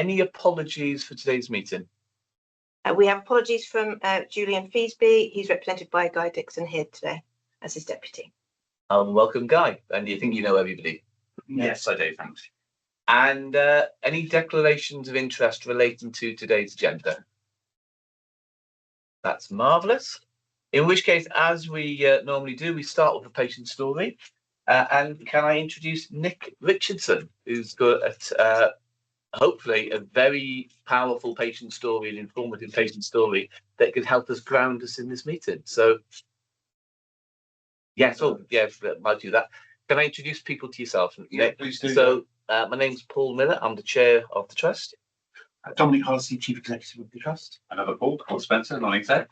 any apologies for today's meeting? We have apologies from Julian Feasby. He's represented by Guy Dixon here today as his deputy. Welcome, Guy. And do you think you know everybody? Yes, I do, thanks. And any declarations of interest relating to today's agenda? That's marvellous. In which case, as we normally do, we start with a patient story. And can I introduce Nick Richardson, who's got hopefully a very powerful patient story, an informative patient story that could help us ground us in this meeting. So, yes, might do that. Can I introduce people to yourself? Yeah, please do. So, my name's Paul Miller. I'm the chair of the trust. Dominic Halsey, Chief Executive of the Trust. Another Paul Spencer, non-exec.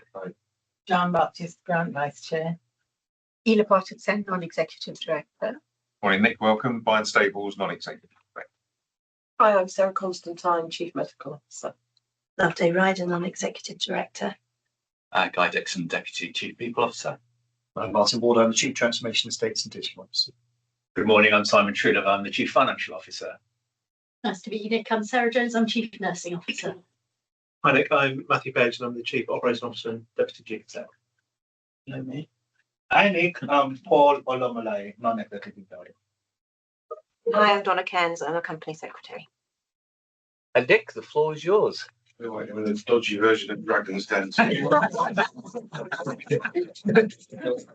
John Baptist Grant, Vice Chair. Ela Parkinson, Non-Executive Director. Morning, Nick. Welcome. Brian Stables, non-executive. Hi, I'm Sarah Constantine, Chief Medical Officer. Loveday Ryder, Non-Executive Director. Guy Dixon, Deputy Chief People Officer. I'm Martin Ward, I'm the Chief Transformation Estates and Digital Officer. Good morning, I'm Simon Truelove, I'm the Chief Financial Officer. Nice to meet you, Nick. I'm Sarah Jones. I'm Chief Nursing Officer. Hi Nick, I'm Matthew Page and I'm the Chief Operating Officer and Deputy Chief Exec. Hello, me. Hi Nick, I'm Paul Olomalai, Non-Executive Director. Hi, I'm Donna Cairns. I'm a Company Secretary. And Nick, the floor is yours. With a dodgy version of Dragon's Den. Can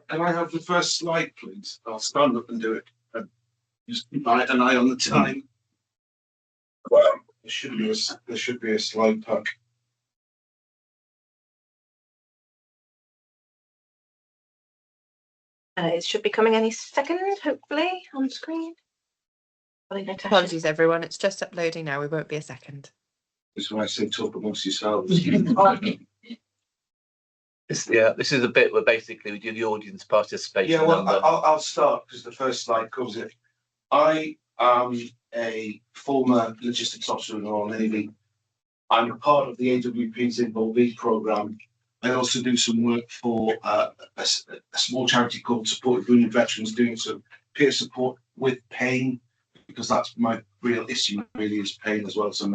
I have the first slide, please? I'll stand up and do it. Just keep an eye on the time. There should be a slide pack. It should be coming any second, hopefully, on screen. Apologies, everyone. It's just uploading now. We won't be a second. This is when I say talk amongst yourselves. This is a bit where basically we do the audience participation. Yeah, well, I'll start because the first slide covers it. I am a former logistics officer in the Royal Navy. I'm a part of the AWP's Involve programme. I also do some work for a small charity called Support Wounded Veterans, doing some peer support with pain, because that's my real issue, really, is pain as well as some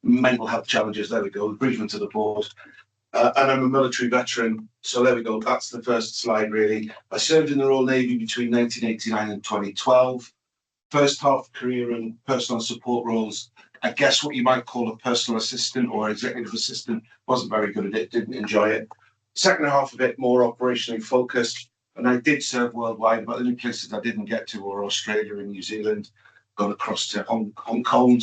mental health challenges. There we go, briefing to the board. And I'm a military veteran, so there we go. That's the first slide, really. I served in the Royal Navy between 1989 and 2012. First half career in personal support roles. I guess what you might call a personal assistant or executive assistant. Wasn't very good at it, didn't enjoy it. Second half of it, more operationally focused. And I did serve worldwide, but the only places I didn't get to were Australia and New Zealand. Got across to Hong Kong,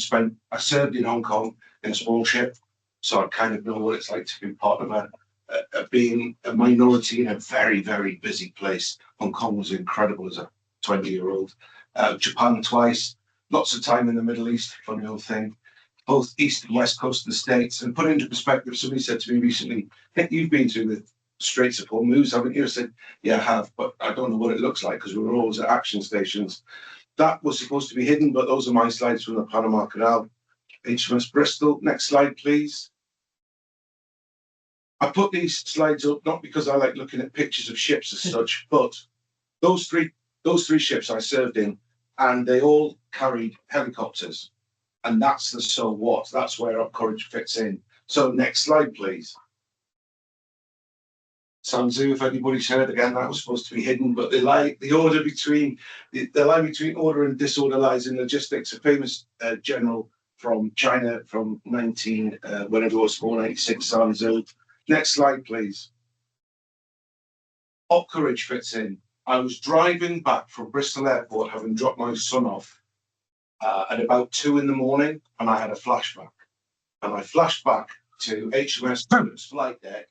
I served in Hong Kong in a small ship. So I kind of know what it's like to be part of being a minority in a very, very busy place. Hong Kong was incredible as a 20-year-old. Japan twice, lots of time in the Middle East, funny old thing. Both East and West Coast of the States. And put into perspective, somebody said to me recently, I think you've been through the Straits of Hormuz, haven't you? I said, yeah, I have, but I don't know what it looks like because we were always at action stations. That was supposed to be hidden, but those are my slides from the Panama Canal. HMS Bristol. Next slide, please. I put these slides up not because I like looking at pictures of ships as such, but those three ships I served in, and they all carried helicopters, and that's the so what. That's where Up Courage fits in. So next slide, please. Sanzu, if anybody's heard, again, that was supposed to be hidden, but the line between order and disorder lies in logistics. A famous general from China from whenever it was 496, Sanzu. Next slide, please. Up Courage fits in. I was driving back from Bristol Airport, having dropped my son off at about 2 in the morning, and I had a flashback. And I flashed back to HMS Stewart's flight deck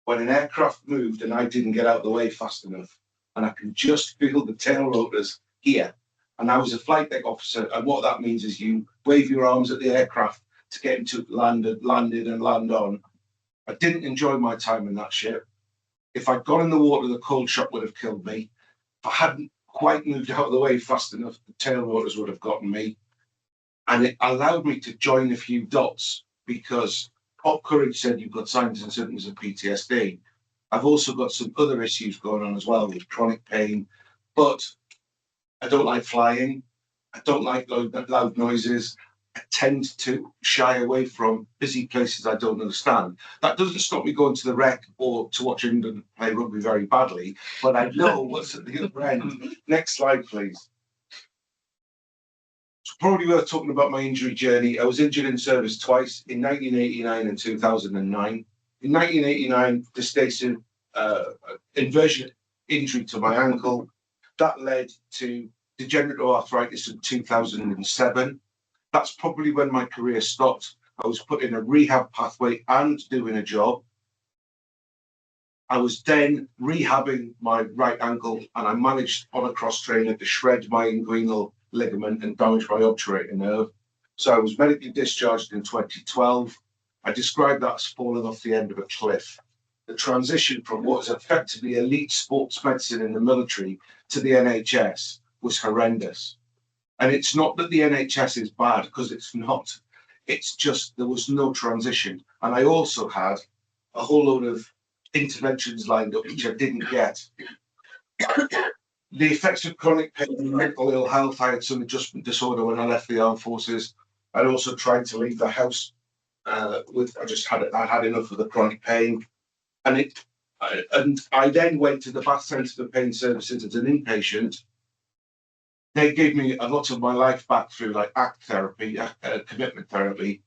when an aircraft moved and I didn't get out of the way fast enough. And I can just feel the tail rotors here. And I was a flight deck officer, and what that means is you wave your arms at the aircraft to get him to landed and land on. I didn't enjoy my time in that ship. If I'd gone in the water, the cold shock would have killed me. If I hadn't quite moved out of the way fast enough, the tail rotors would have gotten me. And it allowed me to join a few dots because Up Courage said you've got signs and symptoms of PTSD. I've also got some other issues going on as well with chronic pain, but I don't like flying. I don't like loud noises. tend to shy away from busy places I don't understand. That doesn't stop me going to the rec or to watch England play rugby very badly, but I know what's at the other end. Next slide, please. It's probably worth talking about my injury journey. I was injured in service twice, in 1989 and 2009. In 1989, dystocia, inversion injury to my ankle. That led to degenerative arthritis in 2007. That's probably when my career stopped. I was put in a rehab pathway and doing a job. I was then rehabbing my right ankle, and I managed on a cross trainer to shred my inguinal ligament and damage my obturator nerve. So I was medically discharged in 2012. I described that as falling off the end of a cliff. The transition from what was effectively elite sports medicine in the military to the NHS was horrendous. And it's not that the NHS is bad, because it's not. It's just there was no transition. And I also had a whole load of interventions lined up, which I didn't get. The effects of chronic pain and mental ill health. I had some adjustment disorder when I left the armed forces. I'd also tried to leave the house I had enough of the chronic pain. And I then went to the Bath Centre for Pain Services as an inpatient. They gave me a lot of my life back through like ACT therapy, commitment therapy.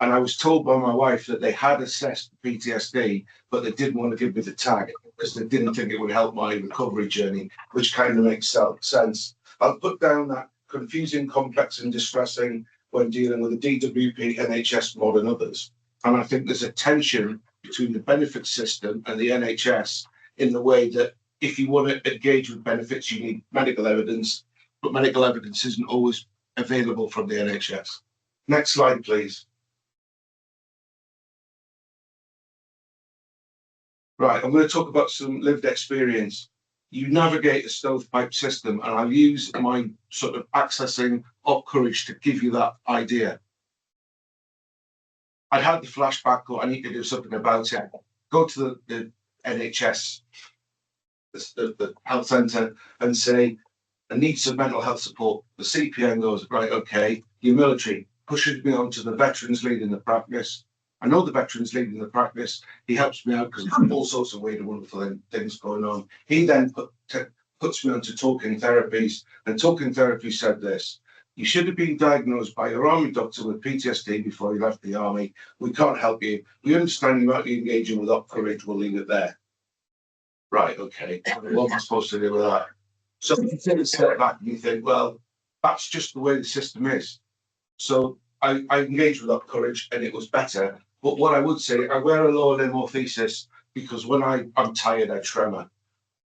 And I was told by my wife that they had assessed PTSD, but they didn't want to give me the tag because they didn't think it would help my recovery journey, which kind of makes sense. I'll put down that confusing, complex and distressing when dealing with the DWP, NHS mod and others. And I think there's a tension between the benefit system and the NHS in the way that if you want to engage with benefits, you need medical evidence, but medical evidence isn't always available from the NHS. Next slide, please. Right, I'm going to talk about some lived experience. You navigate a stovepipe system, and I'll use my sort of accessing of courage to give you that idea. I had the flashback, I need to do something about it. Go to the NHS, the health centre, and say, I need some mental health support. The CPN goes, right, okay, you're military, pushes me on to the veterans leading the practice. I know the veterans leading the practice. He helps me out because there's all sorts of weird and wonderful things going on. He then puts me onto talking therapies, and talking therapy said this: you should have been diagnosed by your army doctor with PTSD before you left the army. We can't help you. We understand you might be engaging with courage. We'll leave it there. Right, okay. What am I supposed to do with that? So you take a step back and you think, well, that's just the way the system is. So I engaged with courage, and it was better. But what I would say, I wear a lower limb orthesis because when I'm tired, I tremor.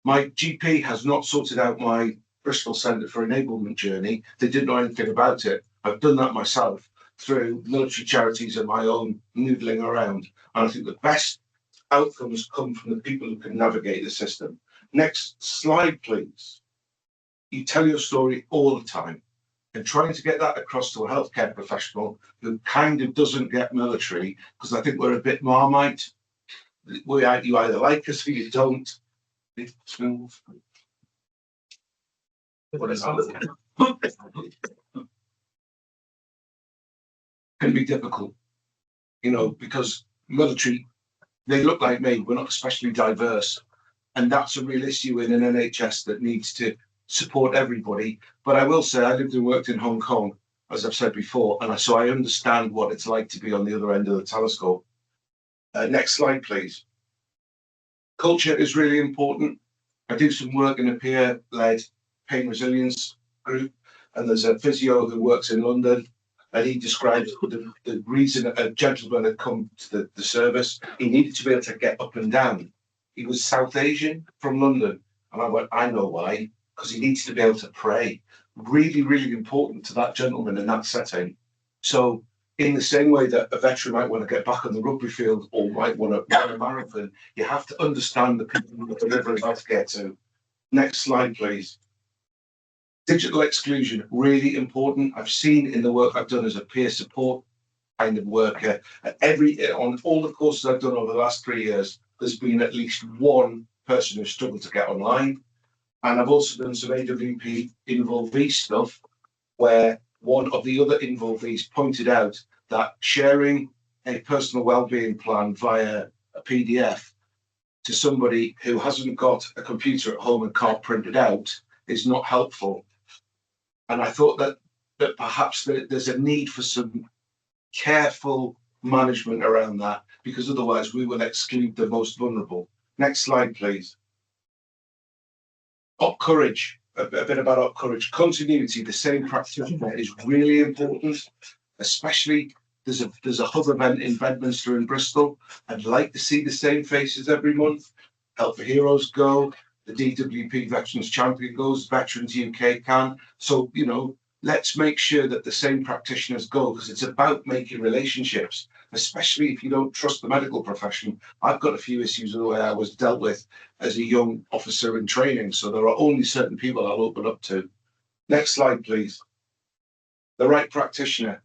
My GP has not sorted out my Bristol Centre for Enablement journey. They didn't know anything about it. I've done that myself through military charities and my own noodling around. And I think the best outcomes come from the people who can navigate the system. Next slide, please. You tell your story all the time. And trying to get that across to a healthcare professional who kind of doesn't get military, because I think we're a bit Marmite. You either like us or you don't. What is that? Can be difficult, because military, they look like me. We're not especially diverse. And that's a real issue in an NHS that needs to support everybody. But I will say I lived and worked in Hong Kong, as I've said before, and so I understand what it's like to be on the other end of the telescope. Next slide, please. Culture is really important. I do some work in a peer-led pain resilience group, and there's a physio who works in London, and he described the reason a gentleman had come to the service. He needed to be able to get up and down. He was South Asian from London, and I went, I know why. Because he needs to be able to pray. Really, really important to that gentleman in that setting. So in the same way that a veteran might want to get back on the rugby field or might want to run a marathon, you have to understand the people who are delivering that to get to. Next slide, please. Digital exclusion, really important. I've seen in the work I've done as a peer support kind of worker, on all the courses I've done over the last 3 years, there's been at least one person who's struggled to get online. And I've also done some AWP involvee stuff where one of the other involvees pointed out that sharing a personal wellbeing plan via a PDF to somebody who hasn't got a computer at home and can't print it out is not helpful. And I thought that perhaps there's a need for some careful management around that, because otherwise we will exclude the most vulnerable. Next slide, please. Up Courage, a bit about Up Courage. Continuity, the same practitioner, is really important, especially there's a hub event in Bedminster and Bristol. I'd like to see the same faces every month. Help for Heroes go, the DWP Veterans Champion goes, Veterans UK can. So, you know, let's make sure that the same practitioners go, because it's about making relationships, especially if you don't trust the medical profession. I've got a few issues with the way I was dealt with as a young officer in training, so there are only certain people I'll open up to. Next slide, please. The right practitioner.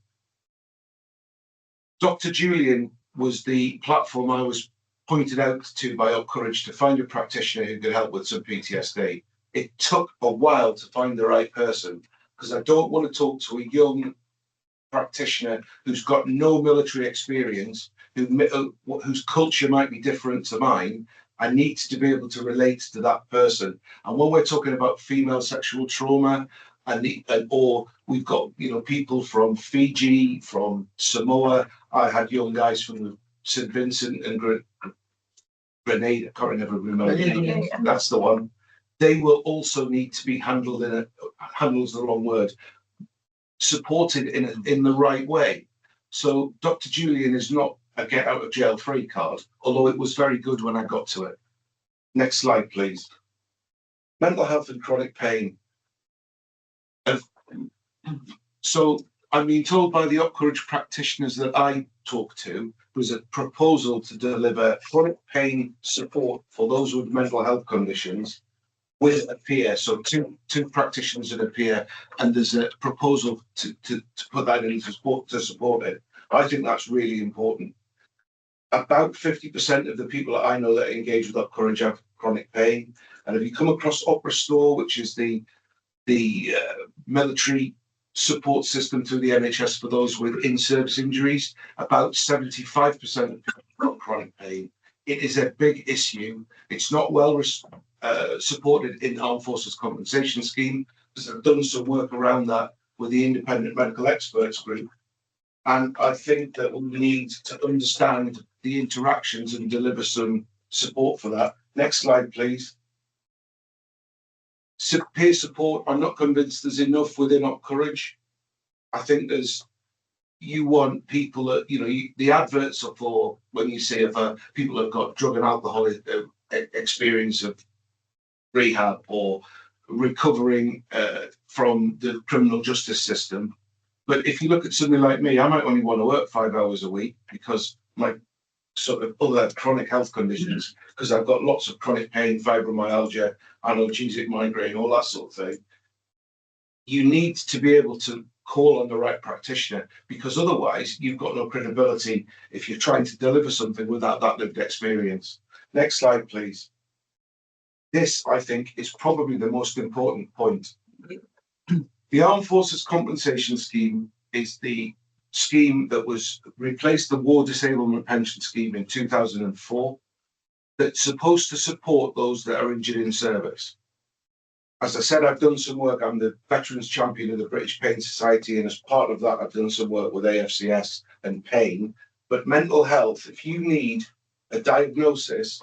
Dr. Julian was the platform I was pointed out to by Up Courage to find a practitioner who could help with some PTSD. It took a while to find the right person, because I don't want to talk to a young practitioner who's got no military experience, whose culture might be different to mine. I need to be able to relate to that person. And when we're talking about female sexual trauma, or we've got, you know, people from Fiji, from Samoa. I had young guys from the St. Vincent and Grenada. I can't remember the name. That's the one. They will also need to be handled handles the wrong word, supported in the right way. So Dr. Julian is not a get out of jail free card, although it was very good when I got to it. Next slide, please. Mental health and chronic pain. So I'm being told by the Up Courage practitioners that I talked to, was a proposal to deliver chronic pain support for those with mental health conditions with a peer. So two practitioners and a peer, and there's a proposal to put that in to support it. I think that's really important. About 50% of the people that I know that engage with Up Courage have chronic pain. And if you come across Up Restore, which is the military support system through the NHS for those with in-service injuries, about 75% of people have got chronic pain. It is a big issue. It's not well supported in Armed Forces Compensation Scheme, because I've done some work around that with the Independent Medical Experts Group. And I think that we need to understand the interactions and deliver some support for that. Next slide, please. Peer support, I'm not convinced there's enough within Up Courage. I think you want people that, you know, the adverts are for when you say if people have got drug and alcohol experience of rehab or recovering from the criminal justice system. But if you look at somebody like me, I might only want to work 5 hours a week because my sort of other chronic health conditions, because I've got lots of chronic pain, fibromyalgia, analgesic migraine, all that sort of thing. You need to be able to call on the right practitioner, because otherwise you've got no credibility if you're trying to deliver something without that lived experience. Next slide, please. This, I think, is probably the most important point. The Armed Forces Compensation Scheme is the scheme that was replaced the War Disablement Pension Scheme in 2004, that's supposed to support those that are injured in service. As I said, I've done some work. I'm the Veterans Champion of the British Pain Society, and as part of that, I've done some work with AFCS and pain. But mental health, if you need a diagnosis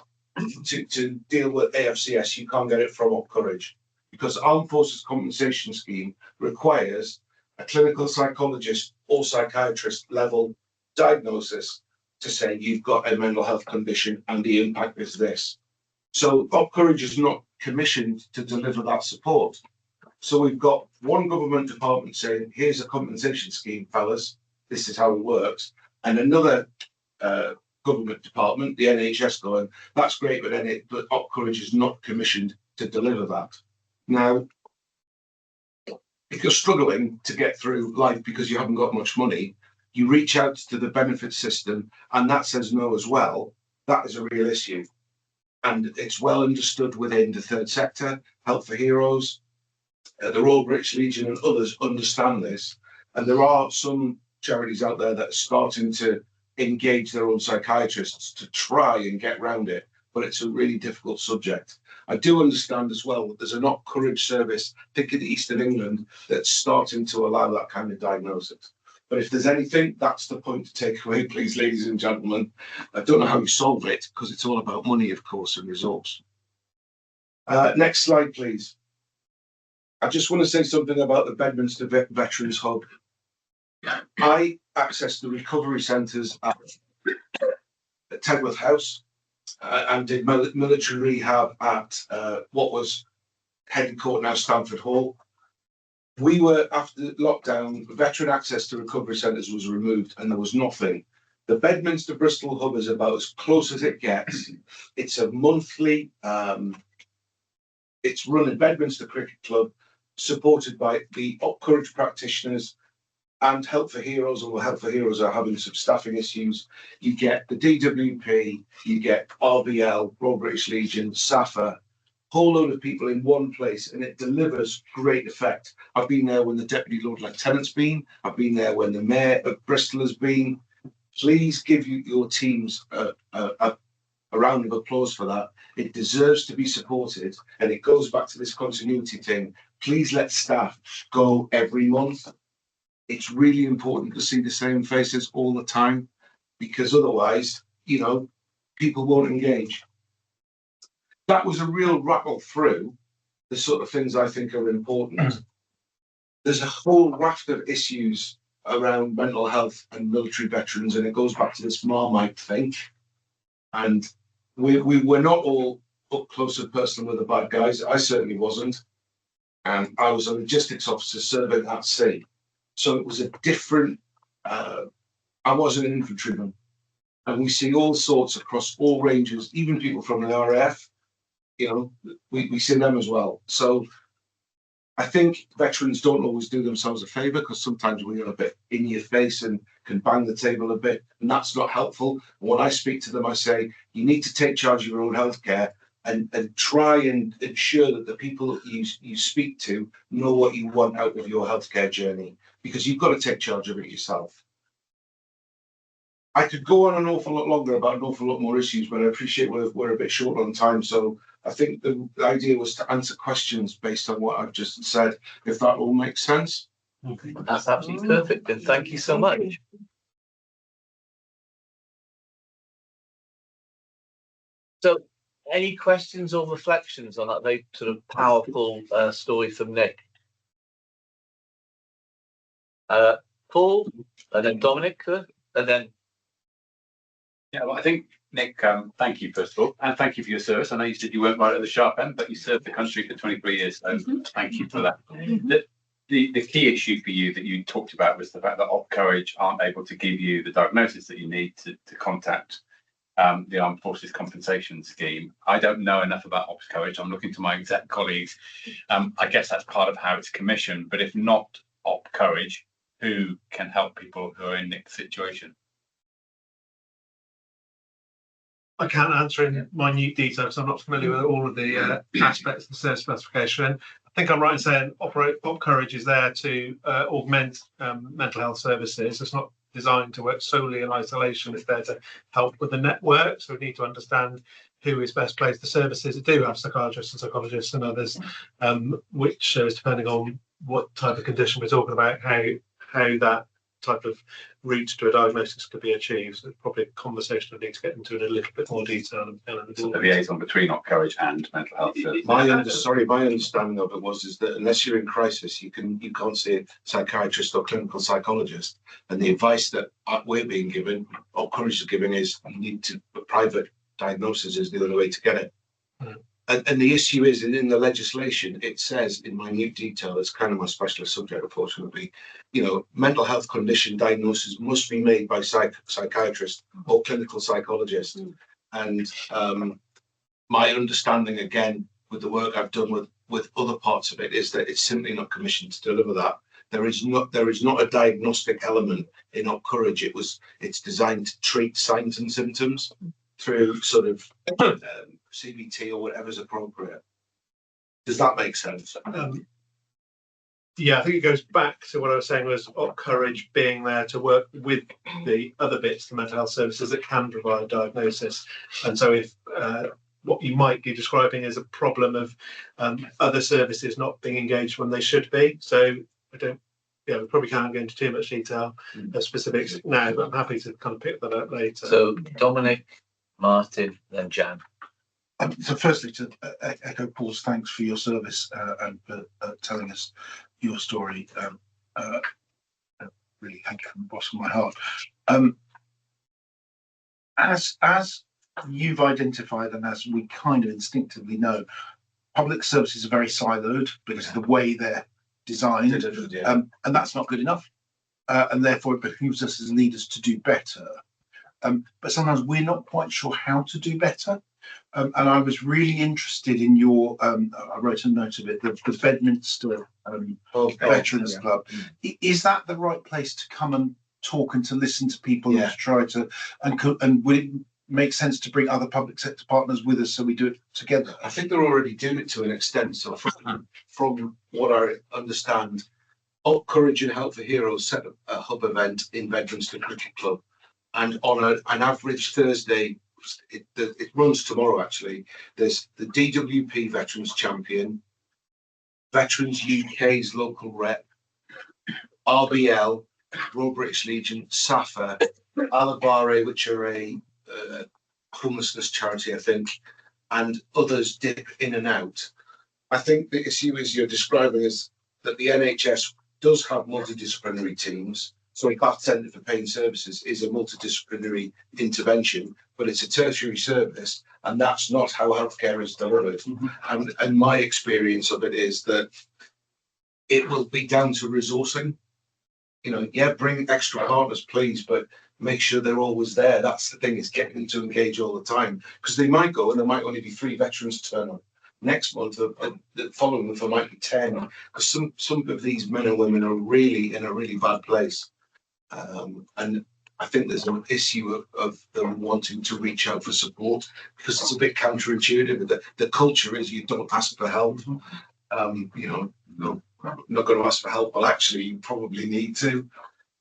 to deal with AFCS, you can't get it from Up Courage, because Armed Forces Compensation Scheme requires a clinical psychologist or psychiatrist level diagnosis to say you've got a mental health condition and the impact is this. So Up Courage is not commissioned to deliver that support. So we've got one government department saying, here's a compensation scheme, fellas, this is how it works. And another government department, the NHS, going, that's great, but Up Courage is not commissioned to deliver that. Now, if you're struggling to get through life because you haven't got much money, you reach out to the benefit system and that says no as well. That is a real issue. And it's well understood within the third sector, Help for Heroes, the Royal British Legion and others understand this. And there are some charities out there that are starting to engage their own psychiatrists to try and get around it, but it's a really difficult subject. I do understand as well that there's a Not Courage service, I think in the east of England, that's starting to allow that kind of diagnosis. But if there's anything, that's the point to take away, please, ladies and gentlemen. I don't know how you solve it, because it's all about money, of course, and resource. Next slide, please. I just want to say something about the Bedminster Veterans Hub. I accessed the recovery centres at Tedworth House and did military rehab at what was Headley Court, now Stamford Hall. We were, after lockdown, veteran access to recovery centres was removed and there was nothing. The Bedminster Bristol Hub is about as close as it gets. It's a monthly, it's run at Bedminster Cricket Club, supported by the Up Courage practitioners and Help for Heroes, or Help for Heroes are having some staffing issues. You get the DWP, you get RBL, Royal British Legion, SAFA, whole load of people in one place, and it delivers great effect. I've been there when the Deputy Lord Lieutenant's been, I've been there when the Mayor of Bristol has been. Please give your teams a round of applause for that. It deserves to be supported, and it goes back to this continuity thing. Please let staff go every month. It's really important to see the same faces all the time, because otherwise, you know, people won't engage. That was a real rattle through the sort of things I think are important. There's a whole raft of issues around mental health and military veterans, and it goes back to this Marmite thing. And we were not all up close and personal with the bad guys. I certainly wasn't. And I was a logistics officer serving at sea. So it was a different, I wasn't an infantryman. And we see all sorts across all ranges, even people from the RAF, you know, we see them as well. So I think veterans don't always do themselves a favour, because sometimes we are a bit in your face and can bang the table a bit, and that's not helpful. And when I speak to them, I say, you need to take charge of your own healthcare and try and ensure that the people that you speak to know what you want out of your healthcare journey, because you've got to take charge of it yourself. I could go on an awful lot longer about an awful lot more issues, but I appreciate we're a bit short on time. So I think the idea was to answer questions based on what I've just said, if that all makes sense. That's absolutely perfect, and thank you so much. So, any questions or reflections on that very sort of powerful story from Nick? Paul, and then Dominic, and then. Yeah, well, I think, Nick, thank you, first of all, and thank you for your service. I know you said you weren't right at the sharp end, but you served the country for 23 years, so thank you for that. The key issue for you that you talked about was the fact that Op Courage aren't able to give you the diagnosis that you need to contact the Armed Forces Compensation Scheme. I don't know enough about Op Courage. I'm looking to my exec colleagues. I guess that's part of how it's commissioned, but if not Op Courage, who can help people who are in Nick's situation? I can't answer in minute details. I'm not familiar with all of the aspects of the service specification. I think I'm right in saying Op Courage is there to augment mental health services. It's not designed to work solely in isolation. It's there to help with the network. So we need to understand who is best placed. The services do have psychiatrists and psychologists and others, which is depending on what type of condition we're talking about, how that type of route to a diagnosis could be achieved. So it's probably a conversation I need to get into in a little bit more detail. So the liaison between Op Courage and mental health services. My understanding of it is that unless you're in crisis, you can't see a psychiatrist or clinical psychologist. And the advice that we're being given, Op Courage is giving, is you need to, private diagnosis is the only way to get it. And the issue is, in the legislation, it says in minute detail, it's kind of my specialist subject, unfortunately, you know, mental health condition diagnosis must be made by psychiatrist or clinical psychologist. And my understanding, again, with the work I've done with other parts of it, is that it's simply not commissioned to deliver that. There is not a diagnostic element in Op Courage. It's designed to treat signs and symptoms through sort of CBT or whatever's appropriate. Does that make sense? Yeah, I think it goes back to what I was saying was Op Courage being there to work with the other bits, the mental health services that can provide diagnosis. And so if what you might be describing is a problem of other services not being engaged when they should be. So I don't, yeah, we probably can't go into too much detail of specifics now, but I'm happy to kind of pick that up later. So Dominic, Martin, then Jan. So firstly, to echo Paul's thanks for your service and for telling us your story. Really thank you from the bottom of my heart. As you've identified, and as we kind of instinctively know, public services are very siloed because of the way they're designed, and that's not good enough. And therefore, it behooves us as leaders to do better. But sometimes we're not quite sure how to do better. And I was really interested in your, I wrote a note of it, the Bedminster Veterans Club. Is that the right place to come and talk and to listen to people and to try to, and would it make sense to bring other public sector partners with us so we do it together? I think they're already doing it to an extent. So from what I understand, Up Courage and Help for Heroes set up a hub event in Bedminster Cricket Club. And on an average Thursday, it runs tomorrow actually, there's the DWP Veterans Champion, Veterans UK's local rep, RBL, Royal British Legion, SAFA, Alabare, which are a homelessness charity, I think, and others dip in and out. I think the issue is you're describing is that the NHS does have multidisciplinary teams. So a Bath Centre for Pain Services is a multidisciplinary intervention, but it's a tertiary service, and that's not how healthcare is delivered. And my experience of it is that it will be down to resourcing. You know, yeah, bring extra partners, please, but make sure they're always there. That's the thing, is getting them to engage all the time, because they might go and there might only be 3 veterans turn up. Next month, the following month, there might be 10, because some of these men and women are really in a really bad place. And I think there's an issue of them wanting to reach out for support, because it's a bit counterintuitive. The culture is you don't ask for help. You know, no, I'm not going to ask for help. Well, actually, you probably need to,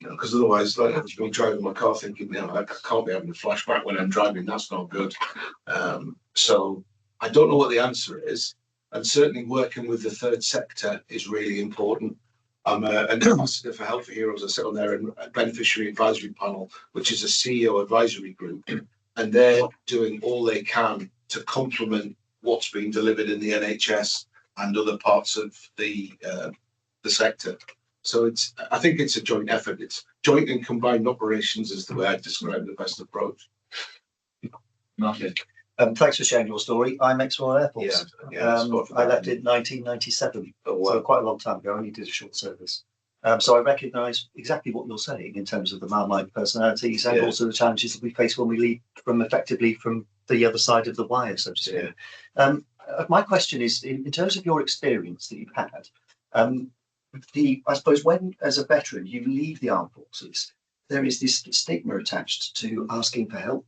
you know, because otherwise, like, I've been driving my car thinking, you know, I can't be having a flashback when I'm driving. That's not good. So I don't know what the answer is. And certainly working with the third sector is really important. I'm an ambassador for Help for Heroes. I sit on their beneficiary advisory panel, which is a CEO advisory group, and they're doing all they can to complement what's being delivered in the NHS and other parts of the sector. So I think it's a joint effort. It's joint and combined operations is the way I describe the best approach. Martin. Thanks for sharing your story. I'm ex-Royal Air Force. I left in 1997, so quite a long time ago. I only did a short service. So I recognise exactly what you're saying in terms of the Marmite personalities and also the challenges that we face when we lead effectively from the other side of the wire, so to speak. My question is, in terms of your experience that you've had, I suppose when, as a veteran, you leave the armed forces, there is this stigma attached to asking for help.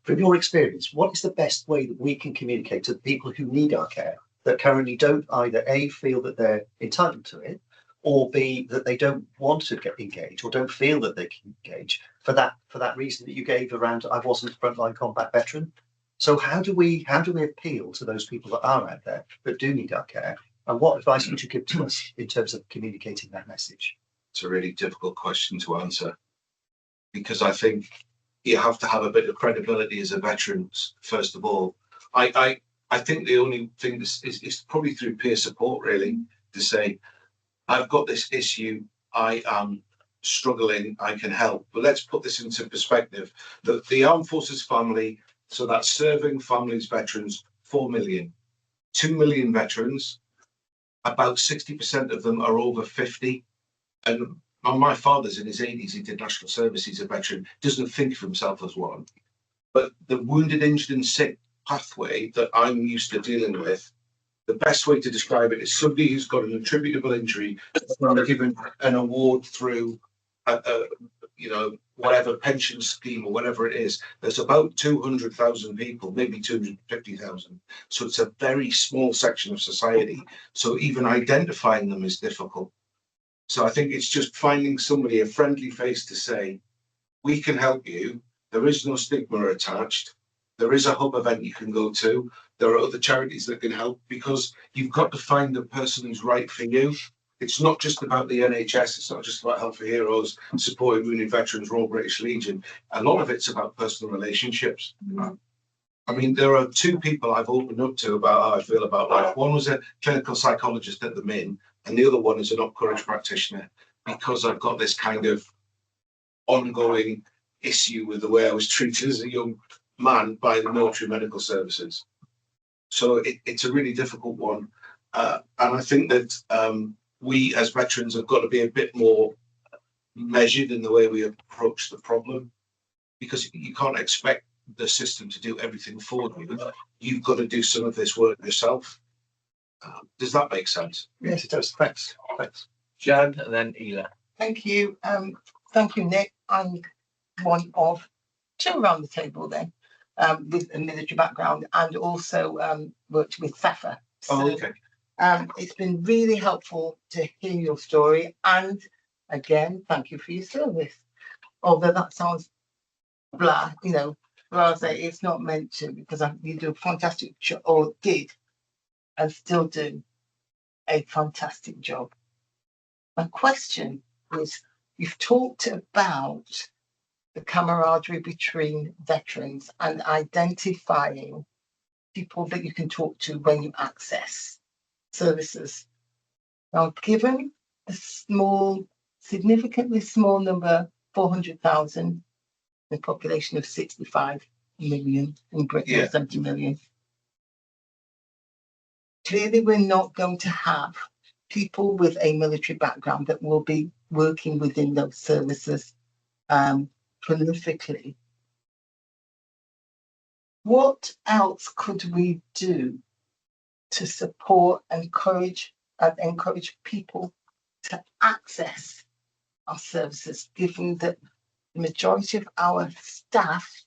From your experience, what is the best way that we can communicate to the people who need our care that currently don't either A, feel that they're entitled to it, or B, that they don't want to get engaged or don't feel that they can engage for that reason that you gave around I wasn't a frontline combat veteran? So how do we appeal to those people that are out there that do need our care? And what advice would you give to us in terms of communicating that message? It's a really difficult question to answer, because I think you have to have a bit of credibility as a veteran, first of all. I think the only thing is probably through peer support, really, to say, I've got this issue, I am struggling, I can help. But let's put this into perspective. The Armed Forces family, so that's serving families, veterans, 4 million. 2 million veterans, about 60% of them are over 50. And my father's in his 80s, he did national service, he's a veteran, doesn't think of himself as one. But the wounded, injured and sick pathway that I'm used to dealing with, the best way to describe it is somebody who's got an attributable injury, given an award through, whatever pension scheme or whatever it is. There's about 200,000 people, maybe 250,000. So it's a very small section of society. So even identifying them is difficult. So I think it's just finding somebody, a friendly face to say, we can help you. There is no stigma attached. There is a hub event you can go to. There are other charities that can help, because you've got to find the person who's right for you. It's not just about the NHS. It's not just about Health for Heroes, supporting wounded veterans, Royal British Legion. A lot of it's about personal relationships. I mean, there are two people I've opened up to about how I feel about life. One was a clinical psychologist at the Min, and the other one is an Up Courage practitioner, because I've got this kind of ongoing issue with the way I was treated as a young man by the military medical services. So it's a really difficult one. And I think that we as veterans have got to be a bit more measured in the way we approach the problem, because you can't expect the system to do everything for you. You've got to do some of this work yourself. Does that make sense? Yes, it does. Thanks. Thanks. Jan and then Ela. Thank you. Thank you, Nick. I'm one of two around the table then, with a military background, and also worked with SAFA. Oh, okay. It's been really helpful to hear your story, and again, thank you for your service. Although that sounds blah, you know, but I'll say it's not meant to, because you do a fantastic job, or did, and still do a fantastic job. My question is, you've talked about the camaraderie between veterans and identifying people that you can talk to when you access services. Now, given the significantly small number, 400,000, the population of 65 million in Britain, 70 million, clearly we're not going to have people with a military background that will be working within those services prolifically. What else could we do to support and encourage people to access our services, given that the majority of our staff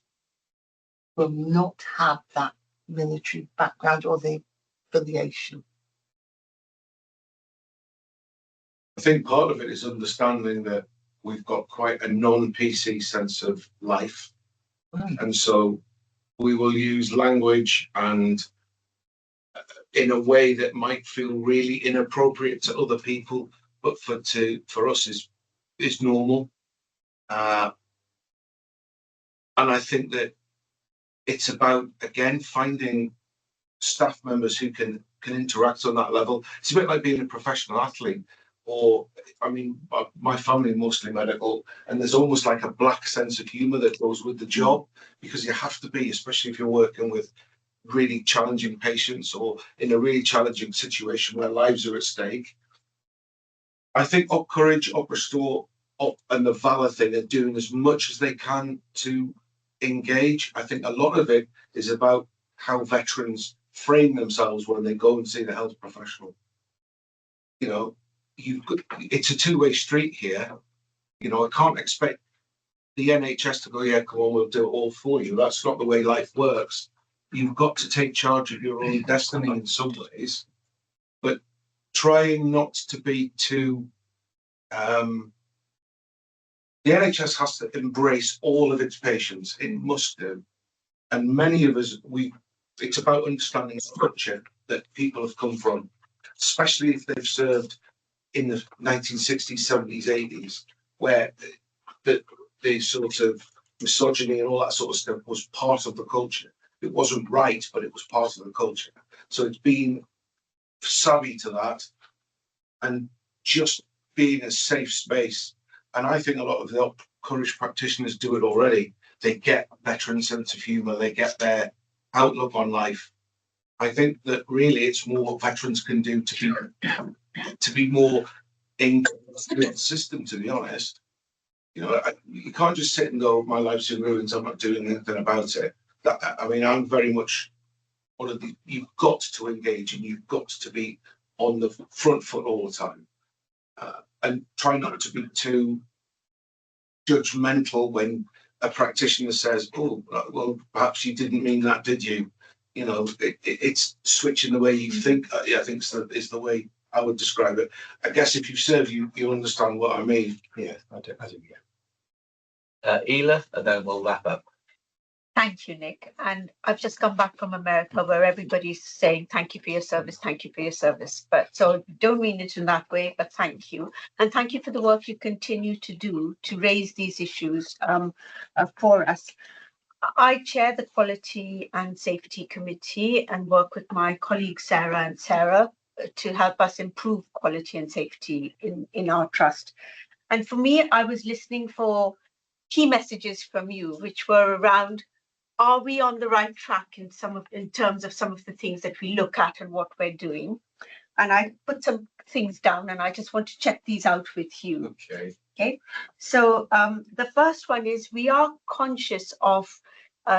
will not have that military background or the affiliation? I think part of it is understanding that we've got quite a non-PC sense of life. And so we will use language and in a way that might feel really inappropriate to other people, but for us is normal. And I think that it's about, again, finding staff members who can interact on that level. It's a bit like being a professional athlete. Or, I mean, my family mostly medical, and there's almost like a black sense of humour that goes with the job, because you have to be, especially if you're working with really challenging patients or in a really challenging situation where lives are at stake. I think Up Courage, Up Restore, Up and the Valour thing are doing as much as they can to engage. I think a lot of it is about how veterans frame themselves when they go and see the health professional. You know, it's a two-way street here. You know, I can't expect the NHS to go, yeah, come on, we'll do it all for you. That's not the way life works. You've got to take charge of your own destiny in some ways, but trying not to be too. The NHS has to embrace all of its patients. It must do, and many of us, it's about understanding the culture that people have come from, especially if they've served in the 1960s, 70s, 80s, where the sort of misogyny and all that sort of stuff was part of the culture. It wasn't right, but it was part of the culture. So it's being savvy to that and just being a safe space. And I think a lot of the Up Courage practitioners do it already. They get veteran sense of humour. They get their outlook on life. I think that really it's more what veterans can do to be more in the system, to be honest. You know, you can't just sit and go, my life's in ruins, I'm not doing anything about it. I mean, I'm very much one of the, you've got to engage and you've got to be on the front foot all the time. And try not to be too judgmental when a practitioner says, oh, well, perhaps you didn't mean that, did you? You know, it's switching the way you think, I think is the way I would describe it. I guess if you serve, you understand what I mean. Yeah, I do, yeah. Ela, and then we'll wrap up. Thank you, Nick. And I've just come back from America where everybody's saying thank you for your service, thank you for your service. But so don't mean it in that way, but thank you. And thank you for the work you continue to do to raise these issues for us. I chair the Quality and Safety Committee and work with my colleagues Sarah and Sarah to help us improve quality and safety in our trust. And for me, I was listening for key messages from you, which were around, are we on the right track in terms of some of the things that we look at and what we're doing? And I put some things down and I just want to check these out with you. Okay. So the first one is we are conscious of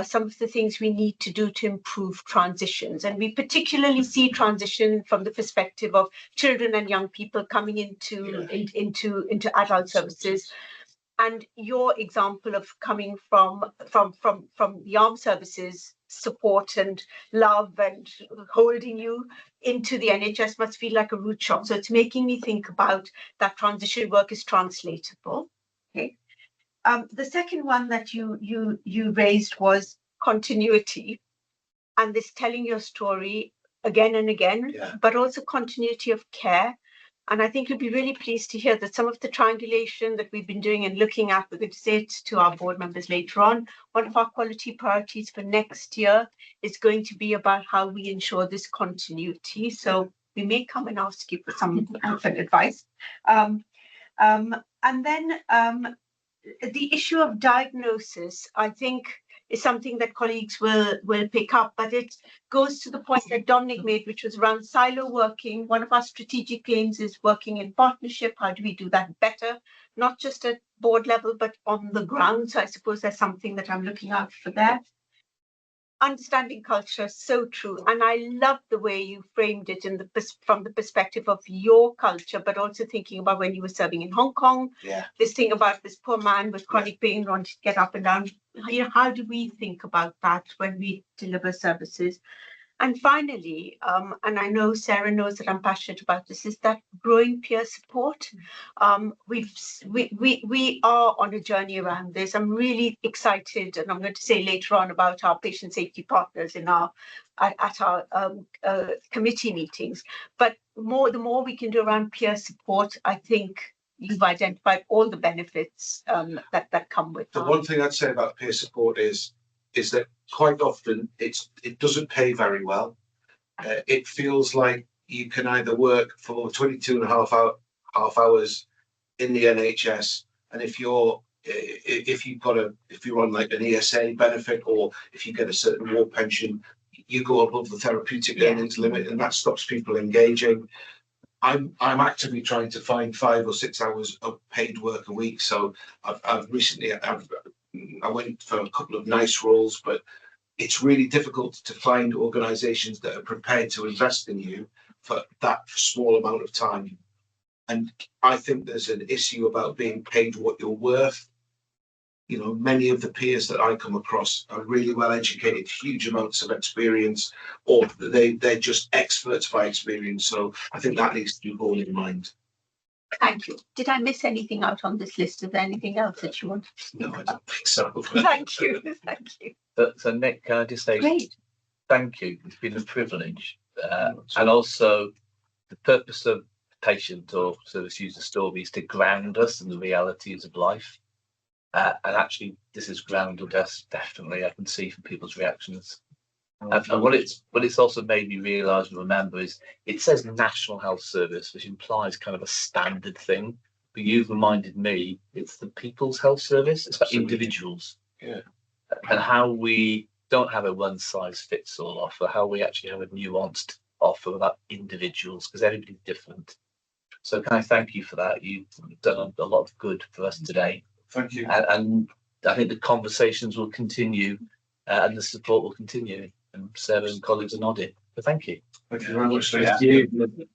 some of the things we need to do to improve transitions. And we particularly see transition from the perspective of children and young people coming into adult services. And your example of coming from the armed services support and love and holding you into the NHS must feel like a root shock. So it's making me think about that transition work is translatable. Okay. The second one that you raised was continuity, and this telling your story again and again, but also continuity of care. And I think you'll be really pleased to hear that some of the triangulation that we've been doing and looking at, we're going to say it to our board members later on. One of our quality priorities for next year is going to be about how we ensure this continuity. So we may come and ask you for some advice. And then the issue of diagnosis, I think, is something that colleagues will pick up, but it goes to the point that Dominic made, which was around silo working. One of our strategic aims is working in partnership. How do we do that better, not just at board level, but on the ground? So I suppose there's something that I'm looking out for there. Understanding culture, so true. And I love the way you framed it from the perspective of your culture, but also thinking about when you were serving in Hong Kong, this thing about this poor man with chronic pain wanting to get up and down. You know, how do we think about that when we deliver services? And finally, and I know Sarah knows that I'm passionate about this, is that growing peer support. We are on a journey around this. I'm really excited, and I'm going to say later on about our patient safety partners in at our committee meetings. But the more we can do around peer support, I think you've identified all the benefits that come with The that. one thing I'd say about peer support is that quite often it doesn't pay very well. It feels like you can either work for 22 and a half hours in the NHS, and if you're on like an ESA benefit, or if you get a certain war pension, you go above the therapeutic earnings limit, and that stops people engaging. I'm actively trying to find 5 or 6 hours of paid work a week. So I've recently I went for a couple of nice roles, but it's really difficult to find organisations that are prepared to invest in you for that small amount of time. And I think there's an issue about being paid what you're worth. You know, many of the peers that I come across are really well educated, huge amounts of experience, or they're just experts by experience. So I think that needs to be borne in mind. Thank you. Did I miss anything out on this list? Is there anything else that you want? No, I don't think so. Thank you. Thank you. So Nick, can I just say Great. thank you? It's been a privilege. And also the purpose of patient or service user story is to ground us in the realities of life. And actually, this has grounded us, definitely. I can see from people's reactions. And what it's also made me realise and remember is it says National Health Service, which implies kind of a standard thing. But you've reminded me it's the People's Health Service. It's about individuals. Yeah. And how we don't have a one-size-fits-all offer, how we actually have a nuanced offer about individuals, because everybody's different. So can I thank you for that? You've done a lot of good for us today. Thank you. And I think the conversations will continue and the support will continue. And Sarah and colleagues are nodding. But thank you. Thank you very much. Thank you.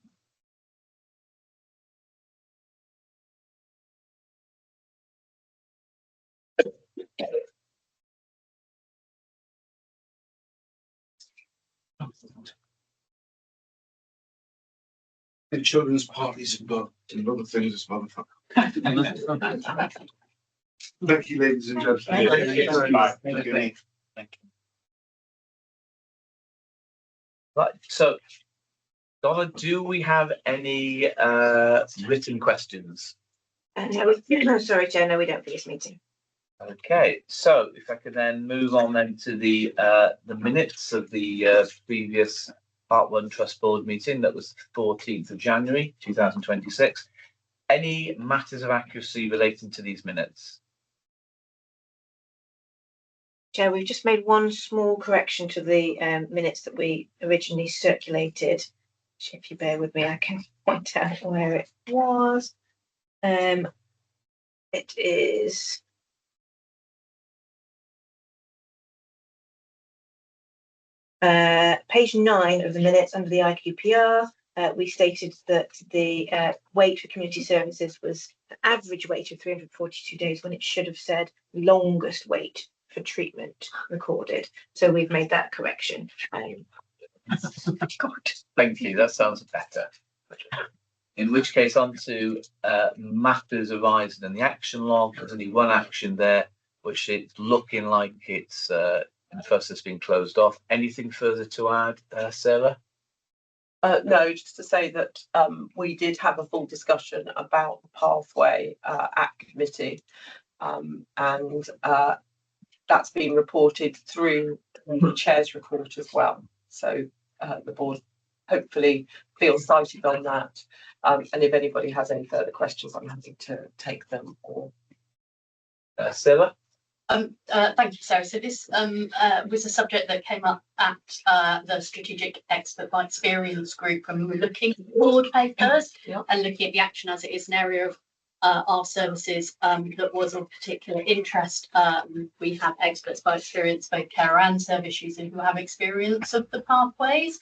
The children's parties and other things as well. Thank you, ladies and gentlemen. Thank you. Thank you. Right, so Donna, do we have any written questions? No, sorry, Joe, no, we don't for this meeting. Okay, so if I could then move on then to the minutes of the previous Part 1 Trust Board meeting, that was the 14th of January 2026. Any matters of accuracy relating to these minutes? Joe, we've just made one small correction to the minutes that we originally circulated. If you bear with me, I can point out where it was. It is page 9 of the minutes under the IQPR. We stated that the wait for community services was an average wait of 342 days when it should have said longest wait for treatment recorded. So we've made that correction. Thank you, that sounds better. In which case, on to matters arising in the action log. There's only one action there, which it's looking like it's in the first has been closed off. Anything further to add, Sarah? No, just to say that we did have a full discussion about the pathway at committee, and that's been reported through the chair's report as well. So the board hopefully feels cited on that. And if anybody has any further questions, I'm happy to take them. Or Sarah? Thank you, Sarah. So this was a subject that came up at the Strategic Expert by Experience group when we were looking at board papers and looking at the action as it is an area of our services that was of particular interest. We have experts by experience, both carer and service users, who have experience of the pathways.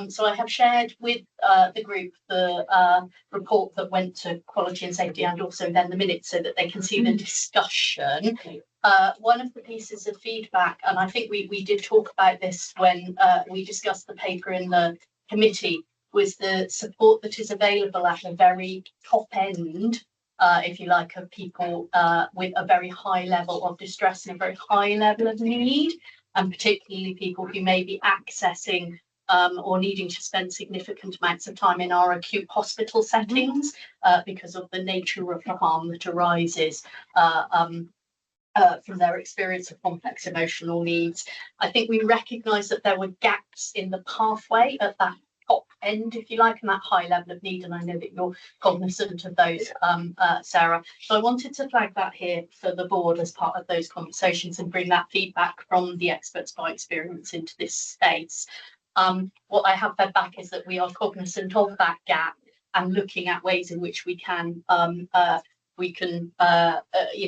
So I have shared with the group the report that went to Quality and Safety and also then the minutes so that they can see the discussion. One of the pieces of feedback, and I think we did talk about this when we discussed the paper in the committee, was the support that is available at the very top end, if you like, of people with a very high level of distress and a very high level of need, and particularly people who may be accessing or needing to spend significant amounts of time in our acute hospital settings because of the nature of the harm that arises from their experience of complex emotional needs. I think we recognise that there were gaps in the pathway at that top end, if you like, and that high level of need, and I know that you're cognizant of those, Sarah. So I wanted to flag that here for the board as part of those conversations and bring that feedback from the experts by experience into this space. What I have fed back is that we are cognizant of that gap and looking at ways in which we can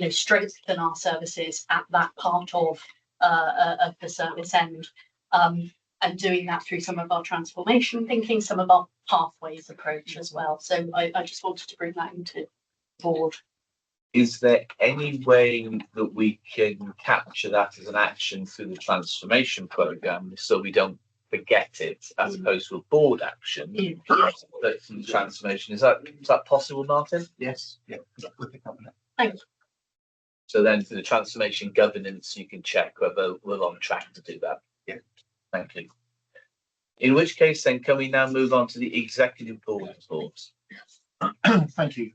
strengthen our services at that part of the service end, and doing that through some of our transformation thinking, some of our pathways approach as well. So I just wanted to bring that into the board. Is there any way that we can capture that as an action through the transformation programme so we don't forget it as opposed to a board action? But from the transformation, is that possible, Martin? Yes. Yeah. Thank you. So then for the transformation governance, you can check whether we're on track to do that. Yeah. Thank you. In which case then can we now move on to the executive board reports? Thank you.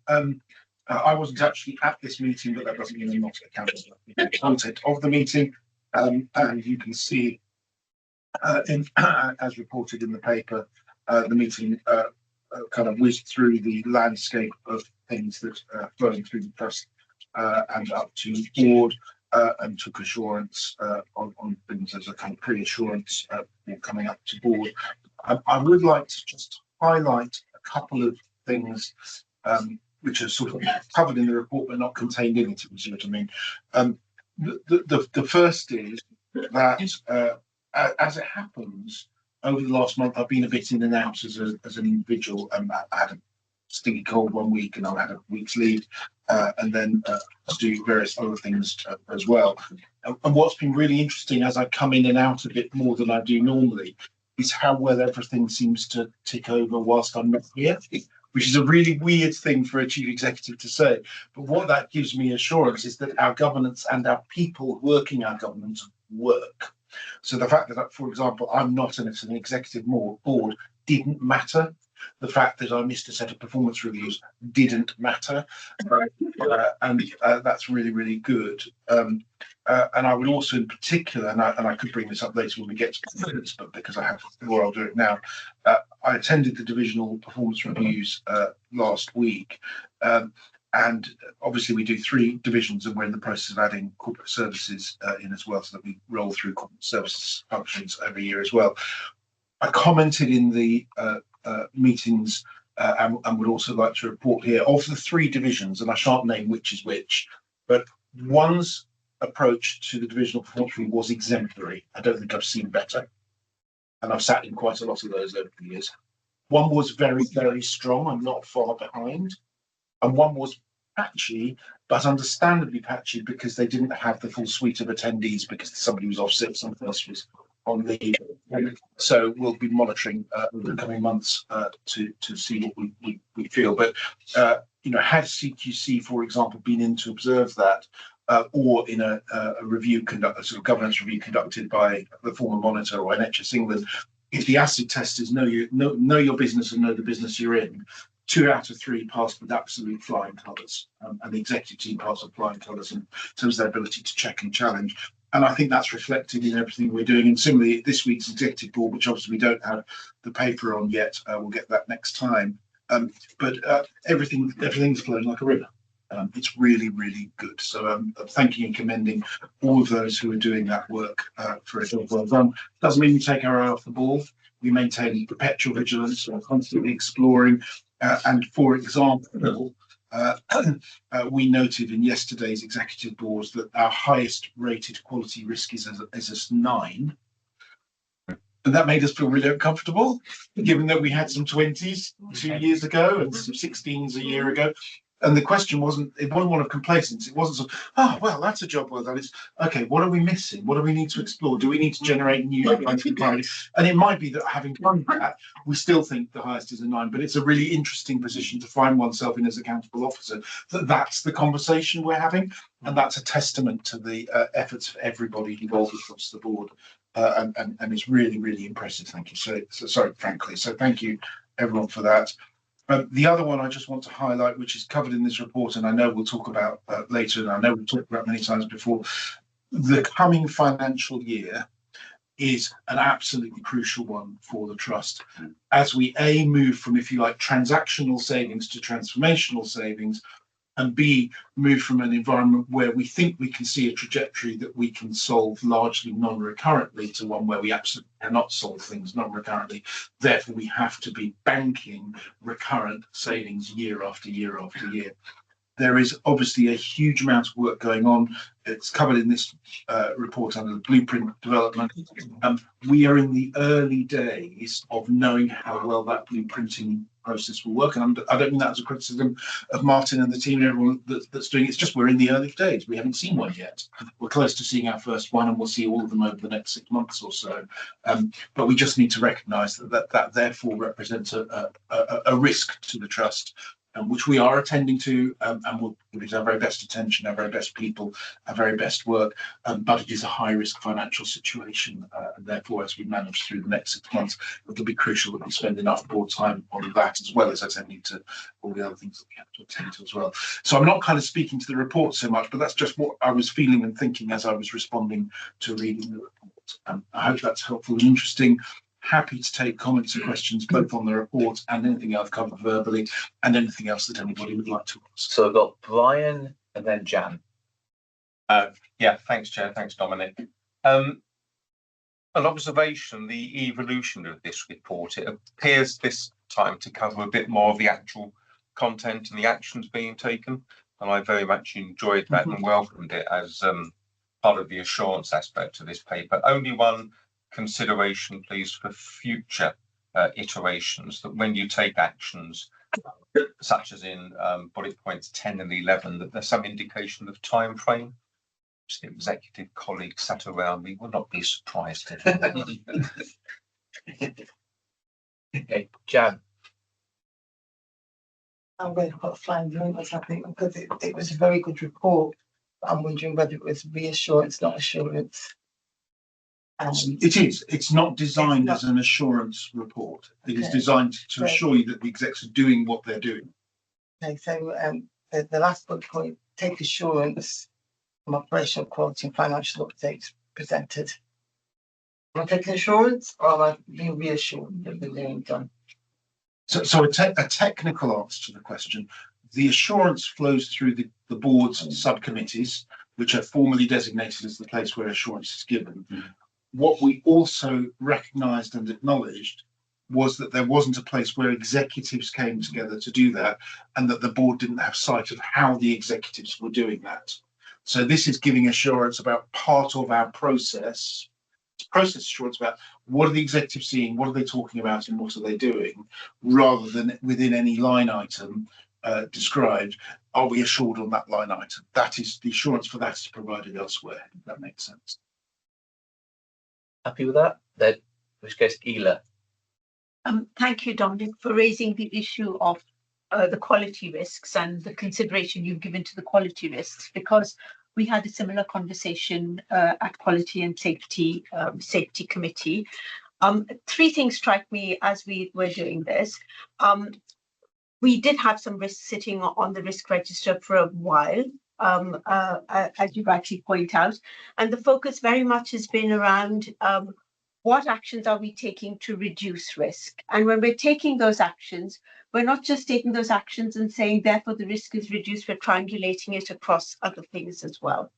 I wasn't actually at this meeting, but that doesn't mean I'm not accountable for the content of the meeting. And you can see as reported in the paper, the meeting kind of whizzed through the landscape of things that are flowing through the trust and up to board and took assurance on things as a kind of pre-assurance coming up to board. I would like to just highlight a couple of things which are sort of covered in the report but not contained in it, if you see what I mean. The first is that as it happens, over the last month, I've been a bit in and out as an individual. I had a stinky cold one week and I had a week's leave and then to do various other things as well. And what's been really interesting as I come in and out a bit more than I do normally is how well everything seems to tick over whilst I'm not here, which is a really weird thing for a chief executive to say. But what that gives me assurance is that our governance and our people working our governance work. So the fact that, for example, I'm not an executive board didn't matter. The fact that I missed a set of performance reviews didn't matter. And that's really, really good. And I would also in particular, and I could bring this up later when we get to performance, but because I have, or I'll do it now, I attended the divisional performance reviews last week. And obviously we do 3 divisions, and we're in the process of adding corporate services in as well, so that we roll through corporate services functions every year as well. I commented in the meetings and would also like to report here of the 3 divisions, and I shan't name which is which, but one's approach to the divisional performance review was exemplary. I don't think I've seen better, and I've sat in quite a lot of those over the years. One was very, very strong and not far behind, and one was patchy, but understandably patchy because they didn't have the full suite of attendees because somebody was off sick, something else was on leave. So we'll be monitoring over the coming months to see what we feel. But you know, had CQC, for example, been in to observe that, or in a review a sort of governance review conducted by the former monitor or NHS England, if the acid testers know your business and know the business you're in, 2 out of 3 passed with absolute flying colours, and the executive team passed with flying colours in terms of their ability to check and challenge. And I think that's reflected in everything we're doing. And similarly, this week's executive board, which obviously we don't have the paper on yet, we'll get that next time. But everything's flowing like a river. It's really, really good. So thanking and commending all of those who are doing that work for a job well done. Doesn't mean we take our eye off the ball. We maintain perpetual vigilance. We're constantly exploring. And for example, we noted in yesterday's executive boards that our highest rated quality risk is a 9. And that made us feel really uncomfortable, given that we had some 20s 2 years ago and some 16s a year ago. And the question wasn't one of complacence. It wasn't sort of, oh, well, that's a job well done. It's, okay, what are we missing? What do we need to explore? Do we need to generate new inquiry? And it might be that having done that, we still think the highest is a 9, but it's a really interesting position to find oneself in as accountable officer, that's the conversation we're having. And that's a testament to the efforts of everybody involved across the board. And it's really, really impressive. Thank you. So sorry, frankly. So thank you, everyone, for that. The other one I just want to highlight, which is covered in this report, and I know we'll talk about later, and I know we've talked about many times before, the coming financial year is an absolutely crucial one for the trust. As we move from, if you like, transactional savings to transformational savings, and B, move from an environment where we think we can see a trajectory that we can solve largely non-recurrently to one where we absolutely cannot solve things non-recurrently. Therefore, we have to be banking recurrent savings year after year after year. There is obviously a huge amount of work going on. It's covered in this report under the blueprint development. We are in the early days of knowing how well that blueprinting process will work. And I don't mean that as a criticism of Martin and the team and everyone that's doing it. It's just we're in the early days. We haven't seen one yet. We're close to seeing our first one, and we'll see all of them over the next 6 months or so. But we just need to recognise that therefore represents a risk to the trust, which we are attending to, and we'll give it our very best attention, our very best people, our very best work. But it is a high risk financial situation, and therefore, as we manage through the next 6 months, it'll be crucial that we spend enough board time on that, as well as attending to all the other things that we have to attend to as well. So I'm not kind of speaking to the report so much, but that's just what I was feeling and thinking as I was responding to reading the report. I hope that's helpful and interesting. Happy to take comments and questions both on the report and anything I've covered verbally, and anything else that anybody would like to ask. So I've got Brian and then Jan. Yeah, thanks, Chair. Thanks, Dominic. An observation, the evolution of this report, it appears this time to cover a bit more of the actual content and the actions being taken. And I very much enjoyed that and welcomed it as part of the assurance aspect of this paper. Only one consideration, please, for future iterations, that when you take actions, such as in bullet points 10 and 11, that there's some indication of time frame. The executive colleagues sat around me will not be surprised. Okay, Jan. I'm going to put flying numbers, I think, because it was a very good report. I'm wondering whether it was reassurance, not assurance. It is. It's not designed as an assurance report. It is designed to assure you that the execs are doing what they're doing. Okay, so the last bullet point, take assurance from operational quality and financial updates presented. Am I taking assurance or am I being reassured that they're being done? So a technical answer to the question, the assurance flows through the board's subcommittees, which are formally designated as the place where assurance is given. What we also recognised and acknowledged was that there wasn't a place where executives came together to do that, and that the board didn't have sight of how the executives were doing that. So this is giving assurance about part of our process. It's process assurance about what are the executives seeing, what are they talking about, and what are they doing, rather than within any line item described, are we assured on that line item? That is, the assurance for that is provided elsewhere, if that makes sense. Happy with that? Then, in which case, Ela. Thank you, Dominic, for raising the issue of the quality risks and the consideration you've given to the quality risks, because we had a similar conversation at Quality and Safety Committee. Three things strike me as we were doing this. We did have some risks sitting on the risk register for a while, as you rightly point out, and the focus very much has been around what actions are we taking to reduce risk? And when we're taking those actions, we're not just taking those actions and saying, therefore, the risk is reduced, we're triangulating it across other things as well.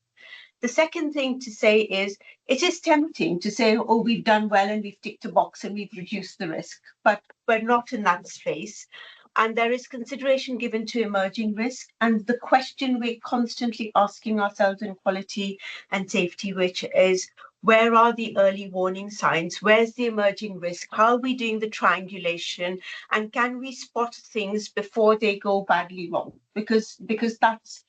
The second thing to say is, it is tempting to say, oh, we've done well and we've ticked a box and we've reduced the risk, but we're not in that space. And there is consideration given to emerging risk. And the question we're constantly asking ourselves in quality and safety, which is, where are the early warning signs? Where's the emerging risk? How are we doing the triangulation? And can we spot things before they go badly wrong? Because that's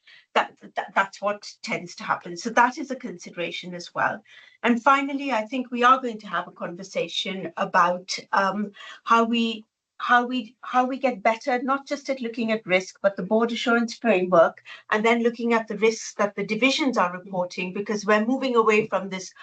what tends to happen. So that is a consideration as well. And finally, I think we are going to have a conversation about how we get better, not just at looking at risk, but the board assurance framework, and then looking at the risks that the divisions are reporting, because we're moving away from this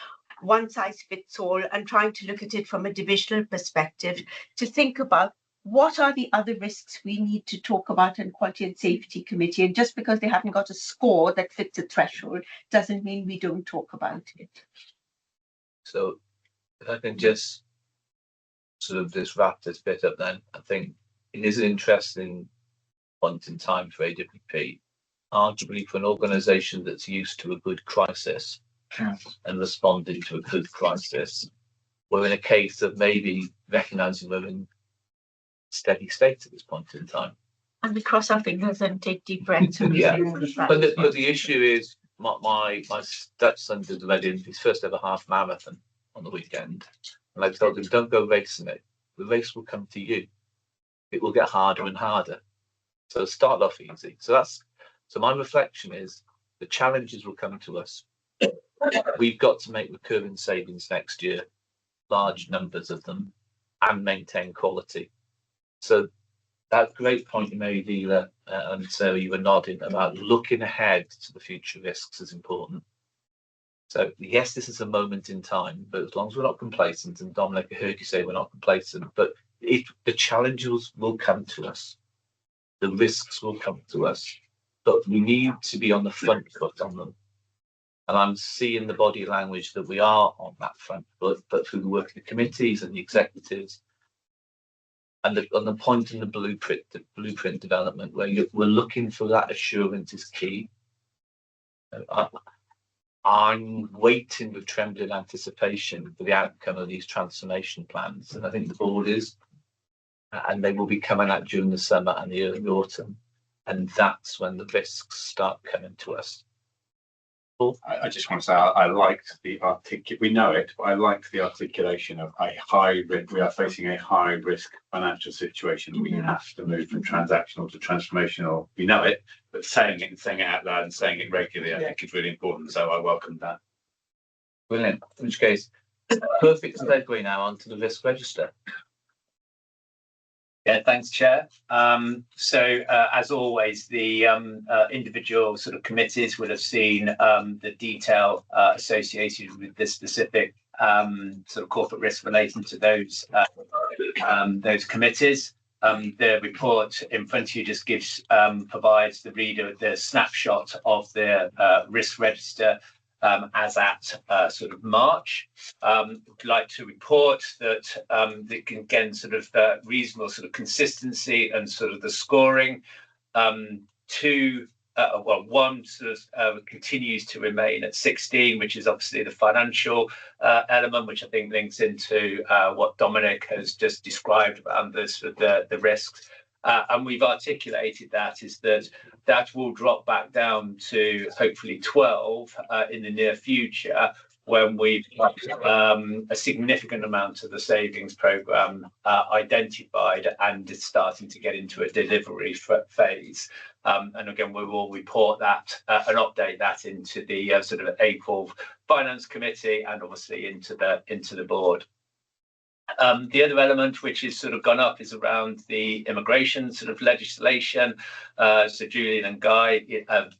one size fits all and trying to look at it from a divisional perspective to think about what are the other risks we need to talk about in Quality and Safety Committee. And just because they haven't got a score that fits a threshold doesn't mean we don't talk about it. So if I can just sort of just wrap this bit up, then I think it is an interesting point in time for AWP, arguably for an organisation that's used to a good crisis and responding to a good crisis. We're in a case of maybe recognising we're in steady state at this point in time. And we cross our fingers and take deep breaths. But the issue is, my stepson did his first ever half marathon on the weekend. And I told him, don't go racing it. The race will come to you. It will get harder and harder. So start off easy. So my reflection is, the challenges will come to us. We've got to make recurring savings next year, large numbers of them, and maintain quality. So that great point you made, Ela, and Sarah, you were nodding about looking ahead to the future risks is important. So yes, this is a moment in time, but as long as we're not complacent, and Dominic, I heard you say we're not complacent, but the challenges will come to us, the risks will come to us, but we need to be on the front foot on them. And I'm seeing the body language that we are on that front foot, but through the work of the committees and the executives, and on the point in the blueprint development, where we're looking for that assurance is key. I'm waiting with trembling anticipation for the outcome of these transformation plans, and I think the board is, and they will be coming out during the summer and the early autumn, and that's when the risks start coming to us. I just want to say I liked the we know it, but I liked the articulation of a high risk. We are facing a high risk financial situation. We have to move from transactional to transformational. We know it, but saying it and saying it out loud and saying it regularly, I think is really important. So I welcome that. Brilliant. In which case, Perfect segue now onto the risk register. Yeah, thanks, Chair. As always, the individual sort of committees will have seen the detail associated with the specific sort of corporate risk relating to those committees. The report in front of you just provides the reader the snapshot of the risk register as at sort of March. Would like to report that again sort of reasonable sort of consistency and sort of the scoring. One sort of continues to remain at 16, which is obviously the financial element, which I think links into what Dominic has just described around the risks. And we've articulated that will drop back down to hopefully 12 in the near future, when we've got a significant amount of the savings programme identified and it's starting to get into a delivery phase. And again, we will report that and update that into the sort of April Finance Committee and obviously into the board. The other element which is sort of gone up is around the immigration sort of legislation. So Julian and Guy have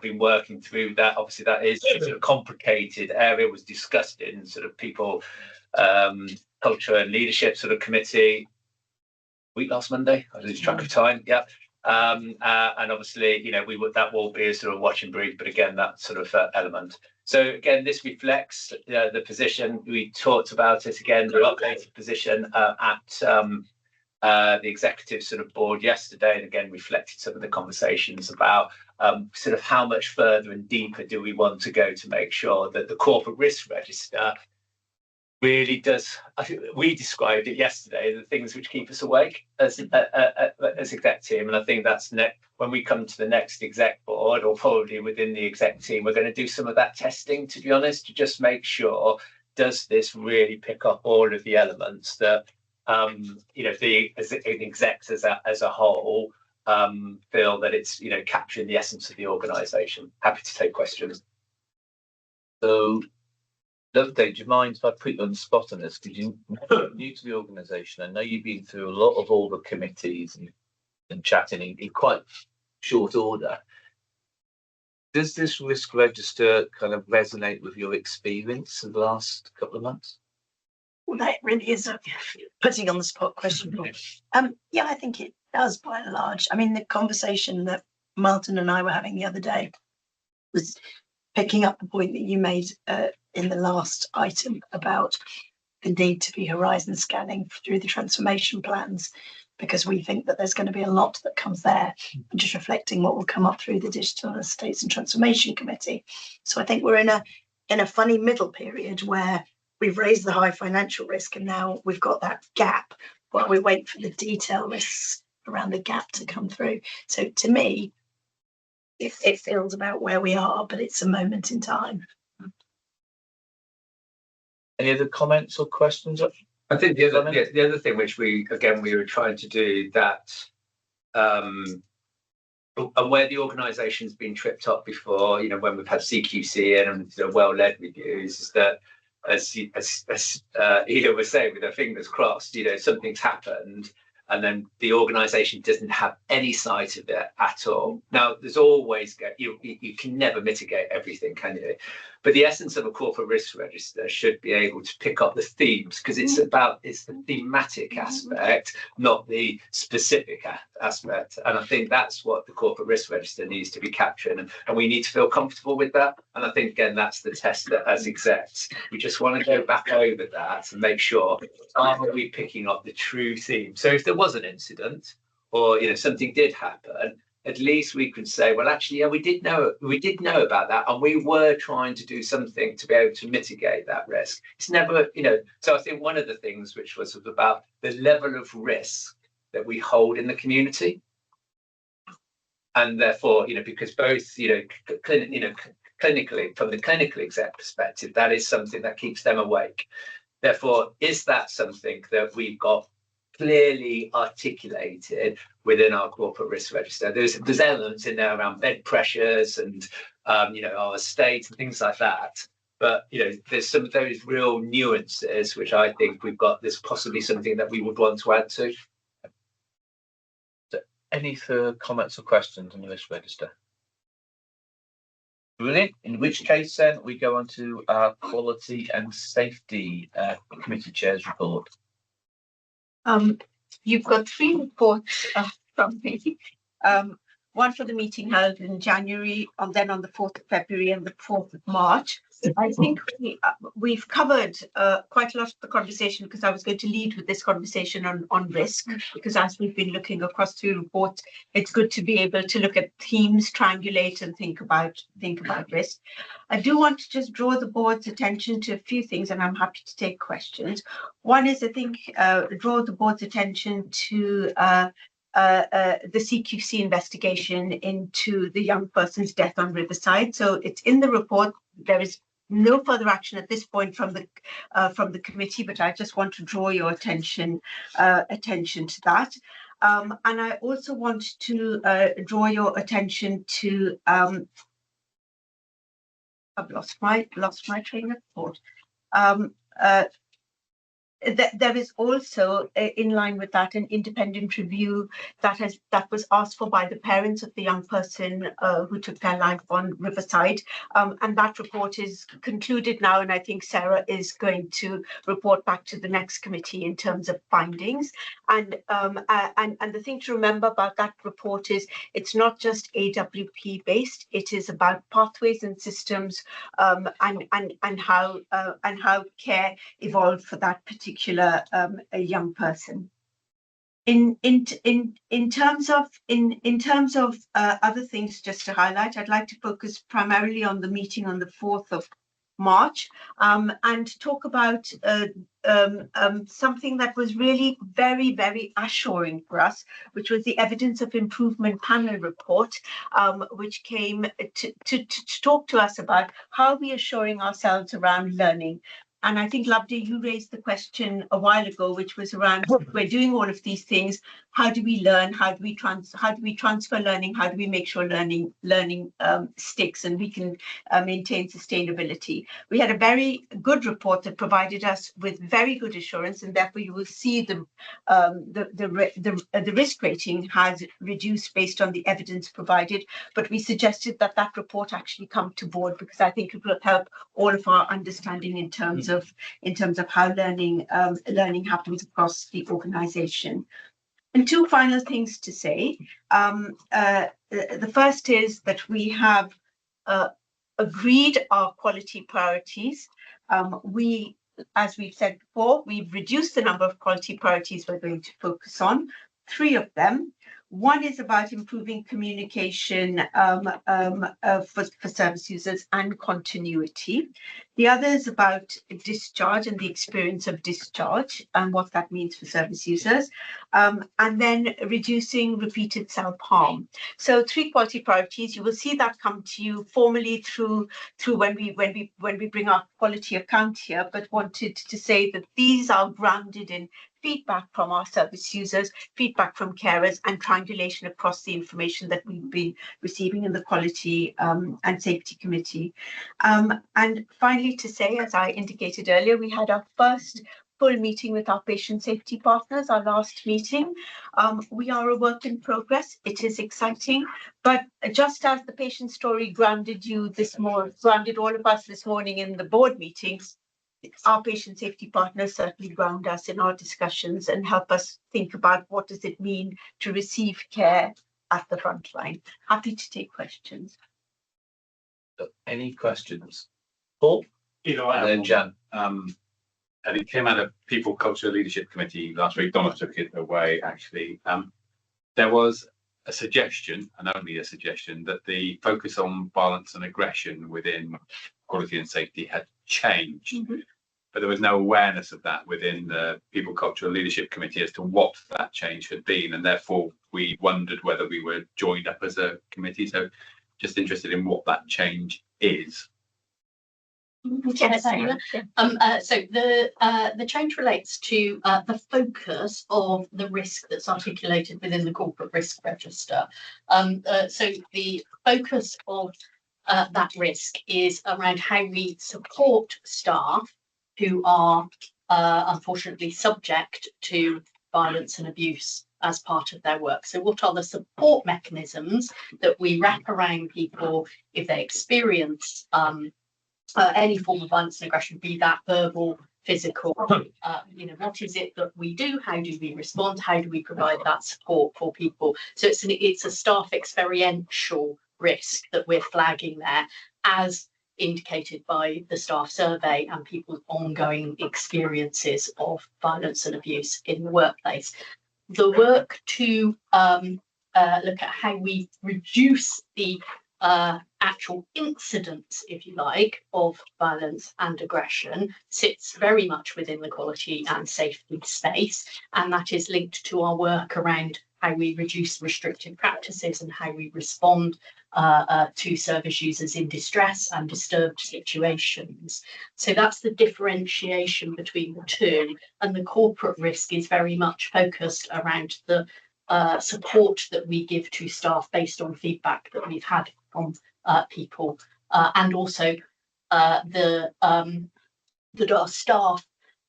been working through that. Obviously, that is a sort of complicated area. Was discussed in sort of people, culture and leadership sort of committee last Monday. I lose track of time. Yeah. And obviously, that will be a sort of watch and brief. But again, that sort of element. So again, this reflects the position. We talked about it again, the updated position at the executive sort of board yesterday, and again reflected some of the conversations about sort of how much further and deeper do we want to go to make sure that the corporate risk register really does. I think we described it yesterday, the things which keep us awake as exec team, and I think that's when we come to the next exec board, or probably within the exec team, we're going to do some of that testing, to be honest, to just make sure, does this really pick up all of the elements that the execs as a whole feel that it's capturing the essence of the organisation. Happy to take questions. So Loveday, do you mind if I put you on the spot on this? Because you're new to the organisation. I know you've been through a lot of all the committees and chatting in quite short order. Does this risk register kind of resonate with your experience of the last couple of months? Well, that really is a putting on the spot question. Yeah, I think it does by and large. I mean, the conversation that Martin and I were having the other day was picking up the point that you made in the last item about the need to be horizon scanning through the transformation plans, because we think that there's going to be a lot that comes there, and just reflecting what will come up through the Digital Estates and Transformation Committee. So I think we're in a funny middle period where we've raised the high financial risk and now we've got that gap while we wait for the detail risks around the gap to come through. So to me, it feels about where we are, but it's a moment in time. Any other comments or questions? I think the other thing which we were trying to do that, and where the organisation's been tripped up before, when we've had CQC in and well-led reviews, is that as Ida was saying, with her fingers crossed, something's happened, and then the organisation doesn't have any sight of it at all. Now, there's always you can never mitigate everything, can you? But the essence of a corporate risk register should be able to pick up the themes, because it's the thematic aspect, not the specific aspect. And I think that's what the corporate risk register needs to be capturing, and we need to feel comfortable with that. And I think again, that's the test that as execs, we just want to go back over that and make sure, are we picking up the true theme? So if there was an incident, or something did happen, at least we could say, well, actually, yeah, we did know about that, and we were trying to do something to be able to mitigate that risk. It's never, so I think one of the things which was about the level of risk that we hold in the community, and therefore, because both, clinically, from the clinical exec perspective, that is something that keeps them awake. Therefore, is that something that we've got clearly articulated within our corporate risk register? There's elements in there around bed pressures and our estate and things like that. But there is real nuances which I think we've got. There's possibly something that we would want to add to. So any further comments or questions on the risk register? Brilliant. In which case, then we go on to our quality and safety committee chair's report. You've got 3 reports from me. One for the meeting held in January, and then on the 4th of February and the 4th of March. I think we've covered quite a lot of the conversation, because I was going to lead with this conversation on risk, because as we've been looking across 3 reports, it's good to be able to look at themes, triangulate, and think about risk. I do want to just draw the board's attention to a few things, and I'm happy to take questions. One is, I think, draw the board's attention to the CQC investigation into the young person's death on Riverside. So it's in the report. There is no further action at this point from the committee, but I just want to draw your attention to that. And I also want to draw your attention to I've lost my train of thought. There is also, in line with that, an independent review that was asked for by the parents of the young person who took their life on Riverside, and that report is concluded now, and I think Sarah is going to report back to the next committee in terms of findings. And the thing to remember about that report is it's not just AWP based; it is about pathways and systems, and how care evolved for that particular a young person. In terms of other things just to highlight, I'd like to focus primarily on the meeting on the 4th of March, and talk about something that was really very, very assuring for us, which was the evidence of improvement panel report, which came to talk to us about how we are assuring ourselves around learning. And I think, Loveday, you raised the question a while ago, which was around, we're doing all of these things. How do we learn? How do we transfer learning? How do we make sure learning sticks and we can maintain sustainability? We had a very good report that provided us with very good assurance, and therefore you will see the risk rating has reduced based on the evidence provided. But we suggested that report actually come to board, because I think it will help all of our understanding in terms of how learning happens across the organization. And 2 final things to say. The first is that we have agreed our quality priorities. As we've said before, we've reduced the number of quality priorities we're going to focus on, 3 of them. One is about improving communication for service users and continuity. The other is about discharge and the experience of discharge and what that means for service users. And then reducing repeated self-harm. So 3 quality priorities. You will see that come to you formally through when we bring our quality account here, but wanted to say that these are grounded in feedback from our service users, feedback from carers, and triangulation across the information that we've been receiving in the Quality and Safety Committee. And finally, to say, as I indicated earlier, we had our first full meeting with our patient safety partners, our last meeting. We are a work in progress. It is exciting, but just as the patient story grounded all of us this morning in the board meetings, our patient safety partners certainly ground us in our discussions and help us think about what does it mean to receive care at the front line. Happy to take questions. Any questions? Paul? And then Jan. And it came out of People, Culture, Leadership Committee last week. Donna took it away, actually. There was a suggestion, and only a suggestion, that the focus on violence and aggression within quality and safety had changed. But there was no awareness of that within the People, Culture and Leadership Committee as to what that change had been, and therefore we wondered whether we were joined up as a committee. So just interested in what that change is. Yes. So the change relates to the focus of the risk that's articulated within the corporate risk register. So the focus of that risk is around how we support staff who are unfortunately subject to violence and abuse as part of their work. So what are the support mechanisms that we wrap around people if they experience any form of violence and aggression, be that verbal, physical, what is it that we do? How do we respond? How do we provide that support for people? So it's a staff experiential risk that we're flagging there, as indicated by the staff survey and people's ongoing experiences of violence and abuse in the workplace. The work to look at how we reduce the actual incidents, if you like, of violence and aggression sits very much within the quality and safety space, and that is linked to our work around how we reduce restrictive practices and how we respond to service users in distress and disturbed situations. So that's the differentiation between the two, and the corporate risk is very much focused around the support that we give to staff based on feedback that we've had from people, and also that our staff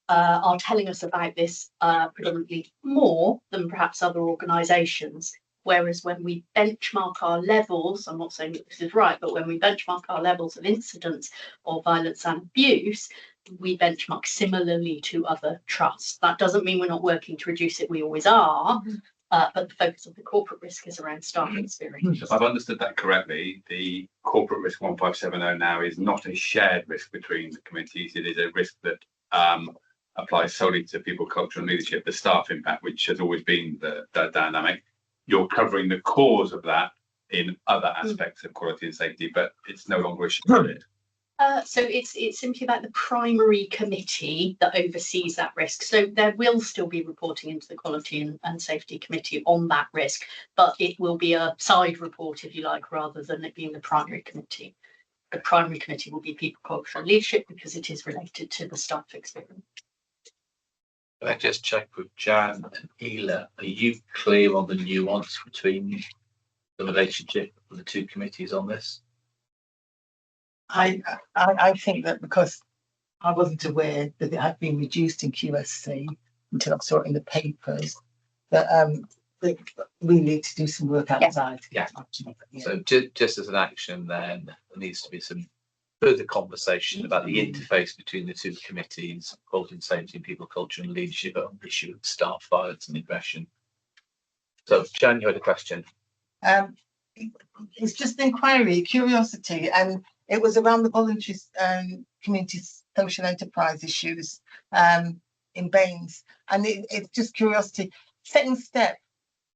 are telling us about this predominantly more than perhaps other organisations. Whereas when we benchmark our levels, I'm not saying that this is right, but when we benchmark our levels of incidents of violence and abuse, we benchmark similarly to other trusts. That doesn't mean we're not working to reduce it, we always are, but the focus of the corporate risk is around staff experience. If I've understood that correctly, the corporate risk 1570 now is not a shared risk between the committees. It is a risk that applies solely to people, culture and leadership, the staff impact, which has always been the dynamic. You're covering the cause of that in other aspects of quality and safety, but it's no longer a shared. So it's simply about the primary committee that oversees that risk. So there will still be reporting into the Quality and Safety Committee on that risk, but it will be a side report, if you like, rather than it being the primary committee. The primary committee will be people, culture and leadership because it is related to the staff experience. Can I just check with Jan and Ela? Are you clear on the nuance between the relationship of the two committees on this? I think that because I wasn't aware that it had been reduced in QSC until I saw it in the papers, that we need to do some work outside. Yeah. So just as an action, then there needs to be some further conversation about the interface between the two committees, quality and safety and people, culture and leadership, on the issue of staff violence and aggression. So, Jan, you had a question. It's just an inquiry, curiosity, and it was around the voluntary community social enterprise issues in Baines, and it's just curiosity. Second step,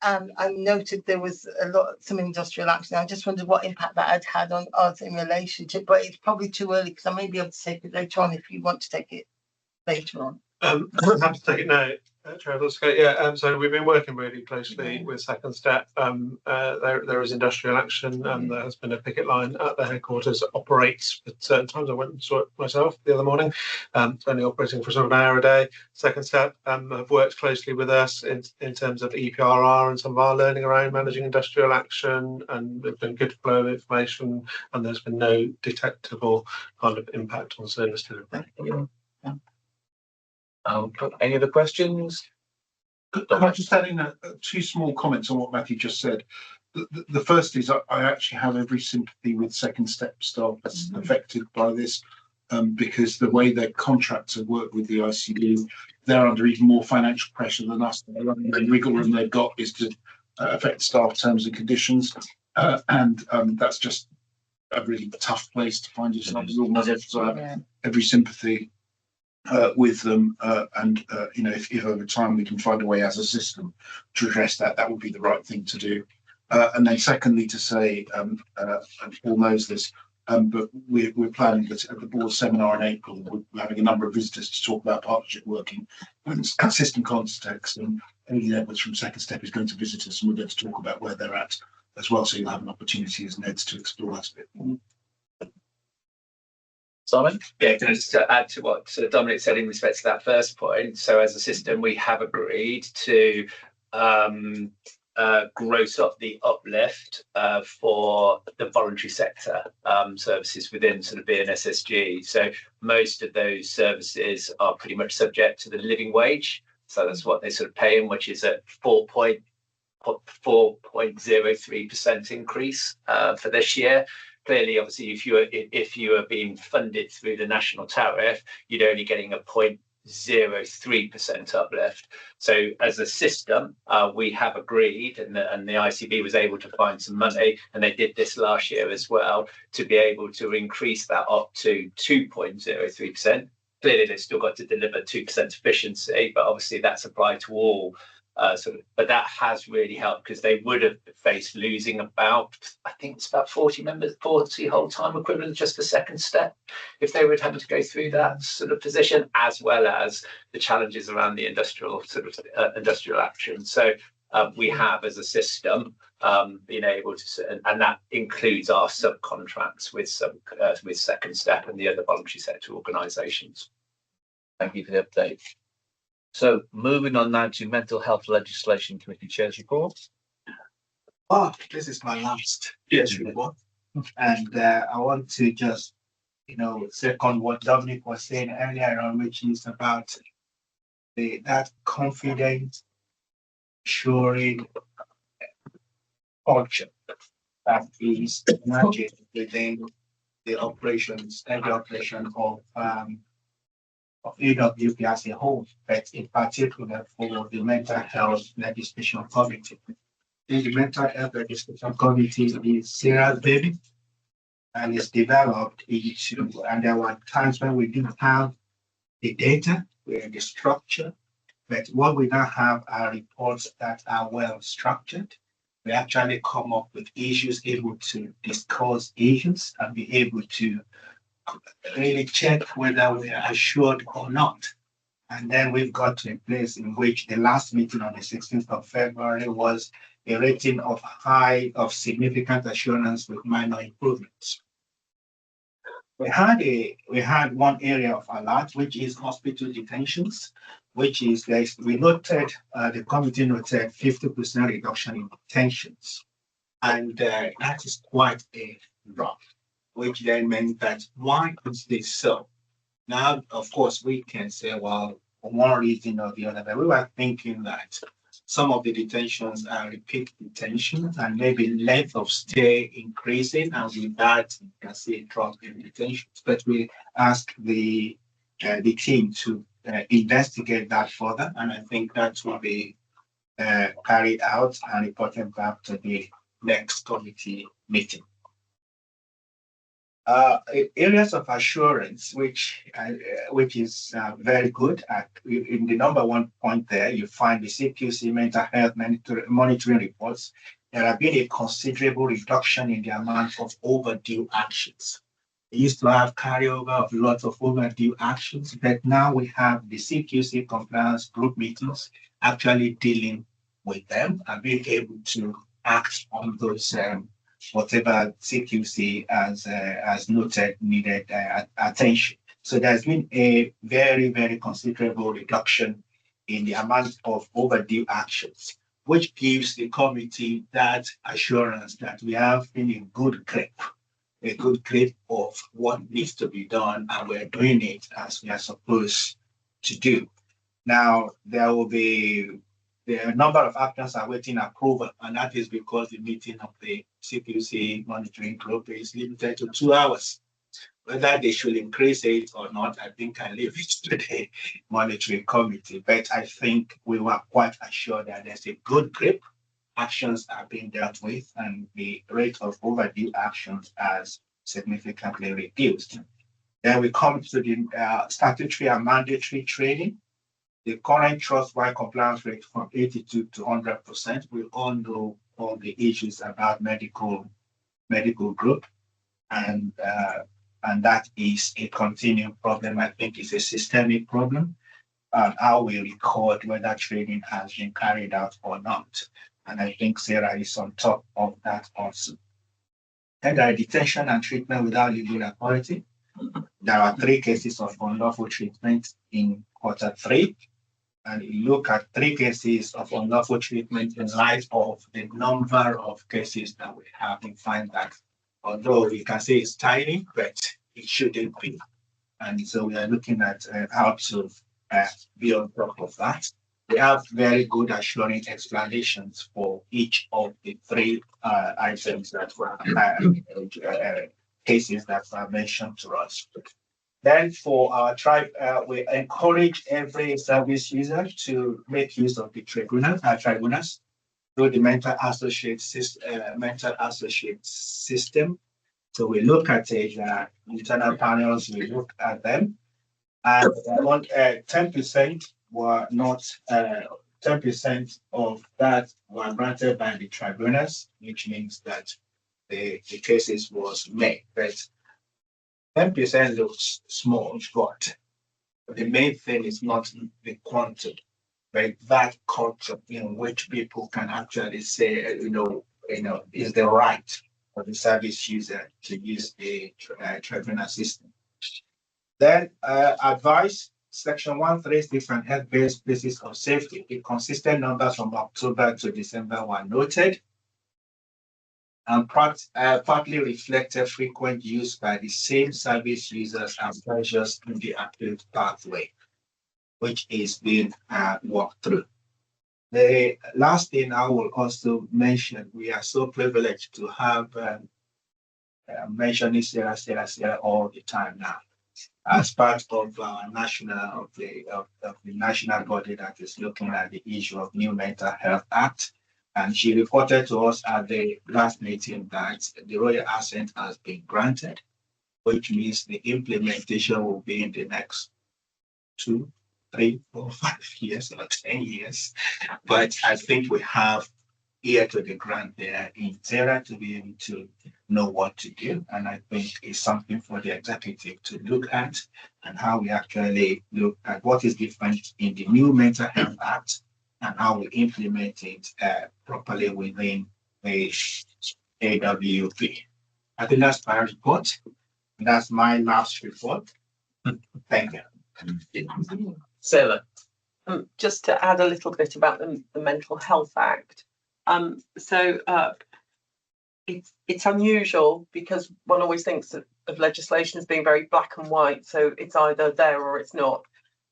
I noted there was some industrial action. I just wondered what impact that had on us in relationship, but it's probably too early because I may be able to take it later on if you want to take it later on. I'm happy to take it now. Travis, so we've been working really closely with Second Step. There is industrial action, and there has been a picket line at the headquarters that operates at certain times. I went and saw it myself the other morning. It's only operating for sort of an hour a day. Second Step have worked closely with us in terms of EPRR and some of our learning around managing industrial action, and there's been good flow of information, and there's been no detectable kind of impact on service delivery. Any other questions? Can I just add in two small comments on what Matthew just said? The first is I actually have every sympathy with Second Step staff that's affected by this, because the way their contracts have worked with the ICB, they're under even more financial pressure than us. The wiggle room they've got is to affect staff terms and conditions, and that's just a really tough place to find yourself as organisers. So I have every sympathy with them, and if over time we can find a way as a system to address that, that would be the right thing to do. And then secondly, to say, and Paul knows this, but we're planning that at the board seminar in April, we're having a number of visitors to talk about partnership working in system context, and Aileen Edwards from Second Step is going to visit us, and we're going to talk about where they're at as well, so you'll have an opportunity as Neds to explore that a bit more. Simon? Yeah, can I just add to what Dominic said in respect to that first point? So as a system, we have agreed to gross up the uplift for the voluntary sector services within sort of BNSSG. So most of those services are pretty much subject to the living wage. So that's what they sort of pay in, which is a 4.03% increase for this year. Clearly, obviously, if you are being funded through the national tariff, you're only getting a 0.03% uplift. So as a system, we have agreed, and the ICB was able to find some money, and they did this last year as well, to be able to increase that up to 2.03%. Clearly, they've still got to deliver 2% efficiency, but obviously that's applied to all but that has really helped, because they would have faced losing about, I think it's about 40 whole time equivalent, just the second step, if they would have to go through that sort of position, as well as the challenges around the industrial action. So we have, as a system, been able to, and that includes our subcontracts with Second Step and the other voluntary sector organisations. Thank you for the update. So moving on now to Mental Health Legislation Committee Chair's report. Oh, this is my last year's report. And I want to just, second what Dominic was saying earlier on, which is about that confident, assuring culture that is emerging within the operations, every operation of AWP as a whole, but in particular for the Mental Health Legislation Committee. The Mental Health Legislation Committee is Sarah's baby, and it's developed into, and there were times when we didn't have the data, we had the structure, but what we now have are reports that are well structured. We actually come up with issues, able to discuss issues, and be able to really check whether we are assured or not. And then we've got to a place in which the last meeting on the 16th of February was a rating of high of significant assurance with minor improvements. We had one area of alert, which is hospital detentions, which is we noted, the committee noted 50% reduction in detentions. And that is quite a drop, which then meant that why is this so? Now, of course, we can say, well, for one reason or the other, but we were thinking that some of the detentions are repeat detentions and maybe length of stay increasing, and with that, you can see a drop in detentions. But we asked the team to investigate that further, and I think that will be carried out and reported back to the next committee meeting. Areas of assurance, which is very good. In the number one point there, you find the CQC mental health monitoring reports. There have been a considerable reduction in the amount of overdue actions. We used to have carryover of lots of overdue actions, but now we have the CQC compliance group meetings actually dealing with them and being able to act on those whatever CQC has noted needed attention. So there's been a very, very considerable reduction in the amount of overdue actions, which gives the committee that assurance that we have been in good grip of what needs to be done, and we're doing it as we are supposed to do. Now, there will be the number of actions awaiting approval, and that is because the meeting of the CQC monitoring group is limited to 2 hours. Whether they should increase it or not, I think I leave it to the monitoring committee. But I think we were quite assured that there's a good grip, actions are being dealt with, and the rate of overdue actions has significantly reduced. Then we come to the statutory and mandatory training. The current trust-wide compliance rate from 82 to 100%. We all know all the issues about medical group, and that is a continuing problem. I think it's a systemic problem, and how we record whether training has been carried out or not. And I think Sarah is on top of that also. And there are detention and treatment without legal authority. There are 3 cases of unlawful treatment in Q3. and you look at 3 cases of unlawful treatment in light of the number of cases that we have, we find that although we can say it's tiny, but it shouldn't be. And so we are looking at how to be on top of that. We have very good assuring explanations for each of the 3 items that were cases that were mentioned to us. Then for our tribe, we encourage every service user to make use of the tribunals through the mental associate system. So we look at the internal panels, we look at them, and 10% were not, 10% of that were granted by the tribunals, which means that the cases was made. But 10% looks small, but the main thing is not the quantum, but that culture in which people can actually say, is the right for the service user to use the tribunal system. Then advice, section 1.3 different health-based places of safety. The consistent numbers from October to December were noted and partly reflected frequent use by the same service users and measures in the approved pathway, which is being worked through. The last thing I will also mention, we are so privileged to have mentioning Sarah all the time now, as part of our national the national body that is looking at the issue of new Mental Health Act. And she reported to us at the last meeting that the royal assent has been granted, which means the implementation will be in the next 2, 3, 4, 5 years or 10 years. But I think we have ear to the ground there in Sarah to be able to know what to do. And I think it's something for the executive to look at and how we actually look at what is different in the new Mental Health Act and how we implement it properly within the AWP. I think that's my report. That's my last report. Thank you. Sarah. Just to add a little bit about the Mental Health Act. It's unusual because one always thinks of legislation as being very black and white. So it's either there or it's not.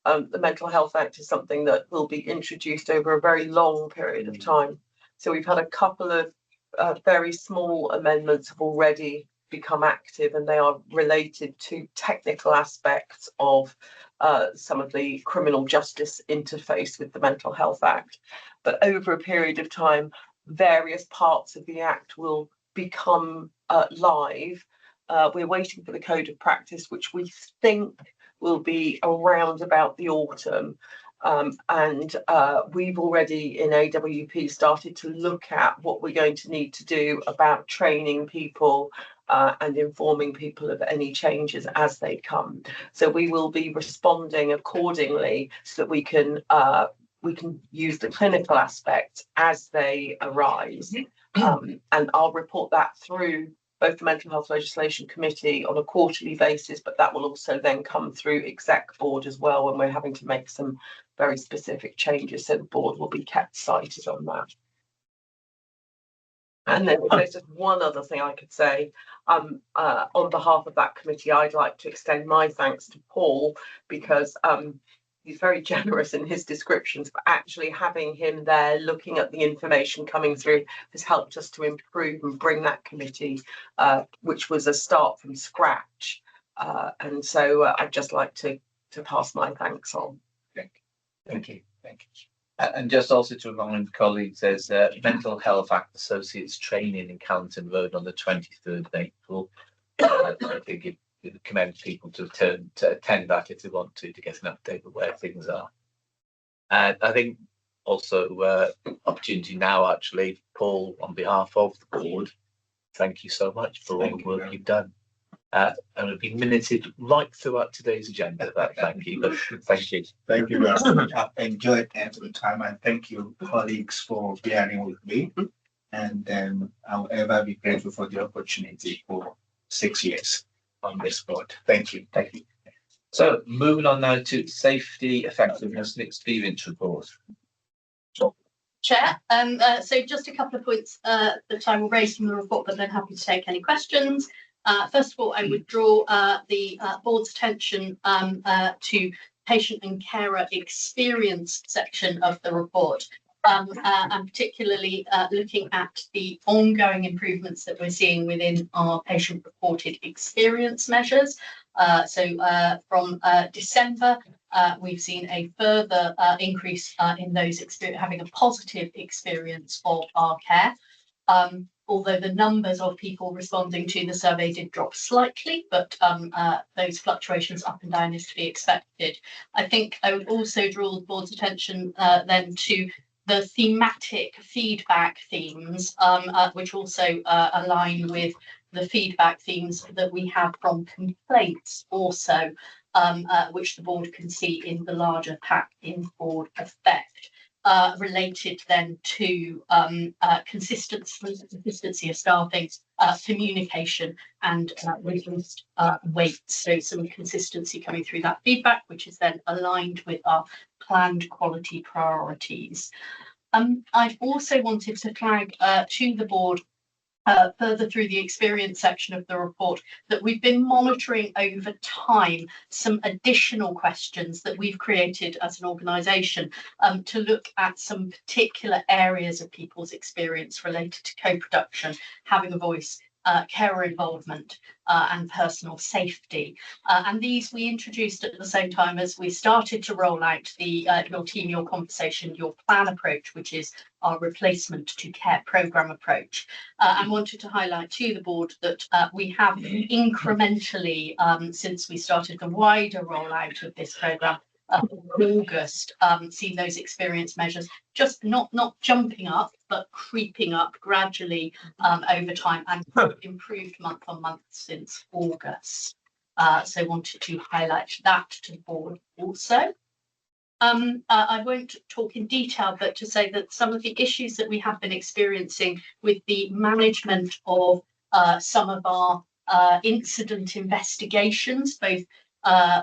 The Mental Health Act is something that will be introduced over a very long period of time. So we've had a couple of very small amendments have already become active, and they are related to technical aspects of some of the criminal justice interface with the Mental Health Act. But over a period of time, various parts of the Act will become live. We're waiting for the Code of Practice, which we think will be around about the autumn. And we've already in AWP started to look at what we're going to need to do about training people and informing people of any changes as they come. So we will be responding accordingly so that we can use the clinical aspects as they arise. And I'll report that through both the Mental Health Legislation Committee on a quarterly basis, but that will also then come through Exec Board as well when we're having to make some very specific changes. So the board will be kept cited on that. And then there's just one other thing I could say. On behalf of that committee, I'd like to extend my thanks to Paul because he's very generous in his descriptions, but actually having him there looking at the information coming through has helped us to improve and bring that committee, which was a start from scratch. And so I'd just like to pass my thanks on. Thank you. And just also to remind colleagues, there's Mental Health Act Associates training in Carlington Road on the 23rd of April. I think it commend people to attend that if they want to get an update of where things are. And I think also opportunity now, actually, Paul, on behalf of the board, thank you so much for all the work you've done. And it'll be minuted right throughout today's agenda. Thank you. Thank you. Thank you very much. I've enjoyed every time, and thank you, colleagues, for bearing with me. And I'll ever be grateful for the opportunity for 6 years on this board. Thank you. Thank you. So moving on now to safety, effectiveness and experience report. Chair. So just a couple of points that I will raise from the report, but then happy to take any questions. First of all, I would draw the board's attention to patient and carer experience section of the report, and particularly looking at the ongoing improvements that we're seeing within our patient reported experience measures. From December, we've seen a further increase in those having a positive experience of our care. Although the numbers of people responding to the survey did drop slightly, but those fluctuations up and down is to be expected. I think I would also draw the board's attention then to the thematic feedback themes, which also align with the feedback themes that we have from complaints also, which the board can see in the larger pack in board effect, related then to consistency of staffing, communication and reduced weight. So some consistency coming through that feedback, which is then aligned with our planned quality priorities. I've also wanted to flag to the board further through the experience section of the report that we've been monitoring over time some additional questions that we've created as an organisation to look at some particular areas of people's experience related to co-production, having a voice, carer involvement and personal safety. And these we introduced at the same time as we started to roll out the Your Team, Your Conversation, Your Plan approach, which is our replacement to care programme approach. And wanted to highlight to the board that we have incrementally, since we started the wider rollout of this programme, August, seen those experience measures just not jumping up, but creeping up gradually over time and improved month on month since August. So wanted to highlight that to the board also. I won't talk in detail, but to say that some of the issues that we have been experiencing with the management of some of our incident investigations, both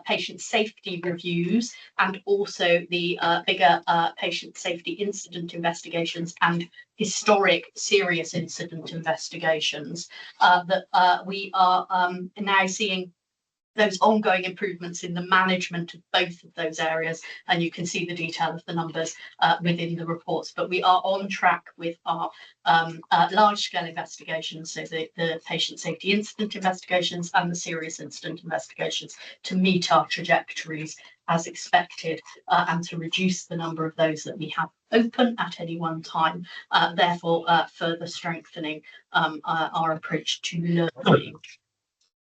patient safety reviews and also the bigger patient safety incident investigations and historic serious incident investigations, that we are now seeing those ongoing improvements in the management of both of those areas, and you can see the detail of the numbers within the reports. But we are on track with our large-scale investigations, so the patient safety incident investigations and the serious incident investigations, to meet our trajectories as expected and to reduce the number of those that we have open at any one time, therefore further strengthening our approach to learning.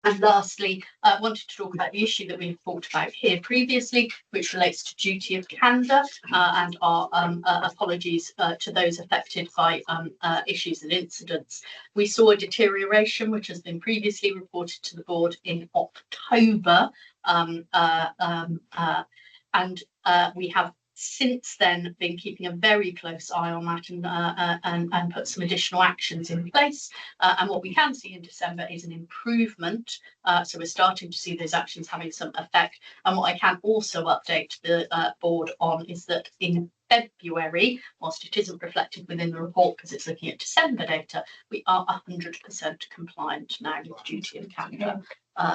And lastly, I wanted to talk about the issue that we've talked about here previously, which relates to duty of candour and our apologies to those affected by issues and incidents. We saw a deterioration, which has been previously reported to the board in October, and we have since then been keeping a very close eye on that and put some additional actions in place. And what we can see in December is an improvement. So we're starting to see those actions having some effect. And what I can also update the board on is that in February, whilst it isn't reflected within the report because it's looking at December data, we are 100% compliant now with duty of candour.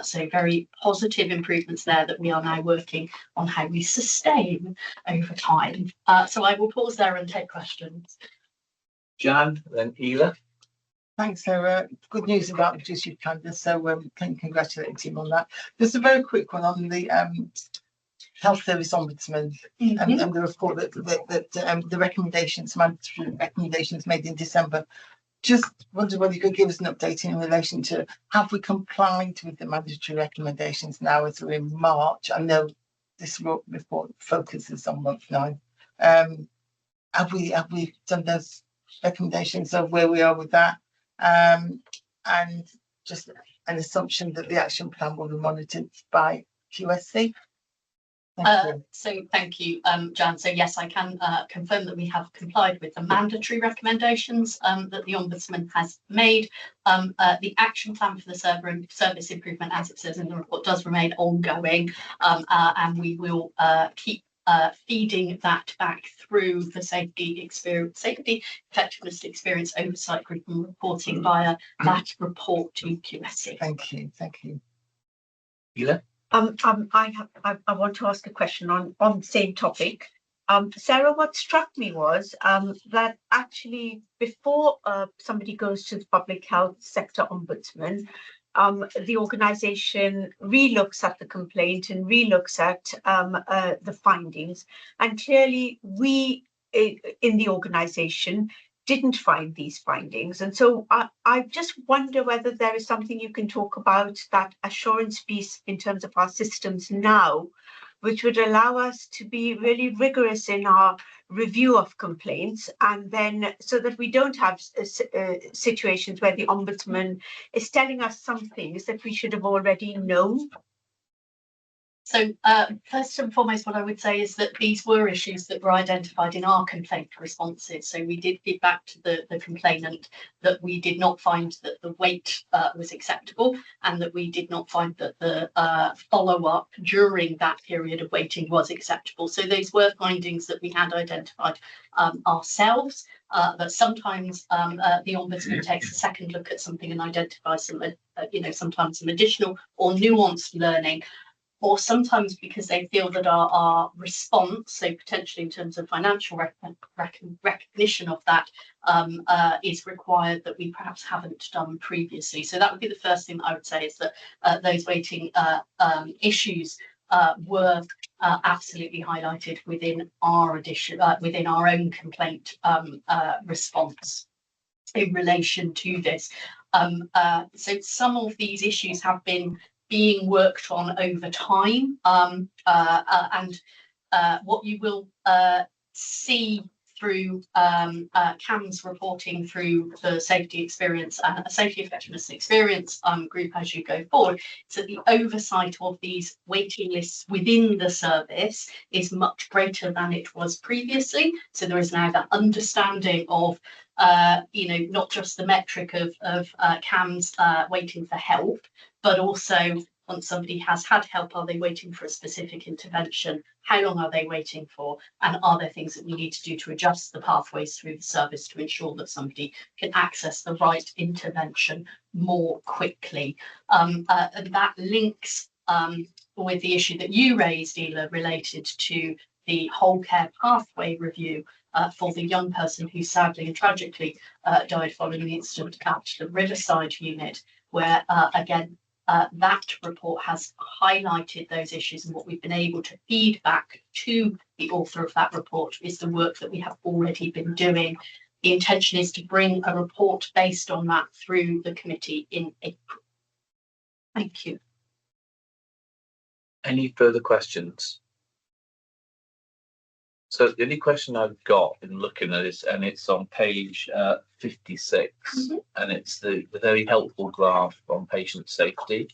So very positive improvements there that we are now working on how we sustain over time. So I will pause there and take questions. Jan, then Ela. Thanks, Sarah. Good news about the duty of candour, so can you congratulate the team on that. Just a very quick one on the Health Service Ombudsman and the report that the recommendations, mandatory recommendations made in December. Just wondered whether you could give us an update in relation to, have we complied with the mandatory recommendations now as we're in March? I know this report focuses on month 9. Have we done those recommendations of where we are with that? And just an assumption that the action plan will be monitored by QSC. So thank you, Jan. So yes, I can confirm that we have complied with the mandatory recommendations that the Ombudsman has made. The action plan for the service improvement, as it says in the report, does remain ongoing, and we will keep feeding that back through the safety effectiveness experience oversight group and reporting via that report to QSE. Thank you. Thank you. Ela? I want to ask a question on the same topic. Sarah, what struck me was that actually before somebody goes to the public health sector ombudsman, the organisation relooks at the complaint and relooks at the findings, and clearly we in the organisation didn't find these findings. And so I just wonder whether there is something you can talk about, that assurance piece in terms of our systems now, which would allow us to be really rigorous in our review of complaints, and then so that we don't have situations where the Ombudsman is telling us some things that we should have already known. So first and foremost, what I would say is that these were issues that were identified in our complaint responses. So we did feed back to the complainant that we did not find that the wait was acceptable, and that we did not find that the follow-up during that period of waiting was acceptable. So those were findings that we had identified ourselves. But sometimes the Ombudsman takes a second look at something and identifies some, sometimes some additional or nuanced learning, or sometimes because they feel that our response, so potentially in terms of financial recognition of that, is required that we perhaps haven't done previously. So that would be the first thing I would say, is that those waiting issues were absolutely highlighted within our within our own complaint response in relation to this. So some of these issues have been being worked on over time, and what you will see through CAMS reporting through the safety experience and safety effectiveness experience group as you go forward, is that the oversight of these waiting lists within the service is much greater than it was previously. So there is now that understanding of not just the metric of CAMS waiting for help, but also once somebody has had help, are they waiting for a specific intervention? How long are they waiting for? And are there things that we need to do to adjust the pathways through the service to ensure that somebody can access the right intervention more quickly? And that links with the issue that you raised, Ela, related to the whole care pathway review for the young person who sadly and tragically died following the incident at the Riverside unit, where again, that report has highlighted those issues, and what we've been able to feed back to the author of that report is the work that we have already been doing. The intention is to bring a report based on that through the committee in April. Thank you. Any further questions? So the only question I've got in looking at this, and it's on page 56, and it's the very helpful graph on patient safety.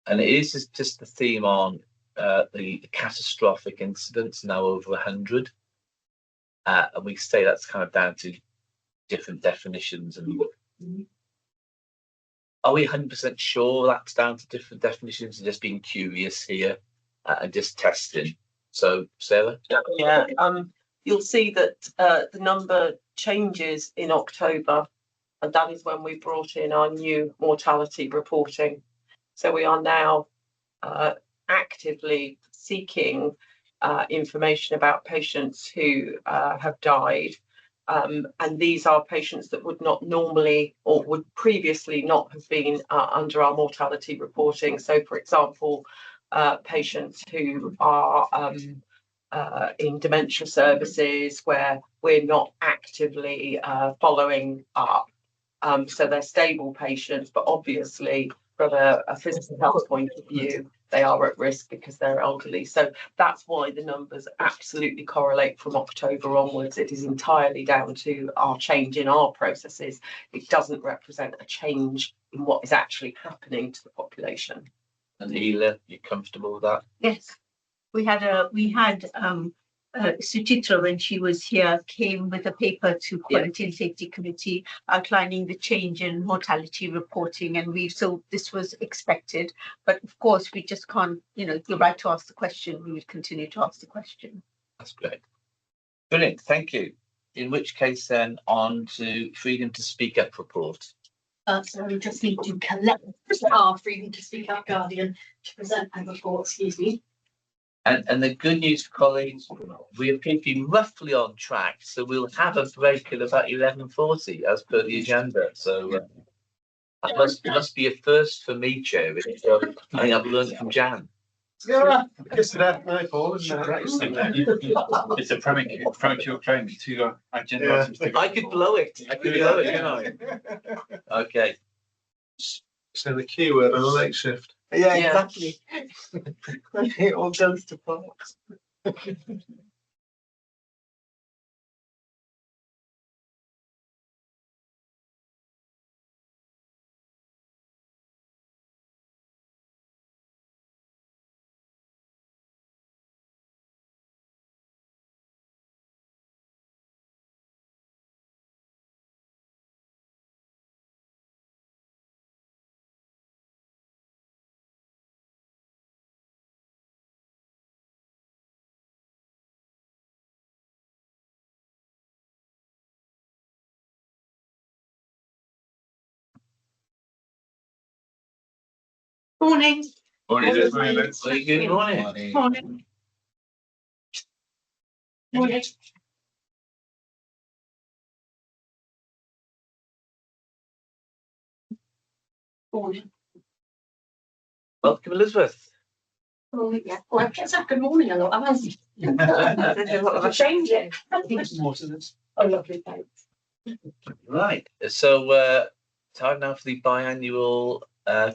And it is just the theme on the catastrophic incidents, now over 100. And we say that's kind of down to different definitions. And are we 100% sure that's down to different definitions and just being curious here and just testing? So, Sarah? Yeah, you'll see that the number changes in October, and that is when we brought in our new mortality reporting. So we are now actively seeking information about patients who have died. And these are patients that would not normally or would previously not have been under our mortality reporting. So, for example, patients who are in dementia services where we're not actively following up. So they're stable patients, but obviously from a physical health point of view, they are at risk because they're elderly. So that's why the numbers absolutely correlate from October onwards. It is entirely down to our change in our processes. It doesn't represent a change in what is actually happening to the population. And Ela, you comfortable with that? Yes. Suchitra, when she was here, came with a paper to Quality and Safety Committee outlining the change in mortality reporting, and this was expected, but of course we just can't, you're right to ask the question. We would continue to ask the question. That's great. Brilliant, thank you. In which case then on to Freedom to Speak Up report. So we just need to collect our Freedom to Speak Up Guardian to present a report, excuse me. And the good news for colleagues, we appear to be roughly on track, so we'll have a break at about 11:40 as per the agenda. So that must be a first for me, Chair. So I think I've learned from Jan. Yeah, it's that night, Paul, isn't It's a premature claim to agenda. I could blow it. Couldn't I? Okay. So the keyword on the late shift. Yeah, exactly. It all goes to pot. Morning. Morning. Good morning. Morning. Morning. Morning. Welcome, Elizabeth. Oh, yeah. Well, I've said good morning a lot, haven't I? There's a lot of a change in. Oh, lovely, thanks. Right. So time now for the biannual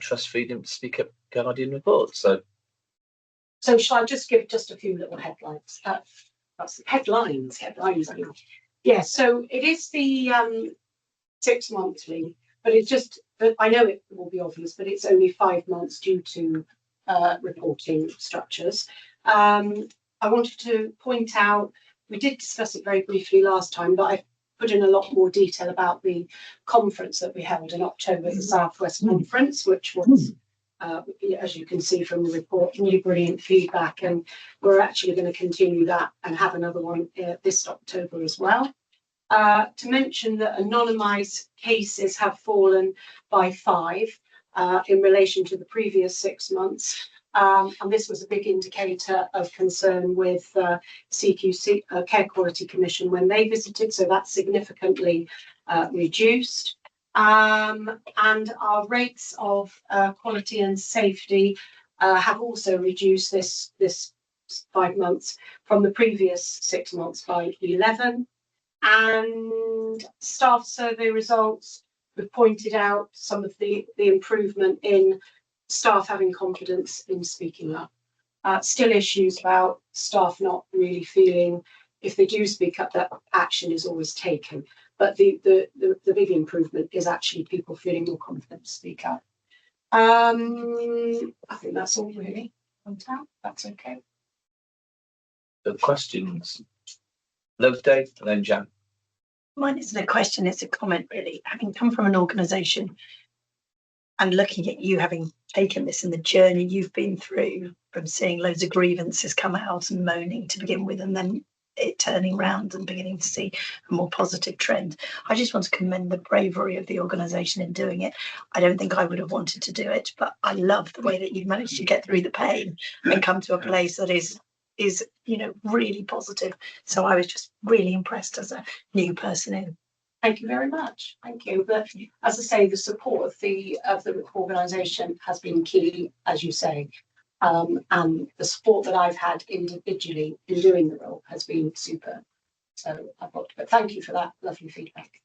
Trust Freedom to Speak Up Guardian report. So shall I just give just a few little headlines? That's headlines. I mean. Yeah, so it is the 6 monthly, but it's just, I know it will be obvious, but it's only 5 months due to reporting structures. I wanted to point out, we did discuss it very briefly last time, but I've put in a lot more detail about the conference that we held in October, the Southwest Conference, which was, as you can see from the report, really brilliant feedback, and we're actually going to continue that and have another one this October as well. To mention that anonymised cases have fallen by 5 in relation to the previous 6 months. And this was a big indicator of concern with CQC, Care Quality Commission, when they visited, so that's significantly reduced. And our rates of quality and safety have also reduced this 5 months from the previous 6 months by 11. And staff survey results, we've pointed out some of the improvement in staff having confidence in speaking up. Still issues about staff not really feeling, if they do speak up, that action is always taken. But the big improvement is actually people feeling more confident to speak up. I think that's all really. That's okay. The questions. Love Dave and then Jan. Mine isn't a question, it's a comment really. Having come from an organisation and looking at you having taken this and the journey you've been through, from seeing loads of grievances come out and moaning to begin with, and then it turning round and beginning to see a more positive trend. I just want to commend the bravery of the organisation in doing it. I don't think I would have wanted to do it, but I love the way that you've managed to get through the pain and come to a place that is really positive. So I was just really impressed as a new person in. Thank you very much. Thank you. But as I say, the support of the organisation has been key, as you say, and the support that I've had individually in doing the role has been super. So I've got to, but thank you for that lovely feedback.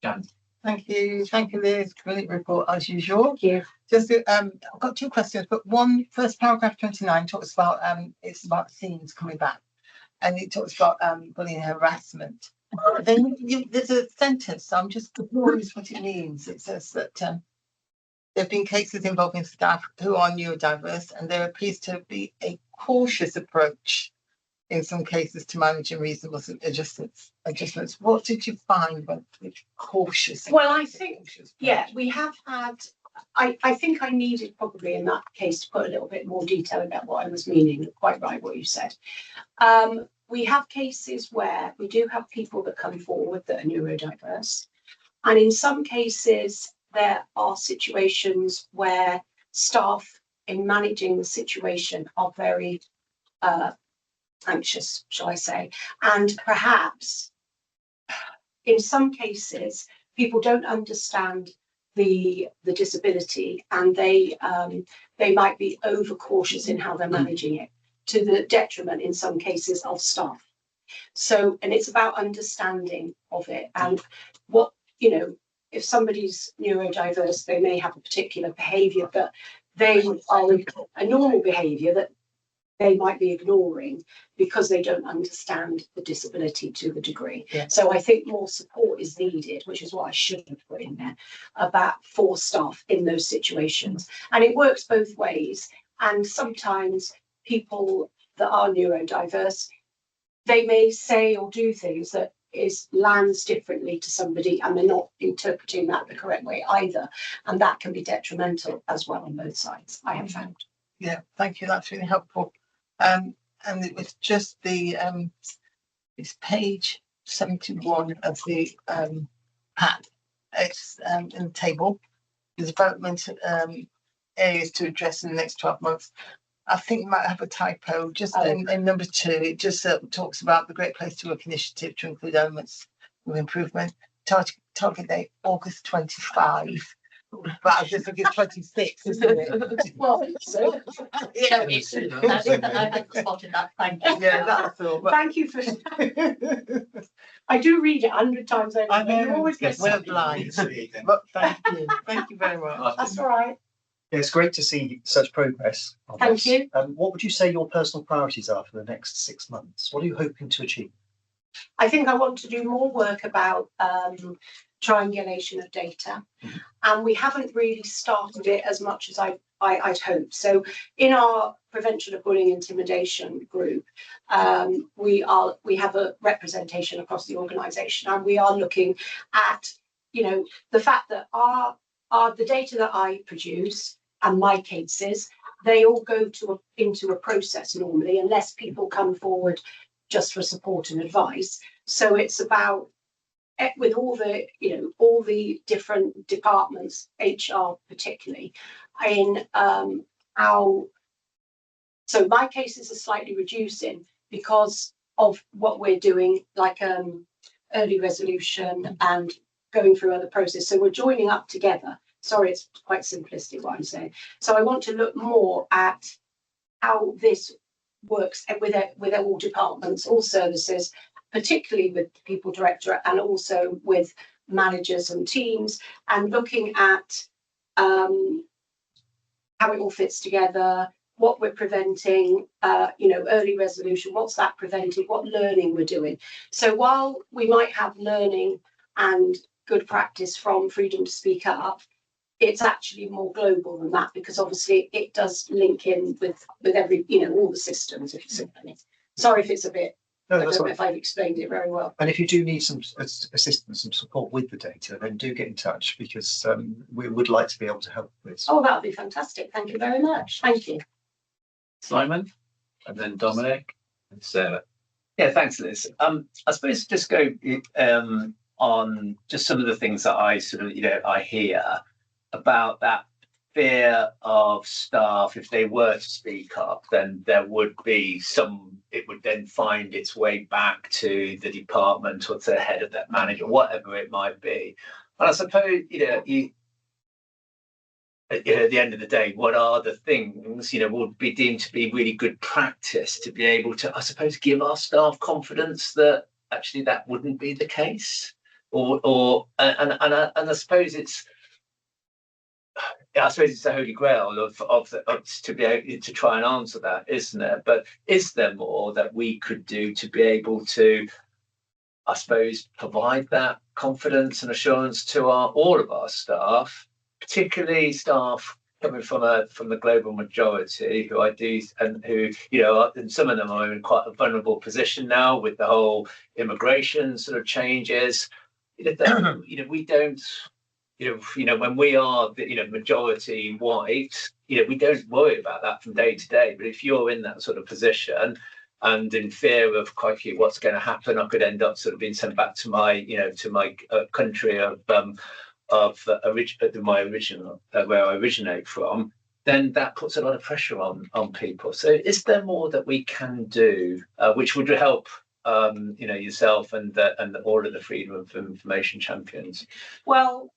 Jan. Thank you, Liz. Brilliant report as usual. Thank you. Just I've got 2 questions, but first paragraph 29 talks about it's about scenes coming back, and it talks about bullying and harassment. Then there's a sentence, so I'm just curious what it means. It says that there have been cases involving staff who are neurodiverse, and there appears to be a cautious approach in some cases to managing reasonable adjustments. What did you find with cautious? Well, I think, yeah, we have had, I think I needed probably in that case to put a little bit more detail about what I was meaning. Quite right what you said. We have cases where we do have people that come forward that are neurodiverse. And in some cases, there are situations where staff in managing the situation are very anxious, shall I say, and perhaps in some cases people don't understand the disability, and they might be overcautious in how they're managing it, to the detriment in some cases of staff. So, and it's about understanding of it, and what, you know, if somebody's neurodiverse, they may have a particular behaviour, but they are a normal behaviour that they might be ignoring because they don't understand the disability to the degree. Yeah. So I think more support is needed, which is what I should have put in there, about for staff in those situations. And it works both ways. And sometimes people that are neurodiverse, they may say or do things that lands differently to somebody, and they're not interpreting that the correct way either. And that can be detrimental as well on both sides, I have found. Yeah, thank you. That's really helpful. And it was just the it's page 71 of the pack. It's in the table. The development areas to address in the next 12 months. I think we might have a typo just in number 2. It just talks about the Great Place to Work initiative to include elements of improvement. Target date August 25. But I just think it's 26, isn't it? Well, so yeah, I hadn't spotted that. Thank you. Yeah, that's all. But thank you for. I do read it 100 times over. I know, You always get we're something. blind. But thank you very much. That's all right. Yeah, it's great to see such progress. On Thank this. you. What would you say your personal priorities are for the next 6 months? What are you hoping to achieve? I think I want to do more work about triangulation of data, and we haven't really started it as much as I'd hoped. So in our prevention of bullying and intimidation group, we have a representation across the organisation, and we are looking at, you know, the fact that the data that I produce and my cases, they all go into a process normally, unless people come forward just for support and advice. So it's about, with all the different departments, HR particularly, in how. So my cases are slightly reducing because of what we're doing, like early resolution and going through other processes. So we're joining up together. Sorry, it's quite simplistic what I'm saying. So I want to look more at how this works with all departments, all services, particularly with the People Directorate, and also with managers and teams, and looking at how it all fits together, what we're preventing, early resolution, what's that preventing, what learning we're doing. So while we might have learning and good practice from Freedom to Speak Up, it's actually more global than that, because obviously it does link in with every, all the systems, if you see what I mean. Sorry if it's a bit, I don't know if I've explained it very well. And if you do need some assistance, some support with the data, then do get in touch, because we would like to be able to help with. Oh, that would be fantastic. Thank you very much. Thank you. Simon, and then Dominic and Sarah. Yeah, thanks, Liz. I suppose just go on just some of the things that I sort of, I hear about that fear of staff. If they were to speak up, then there would be it would then find its way back to the department or to the head of that manager, whatever it might be. And I suppose, at the end of the day, what are the things, would be deemed to be really good practice to be able to, I suppose, give our staff confidence that actually that wouldn't be the case? And I suppose it's the holy grail of to be able to try and answer that, isn't it? But is there more that we could do to be able to, I suppose, provide that confidence and assurance to all of our staff, particularly staff coming from the global majority, who I do, and who, and some of them are in quite a vulnerable position now with the whole immigration sort of changes. We don't, when we are the, majority white, we don't worry about that from day to day. But if you're in that sort of position and in fear of, crikey, what's going to happen, I could end up sort of being sent back to my, to my country of my original, where I originate from, then that puts a lot of pressure on people. So is there more that we can do, which would help, yourself and all of the freedom of information champions? Well,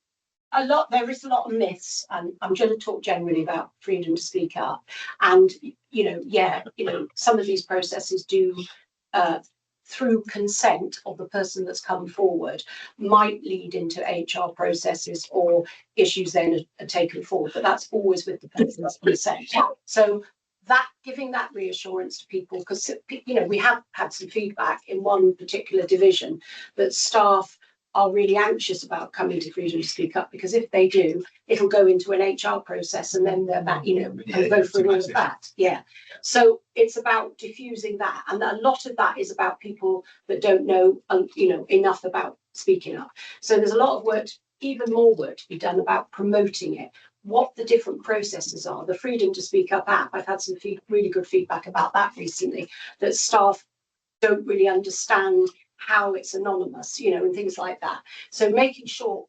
there is a lot of myths, and I'm going to talk generally about freedom to speak up. And, some of these processes do, through consent of the person that's come forward, might lead into HR processes or issues then are taken forward, but that's always with the person's consent. So that, giving that reassurance to people, because, we have had some feedback in one particular division that staff are really anxious about coming to freedom to speak up, because if they do, it'll go into an HR process and then they're back, and go through all of that. Yeah. So it's about diffusing that. And a lot of that is about people that don't know, enough about speaking up. So there's a lot of work, even more work to be done about promoting it, what the different processes are. The Freedom to Speak Up app, I've had some really good feedback about that recently, that staff don't really understand how it's anonymous, and things like that. So making sure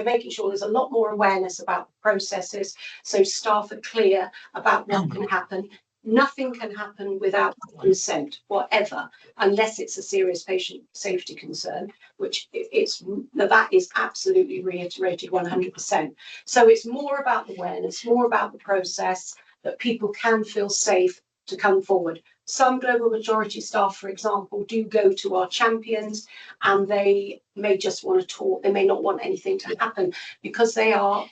making sure there's a lot more awareness about the processes, so staff are clear about what can happen. Nothing can happen without consent, whatever, unless it's a serious patient safety concern, which that is absolutely reiterated 100%. So it's more about the awareness, more about the process, that people can feel safe to come forward. Some global majority staff, for example, do go to our champions, and they may just want to talk. They may not want anything to happen, because they are,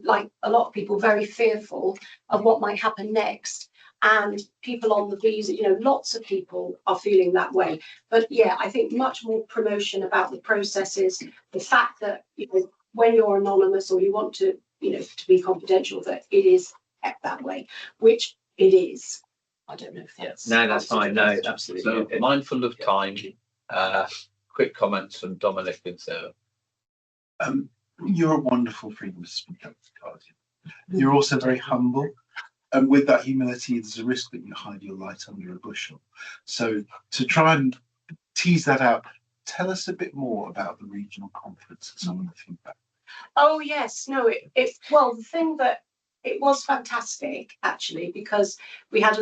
like a lot of people, very fearful of what might happen next. And people on the visa, lots of people are feeling that way. But yeah, I think much more promotion about the processes, the fact that, when you're anonymous or you want to, to be confidential, that it is kept that way, which it is. I don't know if that's... No, that's fine. No, absolutely. So, mindful of time, quick comments from Dominic and Sarah. You're a wonderful freedom to speak up, Guardian. You're also very humble. And with that humility, there's a risk that you hide your light under a bushel. So to try and tease that out, tell us a bit more about the regional conference and some of the feedback. Oh, yes. No, the thing that it was fantastic, actually, because we had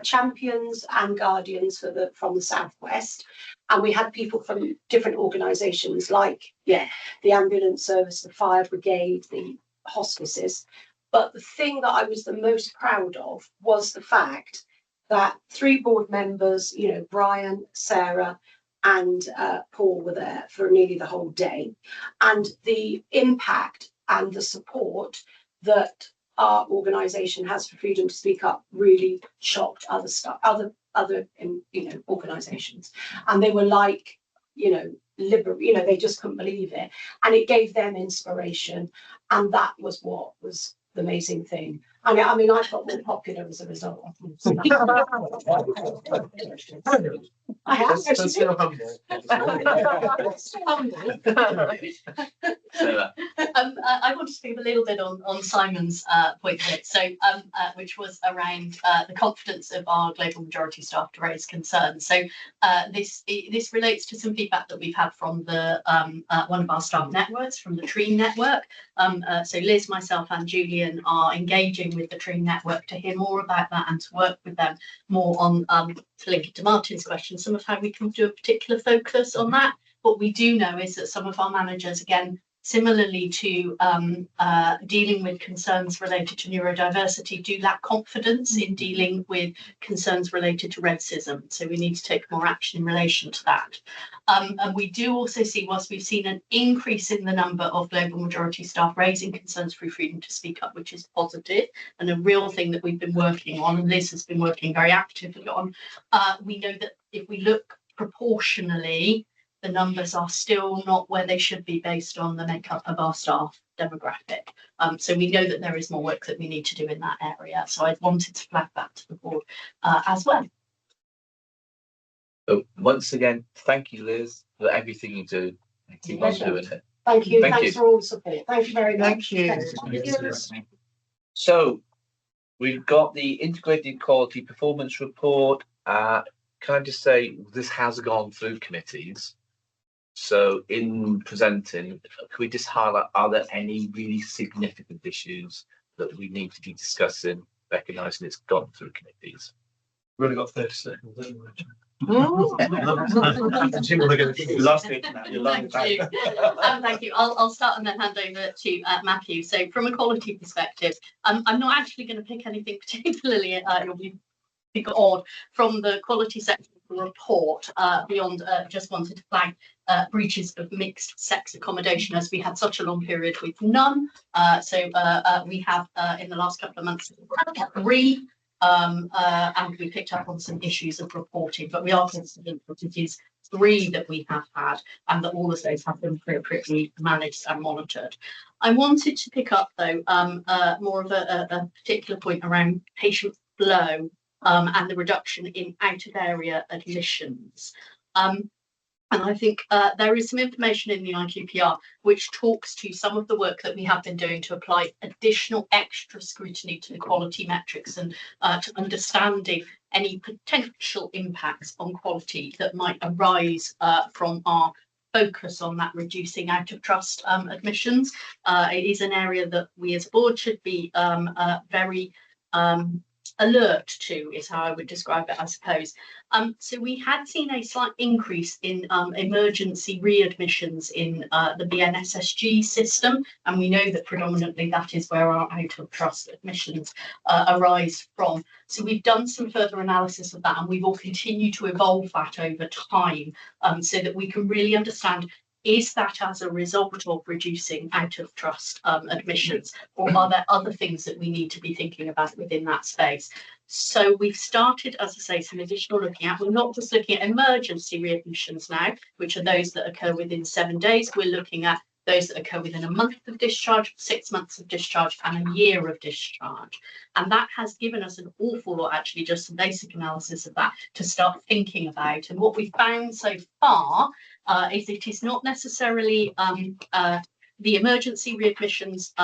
champions and guardians from the Southwest, and we had people from different organisations like, the ambulance service, the fire brigade, the hospices. But the thing that I was the most proud of was the fact that 3 board members, Brian, Sarah, and Paul were there for nearly the whole day, and the impact and the support that our organisation has for freedom to speak up really shocked other organisations, and they were like, liberal, they just couldn't believe it, and it gave them inspiration, and that was what was the amazing thing. I mean, I got more popular as a result. I have actually. Still humble. I want to speak a little bit on Simon's point here. So, which was around the confidence of our global majority staff to raise concerns. So, this relates to some feedback that we've had from the one of our staff networks, from the TREAM network. So, Liz, myself, and Julian are engaging with the TREAM network to hear more about that and to work with them more on, to link it to Martin's question, some of how we can do a particular focus on that. What we do know is that some of our managers, again, similarly to dealing with concerns related to neurodiversity, do lack confidence in dealing with concerns related to racism. So we need to take more action in relation to that. And we do also see, whilst we've seen an increase in the number of global majority staff raising concerns through freedom to speak up, which is positive and a real thing that we've been working on, and Liz has been working very actively on, we know that if we look proportionally, the numbers are still not where they should be based on the makeup of our staff. demographic. So we know that there is more work that we need to do in that area. So I wanted to flag that to the board as well. So once again, thank you, Liz, for everything you do. Keep on doing it. Thank you. Thank Thanks you. for all the support. Thank you very much. Thank you. Thanks. So we've got the integrated quality performance report. Can I just say this has gone through committees. So in presenting, can we just highlight, are there any really significant issues that we need to be discussing, recognising it's gone through committees? We've only got 30 seconds, haven't we? Thank you. I'll start and then hand over to Matthew. So from a quality perspective, I'm not actually going to pick anything particularly it'll be odd from the quality section of the report beyond just wanted to flag breaches of mixed sex accommodation, as we had such a long period with none. So we have in the last couple of months 3. And we picked up on some issues of reporting, but we are confident that it is 3 that we have had and that all of those have been appropriately managed and monitored. I wanted to pick up though more of a particular point around patient flow and the reduction in out of area admissions. And I think there is some information in the IQPR which talks to some of the work that we have been doing to apply additional extra scrutiny to the quality metrics and to understanding any potential impacts on quality that might arise from our focus on that reducing out of trust admissions. It is an area that we as a board should be very alert to, is how I would describe it, I suppose. So we had seen a slight increase in emergency readmissions in the BNSSG system, and we know that predominantly that is where our out of trust admissions arise from. So we've done some further analysis of that, and we will continue to evolve that over time so that we can really understand, is that as a result of reducing out of trust admissions, or are there other things that we need to be thinking about within that space? So we've started, as I say, some additional looking at. We're not just looking at emergency readmissions now, which are those that occur within 7 days. We're looking at those that occur within a month of discharge, 6 months of discharge, and a year of discharge. And that has given us an awful lot, actually, just some basic analysis of that to start thinking about. And what we found so far is it is not necessarily the emergency readmissions,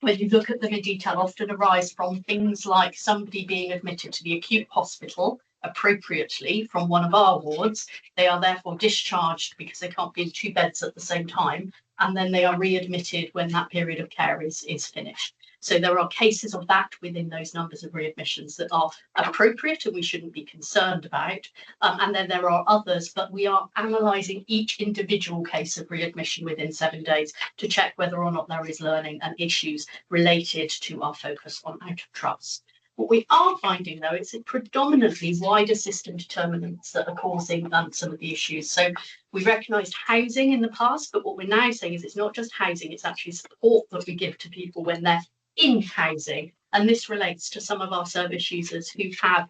when you look at them in detail, often arise from things like somebody being admitted to the acute hospital appropriately from one of our wards. They are therefore discharged because they can't be in 2 beds at the same time, and then they are readmitted when that period of care is finished. So there are cases of that within those numbers of readmissions that are appropriate and we shouldn't be concerned about. And then there are others, but we are analysing each individual case of readmission within 7 days to check whether or not there is learning and issues related to our focus on out of trust. What we are finding, though, it's predominantly wider system determinants that are causing some of the issues. So we recognised housing in the past, but what we're now saying is it's not just housing, it's actually support that we give to people when they're in housing. And this relates to some of our service users who have,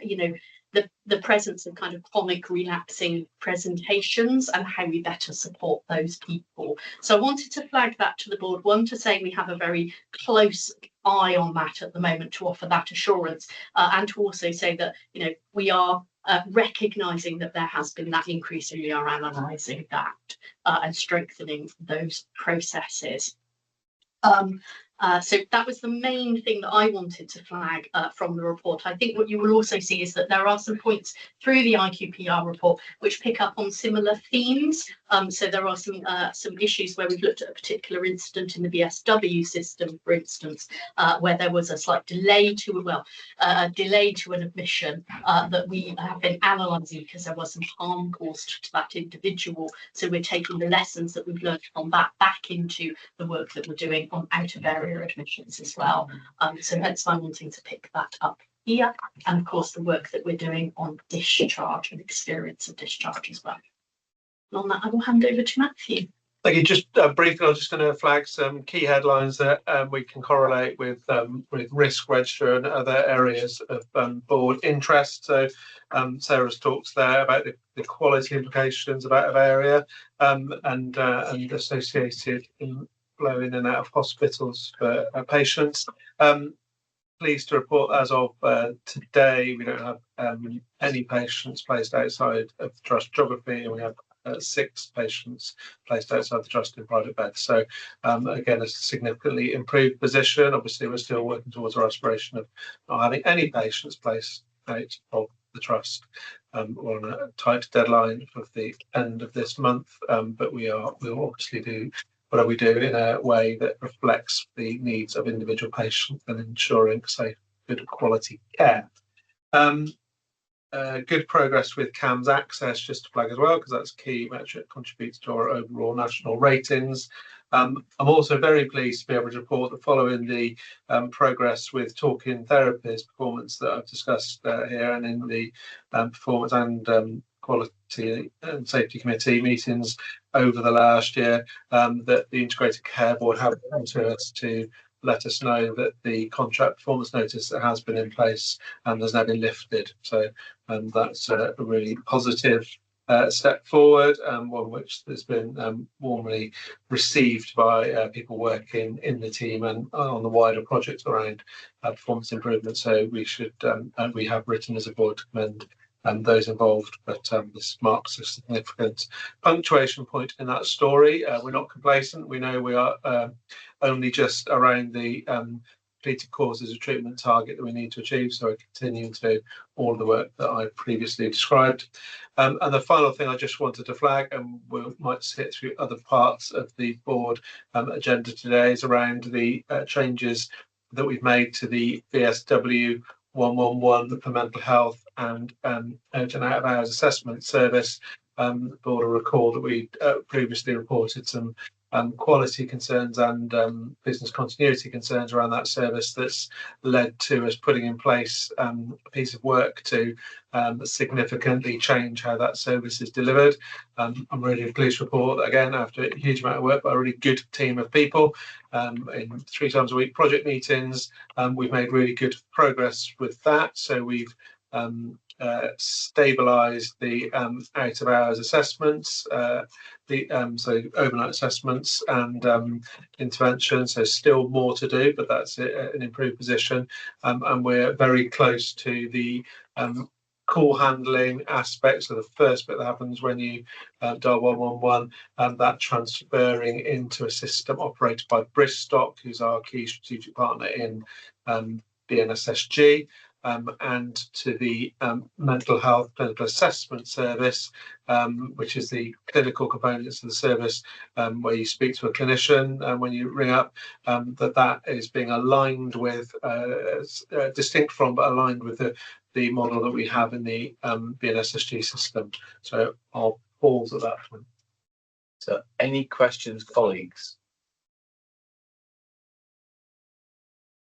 you know, the presence of kind of chronic relapsing presentations and how we better support those people. So I wanted to flag that to the board, one, to say we have a very close eye on that at the moment to offer that assurance, and to also say that, you know, we are recognising that there has been that increase and we are analysing that and strengthening those processes. So that was the main thing that I wanted to flag from the report. I think what you will also see is that there are some points through the IQPR report which pick up on similar themes. So there are some issues where we've looked at a particular incident in the BSW system, for instance, where there was a slight delay to, a delay to an admission that we have been analysing because there was some harm caused to that individual. So we're taking the lessons that we've learned from that back into the work that we're doing on out of area admissions as well. So hence I'm wanting to pick that up here, and of course the work that we're doing on discharge and experience of discharge as well. And on that I will hand over to Matthew. Thank you. Just briefly, I was just going to flag some key headlines that we can correlate with risk register and other areas of board interest. So Sarah's talks there about the quality implications of area and associated flow in and out of hospitals for patients. Pleased to report as of today, we don't have any patients placed outside of the trust geography, and we have 6 patients placed outside the trust in private beds. So again, a significantly improved position. Obviously, we're still working towards our aspiration of not having any patients placed out of the trust or on a tight deadline of the end of this month. But we'll obviously do whatever we do in a way that reflects the needs of individual patients and ensuring safe, good quality care. Good progress with CAMHS access, just to flag as well, because that's a key metric, contributes to our overall national ratings. I'm also very pleased to be able to report that following the progress with talking therapies performance that I've discussed here and in the performance and quality and safety committee meetings over the last year, that the Integrated Care Board have come to us to let us know that the contract performance notice that has been in place has now been lifted. So that's a really positive step forward, one which has been warmly received by people working in the team and on the wider project around performance improvement. So we should, and we have written as a board to commend those involved, but this marks a significant punctuation point in that story. We're not complacent. We know we are only just around the completed causes of treatment target that we need to achieve, so we're continuing to do all of the work that I previously described. And the final thing I just wanted to flag, and we might hit through other parts of the board agenda today, is around the changes that we've made to the VSW 111 for mental health and out and out of hours assessment service. The board will recall that we previously reported some quality concerns and business continuity concerns around that service. That's led to us putting in place a piece of work to significantly change how that service is delivered. I'm really pleased to report that, again, after a huge amount of work by a really good team of people in 3 times a week project meetings, we've made really good progress with that. So we've stabilised the out of hours assessments, so overnight assessments and intervention. So still more to do, but that's an improved position, and we're very close to the call handling aspects. So the first bit that happens when you dial 111, and that transferring into a system operated by Bristock, who's our key strategic partner in BNSSG. And to the mental health clinical assessment service, which is the clinical components of the service, where you speak to a clinician when you ring up, that is being aligned with, distinct from, but aligned with the model that we have in the BNSSG system. So I'll pause at that point. So any questions, colleagues?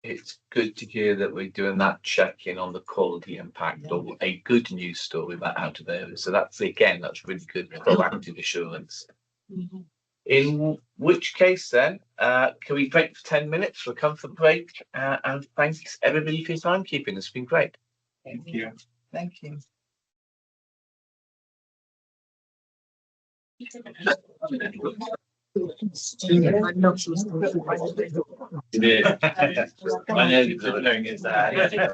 It's good to hear that we're doing that check-in on the quality impact of a good news story about out of areas. So that's, again, that's really good proactive assurance. Mm-hmm. In which case then, can we break for 10 minutes for a comfort break? And thanks everybody for your timekeeping. It's been great. Thank you. Thank you. It is. I know you're doing it.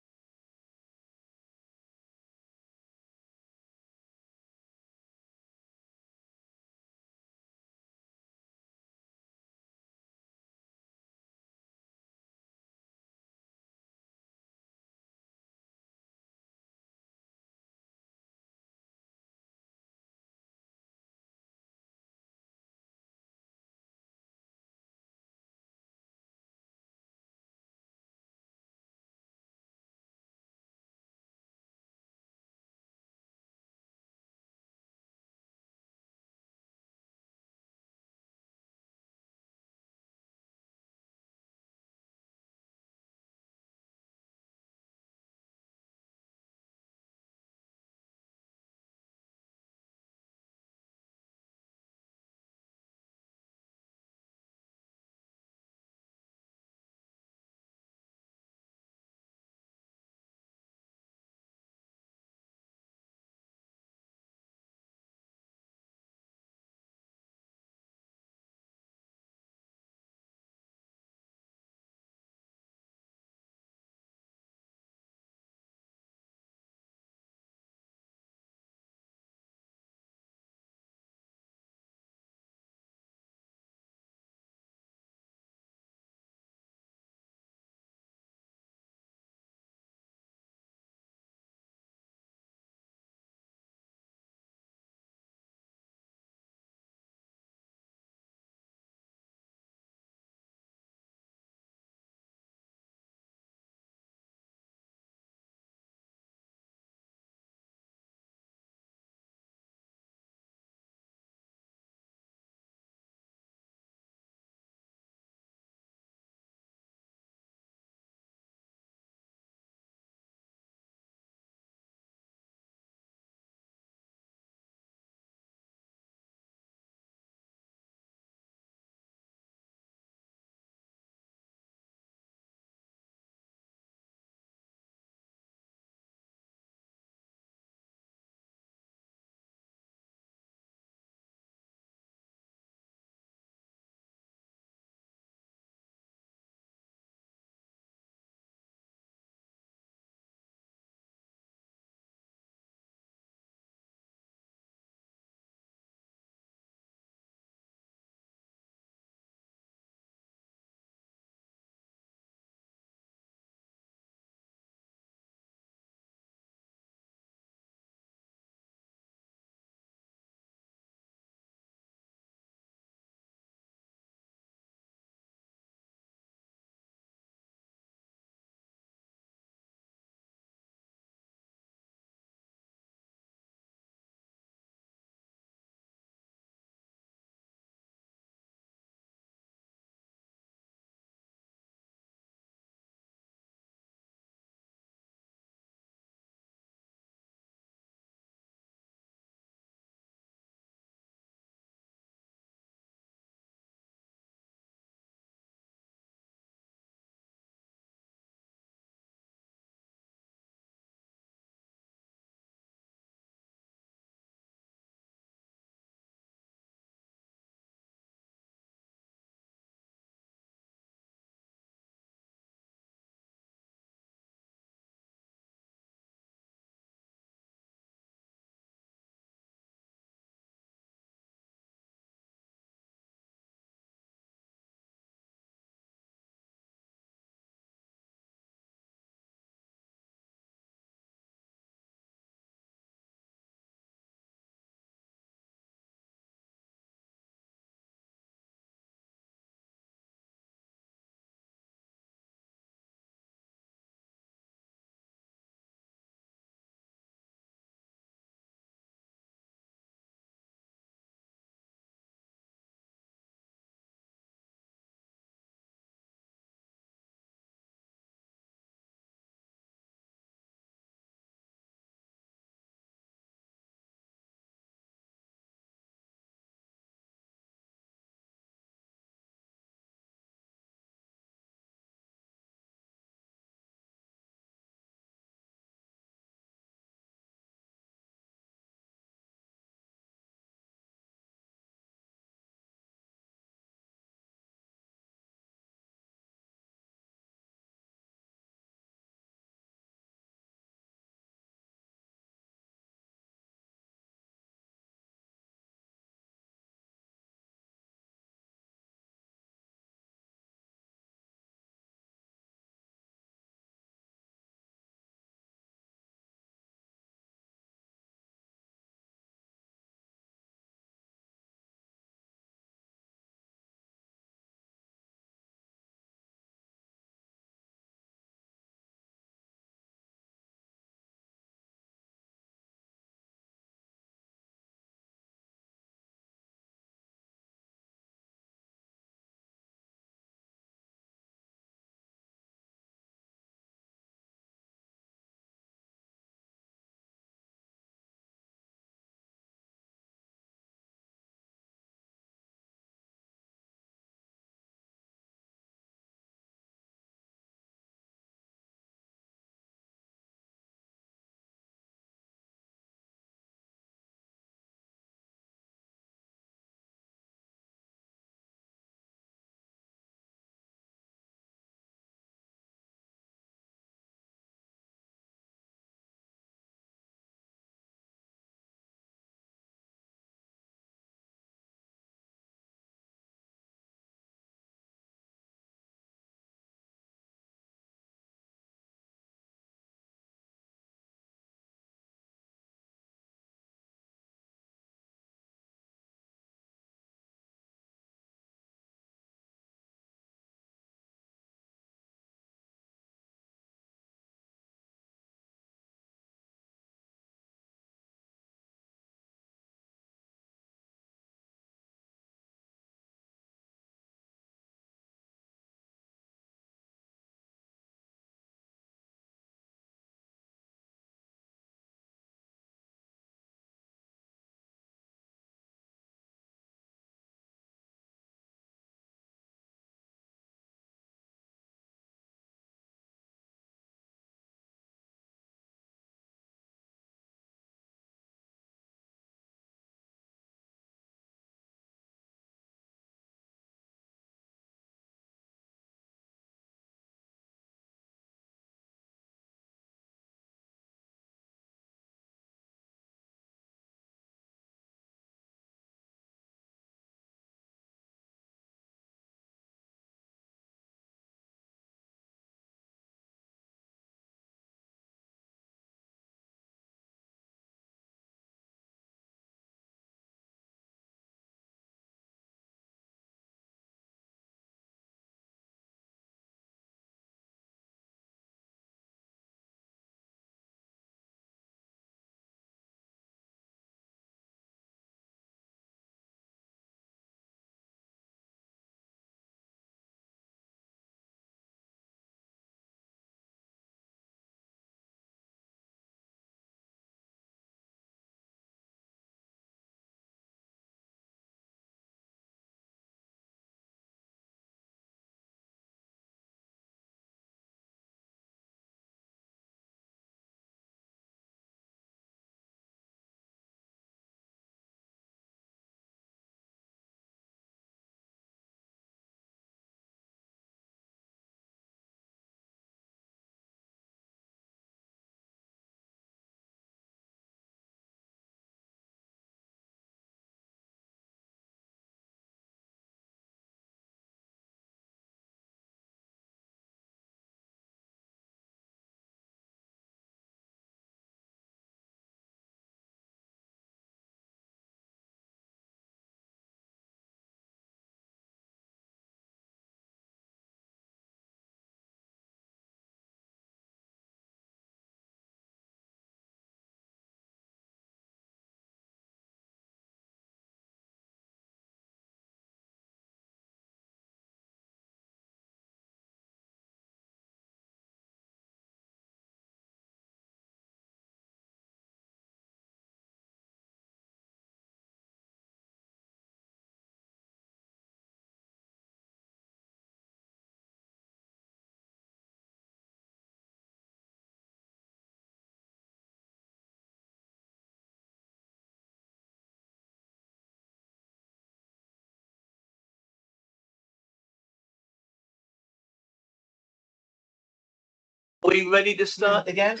we ready to start again?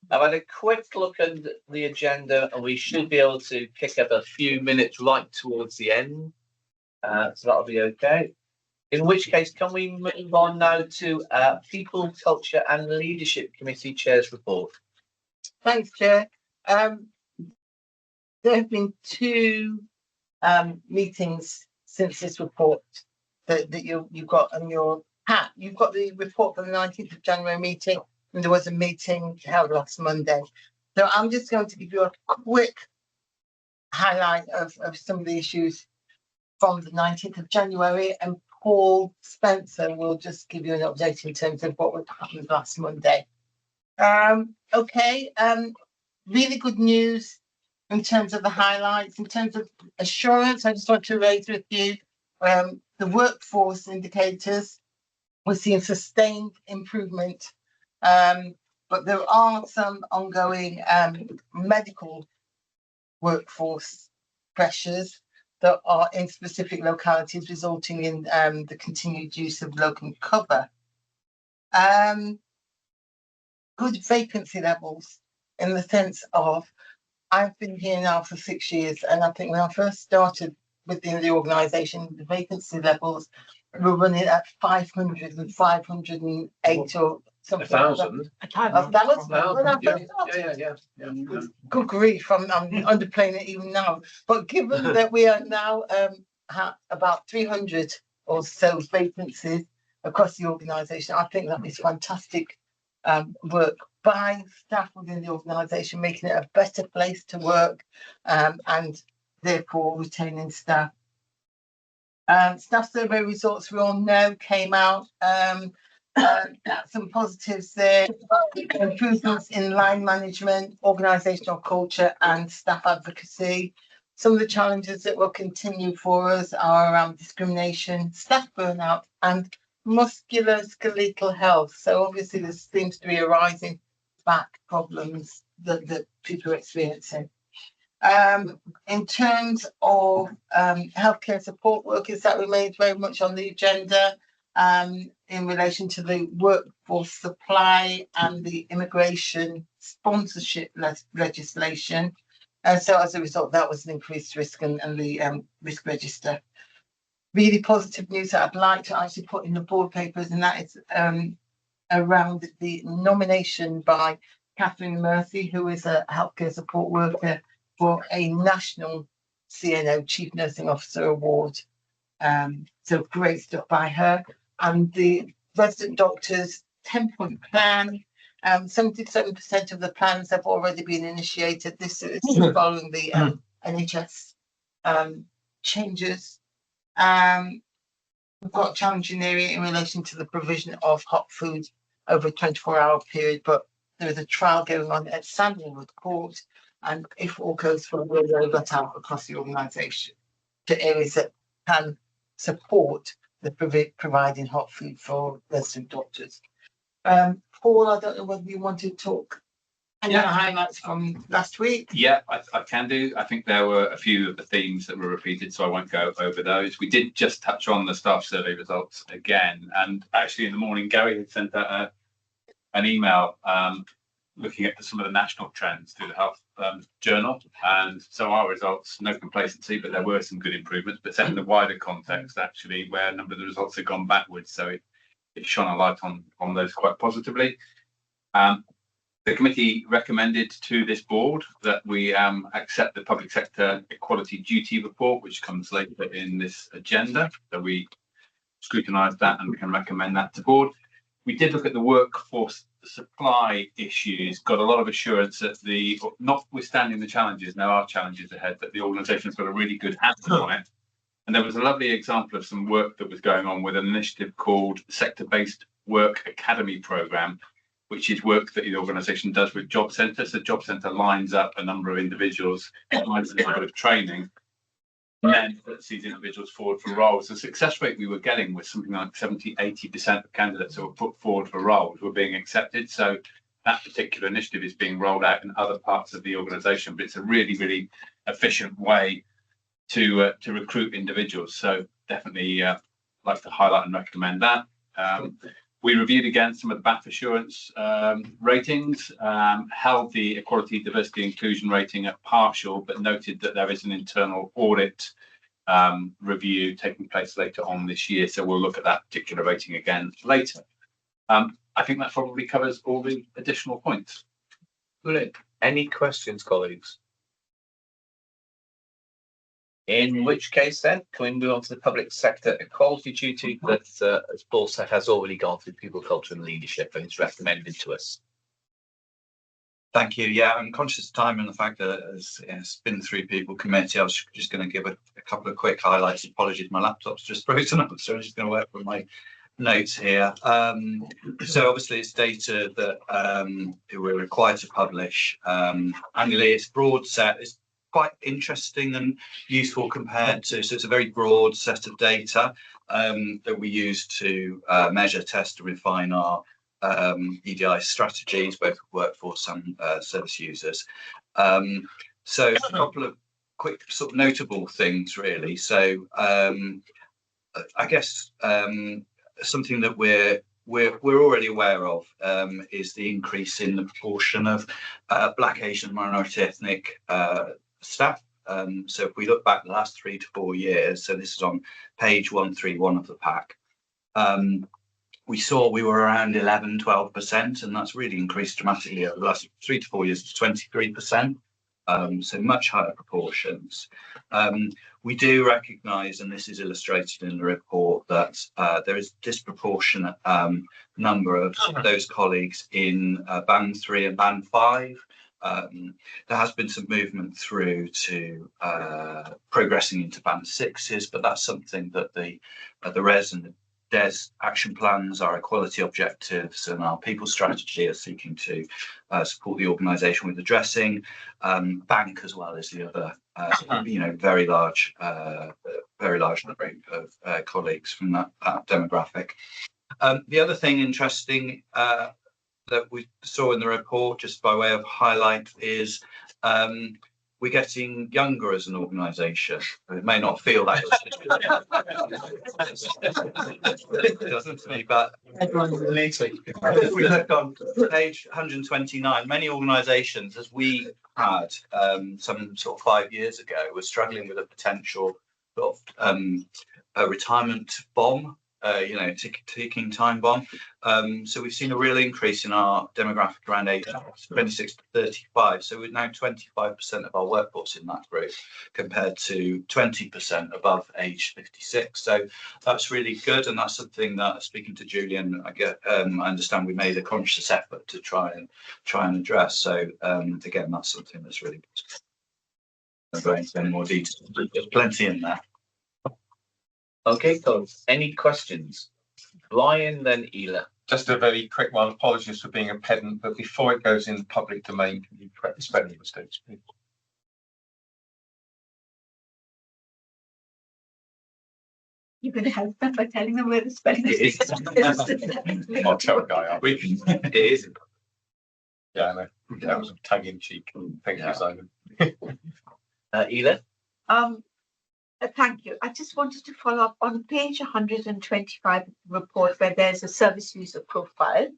I've had a quick look at the agenda and we should be able to pick up a few minutes right towards the end. So that'll be okay. In which case, can we move on now to People, Culture and Leadership Committee Chair's report? Thanks, Chair. There have been two meetings since this report that you've got on your hat. You've got the report for the 19th of January meeting, and there was a meeting held last Monday. So I'm just going to give you a quick highlight of some of the issues from the 19th of January, and Paul Spencer will just give you an update in terms of what happened last Monday. Really good news in terms of the highlights. In terms of assurance, I just want to raise with you the workforce indicators. We're seeing sustained improvement, but there are some ongoing medical workforce pressures that are in specific localities, resulting in the continued use of locum cover. Good vacancy levels, in the sense of, I've been here now for 6 years, and I think when I first started within the organisation, the vacancy levels were running at 500 and 508 or something. 1,000. Yeah. Good grief, I'm underplaying it even now. But given that we are now about 300 or so vacancies across the organisation, I think that is fantastic work by staff within the organisation, making it a better place to work, and therefore retaining staff. Staff survey results we all know came out. Some positives there: improvements in line management, organisational culture and staff advocacy. Some of the challenges that will continue for us are around discrimination, staff burnout and musculoskeletal health. So obviously there seems to be a rising back problems that people are experiencing. In terms of healthcare support workers, that remains very much on the agenda in relation to the workforce supply and the immigration sponsorship legislation. So as a result, that was an increased risk and the risk register. Really positive news that I'd like to actually put in the board papers, and that is around the nomination by Catherine Murphy, who is a healthcare support worker, for a national CNO Chief Nursing Officer Award. So great stuff by her. And the resident doctors 10-point plan, 77% of the plans have already been initiated. This is following the NHS changes. We've got a challenging area in relation to the provision of hot food over a 24-hour period, but there is a trial going on at Sandalwood Court, and if all goes well, we'll roll that out across the organisation to areas that can support the providing hot food for resident doctors. Paul, I don't know whether you want to talk any of the highlights from last week. Yeah, I can do. I think there were a few of the themes that were repeated, so I won't go over those. We did just touch on the staff survey results again, and actually in the morning, Gary had sent out an email looking at some of the national trends through the Health Journal, and so our results, no complacency, but there were some good improvements, but set in the wider context actually, where a number of the results had gone backwards, so it shone a light on those quite positively. The committee recommended to this board that we accept the Public Sector Equality Duty Report, which comes later in this agenda. So we scrutinised that and can recommend that to board. We did look at the workforce supply issues, got a lot of assurance that notwithstanding the challenges, there are challenges ahead, that the organisation's got a really good handle on it. And there was a lovely example of some work that was going on with an initiative called Sector-Based Work Academy Programme, which is work that the organisation does with Job Centre. So Job Centre lines up a number of individuals, provides a little bit of training, and then puts these individuals forward for roles. The success rate we were getting was something like 70–80% of candidates who were put forward for roles were being accepted. So that particular initiative is being rolled out in other parts of the organisation, but it's a really, really efficient way to recruit individuals. So definitely like to highlight and recommend that. We reviewed again some of the BAF assurance ratings, held the equality, diversity, inclusion rating at partial, but noted that there is an internal audit review taking place later on this year. So we'll look at that particular rating again later. I think that probably covers all the additional points. Brilliant. Any questions, colleagues? In which case then, can we move on to the public sector equality duty that, as Paul said, has already gone through people, culture and leadership and it's recommended to us? Thank you. Yeah, I'm conscious of time and the fact that it's been through people committee. I was just going to give a couple of quick highlights. Apologies, my laptop's just frozen up, so I'm just going to work with my notes here. So obviously it's data that we're required to publish annually. It's broad set. It's quite interesting and useful compared to, so it's a very broad set of data that we use to measure, test and refine our EDI strategies, both workforce and service users. So a couple of quick sort of notable things really. So I guess something that we're already aware of is the increase in the proportion of Black, Asian, minority ethnic staff. So if we look back the last 3 to 4 years, so this is on page 131 of the pack, we saw we were around 11-12%, and that's really increased dramatically over the last 3 to 4 years to 23%. So much higher proportions. We do recognise, and this is illustrated in the report, that there is a disproportionate number of those colleagues in band 3 and band 5. There has been some movement through to progressing into band 6s, but that's something that the RES and the DES action plans, our equality objectives and our people strategy are seeking to support the organisation with addressing. Bank as well is the other, very large number of colleagues from that demographic. The other thing interesting that we saw in the report, just by way of highlight, is we're getting younger as an organisation. It may not feel that it doesn't to me, but if we look on page 129, many organisations, as we had some sort of 5 years ago, were struggling with a potential sort of a retirement bomb. Ticking time bomb. So we've seen a real increase in our demographic around age 26 to 35. So we're now 25% of our workforce in that group compared to 20% above age 56. So that's really good. And that's something that, speaking to Julian, I understand we made a conscious effort to try and address. So again, that's something that's really good. I'm going into any more detail. There's plenty in there. Okay, so any questions? Brian, then Ela. Just a very quick one. Apologies for being a pedant, but before it goes in the public domain, can you correct the spelling mistakes, please? You're going to help them by telling them where the spelling is. I'll tell a guy, we can. It is. Yeah, I know. That was tongue in cheek. Thank you, Simon. Ela? Thank you. I just wanted to follow up on page 125 of the report, where there's a service user profile,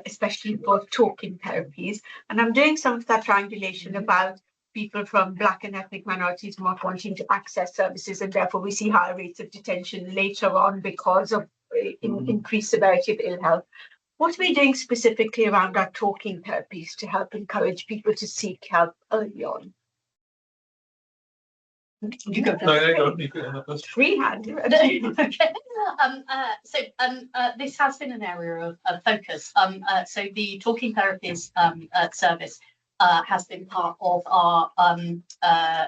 especially for talking therapies. And I'm doing some of that triangulation about people from Black and ethnic minorities not wanting to access services, and therefore we see higher rates of detention later on because of increased severity of ill health. What are we doing specifically around our talking therapies to help encourage people to seek help early on? You go. Freehand. This has been an area of focus. So the talking therapies service has been part of our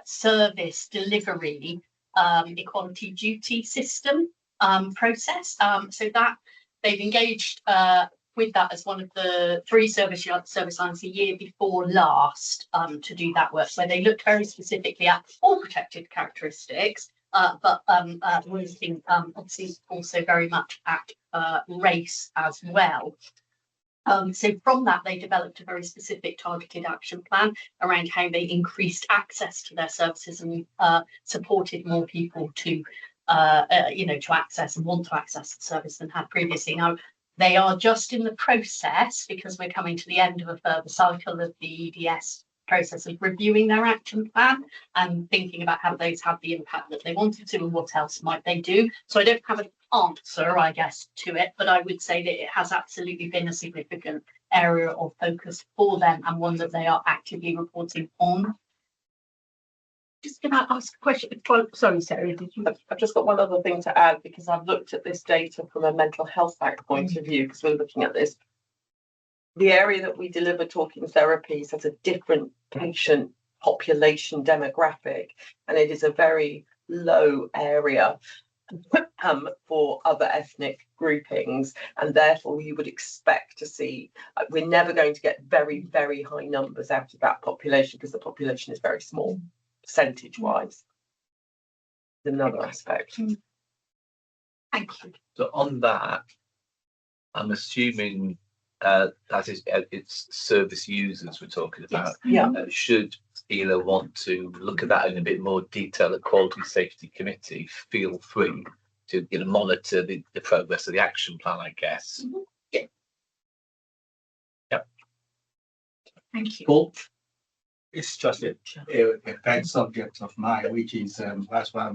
service delivery equality duty system process. So that they've engaged with that as one of the 3 service lines the year before last to do that work, where they looked very specifically at all protected characteristics, but we're looking obviously also very much at race as well. So from that, they developed a very specific targeted action plan around how they increased access to their services and supported more people to to access and want to access the service than had previously. Now, they are just in the process, because we're coming to the end of a further cycle of the EDS process of reviewing their action plan and thinking about how those have the impact that they wanted to and what else might they do. So I don't have an answer, I guess, to it, but I would say that it has absolutely been a significant area of focus for them and one that they are actively reporting on. Just going to ask a question. Well, sorry, Sarah, did you? I've just got one other thing to add, because I've looked at this data from a mental health act point of view, because we're looking at this. The area that we deliver talking therapies has a different patient population demographic, and it is a very low area for other ethnic groupings, and therefore you would expect to see, we're never going to get very, very high numbers out of that population because the population is very small percentage wise. Another aspect. Thank you. So on that, I'm assuming that is it's service users we're talking about. Yeah. Should ELA want to look at that in a bit more detail at Quality Safety Committee, feel free to monitor the progress of the action plan, I guess. Yeah. Yep. Thank you. Paul? It's just a pet subject of mine, which is that's why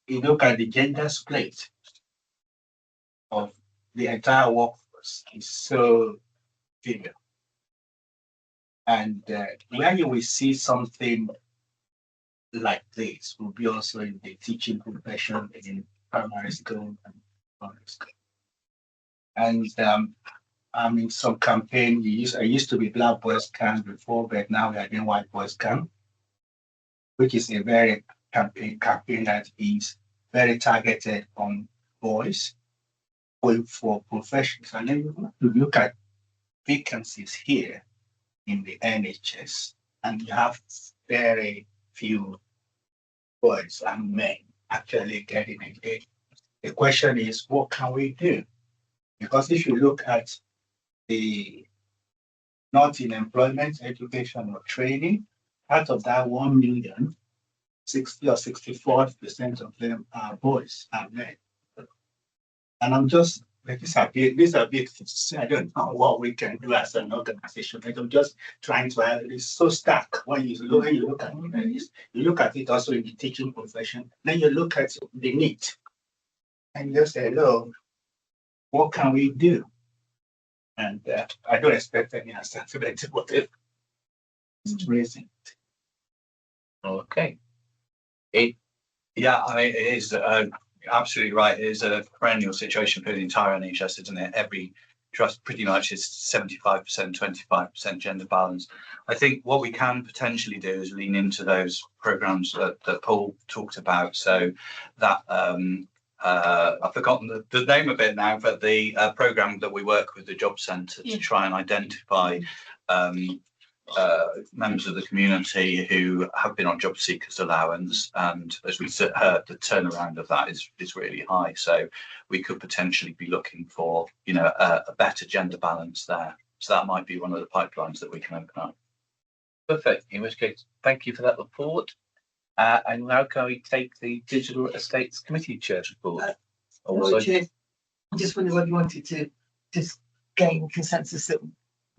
you look at the gender split of the entire workforce is so female. And when you will see something like this, will be also in the teaching profession in primary school and primary school. And I'm in some campaign. I used to be Black Boys Camp before, but now we are doing White Boys Camp, which is a very campaign that is very targeted on boys going for professions. And then you look at vacancies here in the NHS, and you have very few boys and men actually getting engaged. The question is, what can we do? Because if you look at the not in employment, education, or training, out of that 1 million, 60 or 64% of them are boys and men. And I'm just, these are big things. I don't know what we can do as an organization. Like I'm just trying to, it's so stuck when you look at it. You look at it also in the teaching profession, then you look at the need. And you say, look, what can we do? And I don't expect any answer to that, whatever. It's raising. Okay. Yeah, I mean, it is absolutely right. It is a perennial situation for the entire NHS, isn't it? Every trust pretty much is 75%, 25% gender balance. I think what we can potentially do is lean into those programs that Paul talked about. So that I've forgotten the name of it now, but the program that we work with the job centre to try and identify members of the community who have been on job seekers allowance, and as we heard, the turnaround of that is really high. So we could potentially be looking for a better gender balance there. So that might be one of the pipelines that we can open up. Perfect. In which case, thank you for that report. And now can we take the Digital Estates Committee Chair's report? Chair, I just wondered whether you wanted to just gain consensus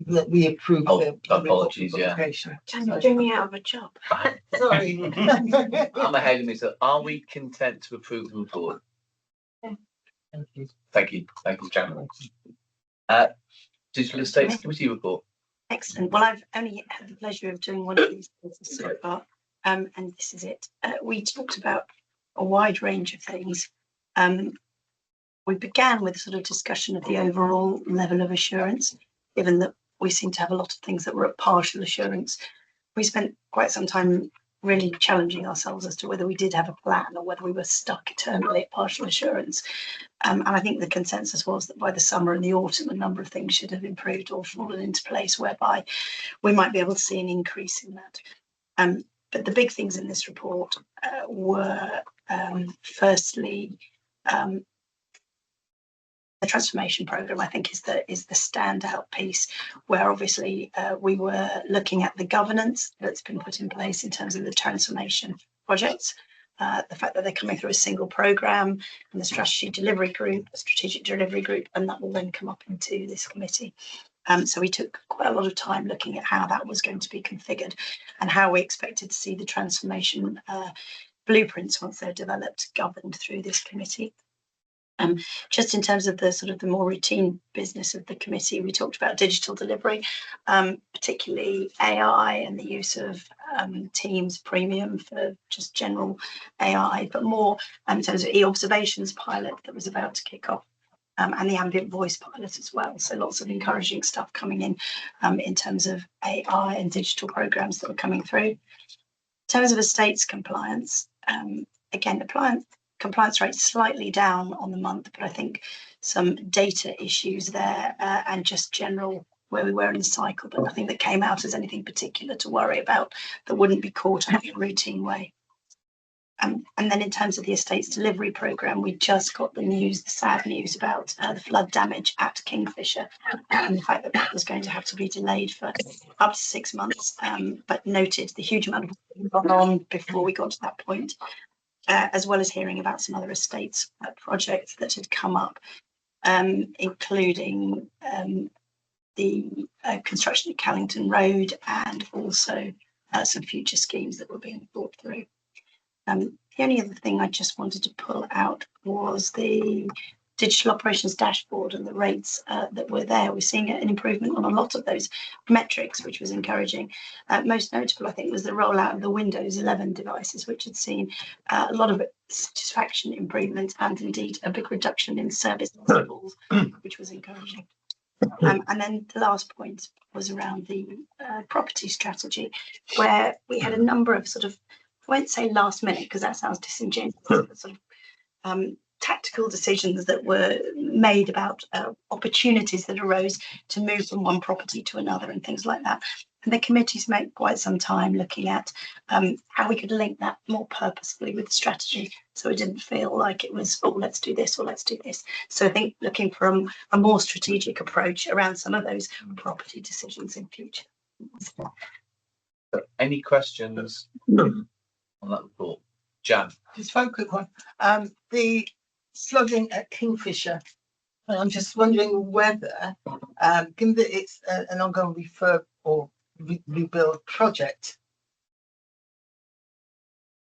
that we approve the apologies, yeah. You're doing me out of a job. Sorry. I'm ahead of me. So are we content to approve the report? Yeah. Thank you. Thank you, Chairman. Digital Estates Committee report. Excellent. Well, I've only had the pleasure of doing one of these so far, and this is it. We talked about a wide range of things. We began with a sort of discussion of the overall level of assurance, given that we seem to have a lot of things that were at partial assurance. We spent quite some time really challenging ourselves as to whether we did have a plan or whether we were stuck eternally at partial assurance. And I think the consensus was that by the summer and the autumn, a number of things should have improved or fallen into place, whereby we might be able to see an increase in that. But the big things in this report were, firstly, the transformation programme, I think, is the standout piece, where obviously we were looking at the governance that's been put in place in terms of the transformation projects. the fact that they're coming through a single programme and the strategic delivery group, and that will then come up into this committee. So we took quite a lot of time looking at how that was going to be configured and how we expected to see the transformation blueprints, once they're developed, governed through this committee. Just in terms of the more routine business of the committee, we talked about digital delivery, particularly AI and the use of Teams Premium for just general AI, but more in terms of e-observations pilot that was about to kick off. And the ambient voice pilot as well. So lots of encouraging stuff coming in terms of AI and digital programs that are coming through. In terms of estates compliance, again, the compliance rate slightly down on the month, but I think some data issues there and just general where we were in the cycle, but nothing that came out as anything particular to worry about that wouldn't be caught up in a routine way. And then in terms of the estates delivery programme, we just got the sad news about the flood damage at Kingfisher and the fact that that was going to have to be delayed for up to 6 months, but noted the huge amount of work gone on before we got to that point, as well as hearing about some other estates projects that had come up, including the construction of Callington Road and also some future schemes that were being thought through. The only other thing I just wanted to pull out was the digital operations dashboard and the rates that were there. We're seeing an improvement on a lot of those metrics, which was encouraging. Most notable, I think, was the rollout of the Windows 11 devices, which had seen a lot of satisfaction improvement and indeed a big reduction in service levels, which was encouraging. And then the last point was around the property strategy, where we had a number of I won't say last minute because that sounds disingenuous, but tactical decisions that were made about opportunities that arose to move from one property to another and things like that. And the committee spent quite some time looking at how we could link that more purposefully with the strategy, so it didn't feel like it was, oh, let's do this or let's do this. So I think looking for a more strategic approach around some of those property decisions in future. Any questions on that report? Jan? Just a very quick one. The flooding at Kingfisher, and I'm just wondering whether, given that it's an ongoing refurb or rebuild project,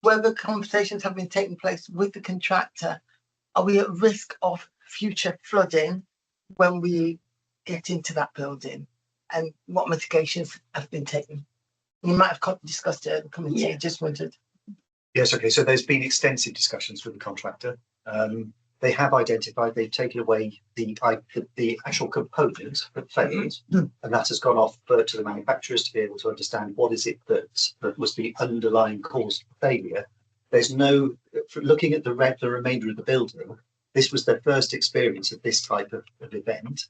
whether conversations have been taking place with the contractor. Are we at risk of future flooding when we get into that building, and what mitigations have been taken? You might have discussed it at the committee. Yeah. Just wondered. Yes, okay. So there's been extensive discussions with the contractor. They have identified, they've taken away the actual component that failed, and that has gone off to the manufacturers to be able to understand what is it that was the underlying cause of failure. There's no, looking at the remainder of the building, this was their first experience of this type of event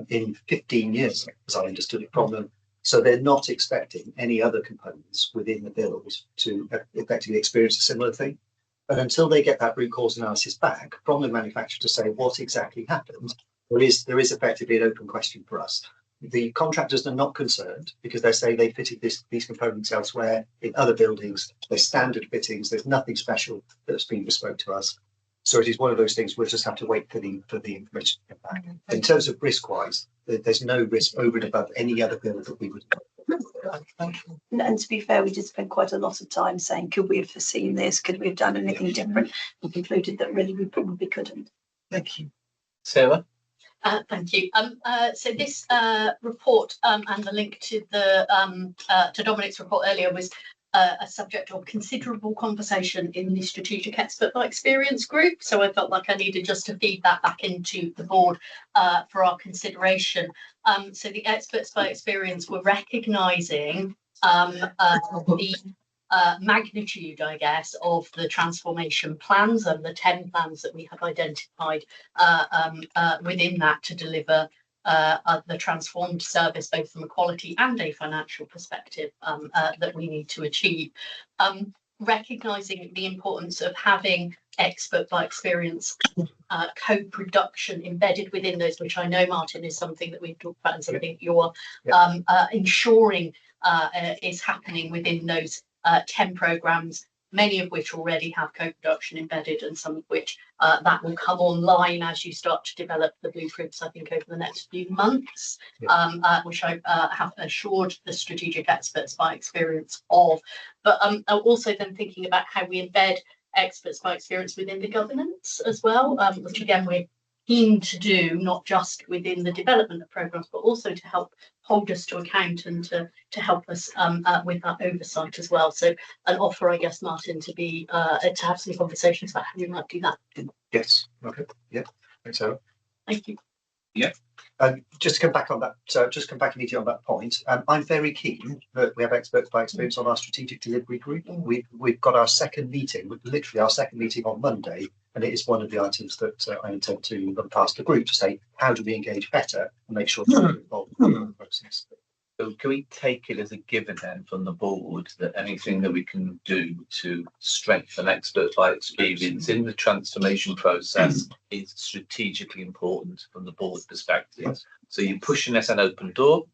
in 15 years, as I understood it from them. So they're not expecting any other components within the build to effectively experience a similar thing. But until they get that root cause analysis back from the manufacturer to say what exactly happened, there is effectively an open question for us. The contractors are not concerned because they say they fitted these components elsewhere in other buildings. They're standard fittings. There's nothing special that's been bespoke to us. So it is one of those things we'll just have to wait for the information to get back. In terms of risk-wise, there's no risk over and above any other build that we would. And to be fair, we did spend quite a lot of time saying, could we have foreseen this? Could we have done anything different? We concluded that really we probably couldn't. Thank you. Sarah? Thank you. So this report and the link to to Dominic's report earlier was a subject of considerable conversation in the Strategic Expert by Experience group. So I felt like I needed just to feed that back into the board for our consideration. So the Experts by Experience were recognising the magnitude, I guess, of the transformation plans and the 10 plans that we have identified within that to deliver the transformed service, both from a quality and a financial perspective, that we need to achieve. Recognising the importance of having expert by experience co-production embedded within those, which I know, Martin, is something that we've talked about and something you're ensuring is happening within those 10 programmes many of which already have co-production embedded, and some of which that will come online as you start to develop the blueprints, I think, over the next few months, which I have assured the strategic experts by experience of. But also then thinking about how we embed experts by experience within the governance as well, which again we're keen to do, not just within the development of programs, but also to help hold us to account and to help us with that oversight as well. So an offer, I guess, Martin, to be to have some conversations about how we might do that. Yes. Okay. Yeah. Thanks, Sarah. Thank you. Yeah. Just to come back on that, so just come back immediately on that point. I'm very keen that we have experts by experience on our strategic delivery group. We've got our second meeting, literally our second meeting on Monday, and it is one of the items that I intend to run past the group to say how do we engage better and make sure that we're involved in the process. So can we take it as a given then from the board that anything that we can do to strengthen experts by experience in the transformation process is strategically important from the board perspective? Yes. So you're pushing us an open door.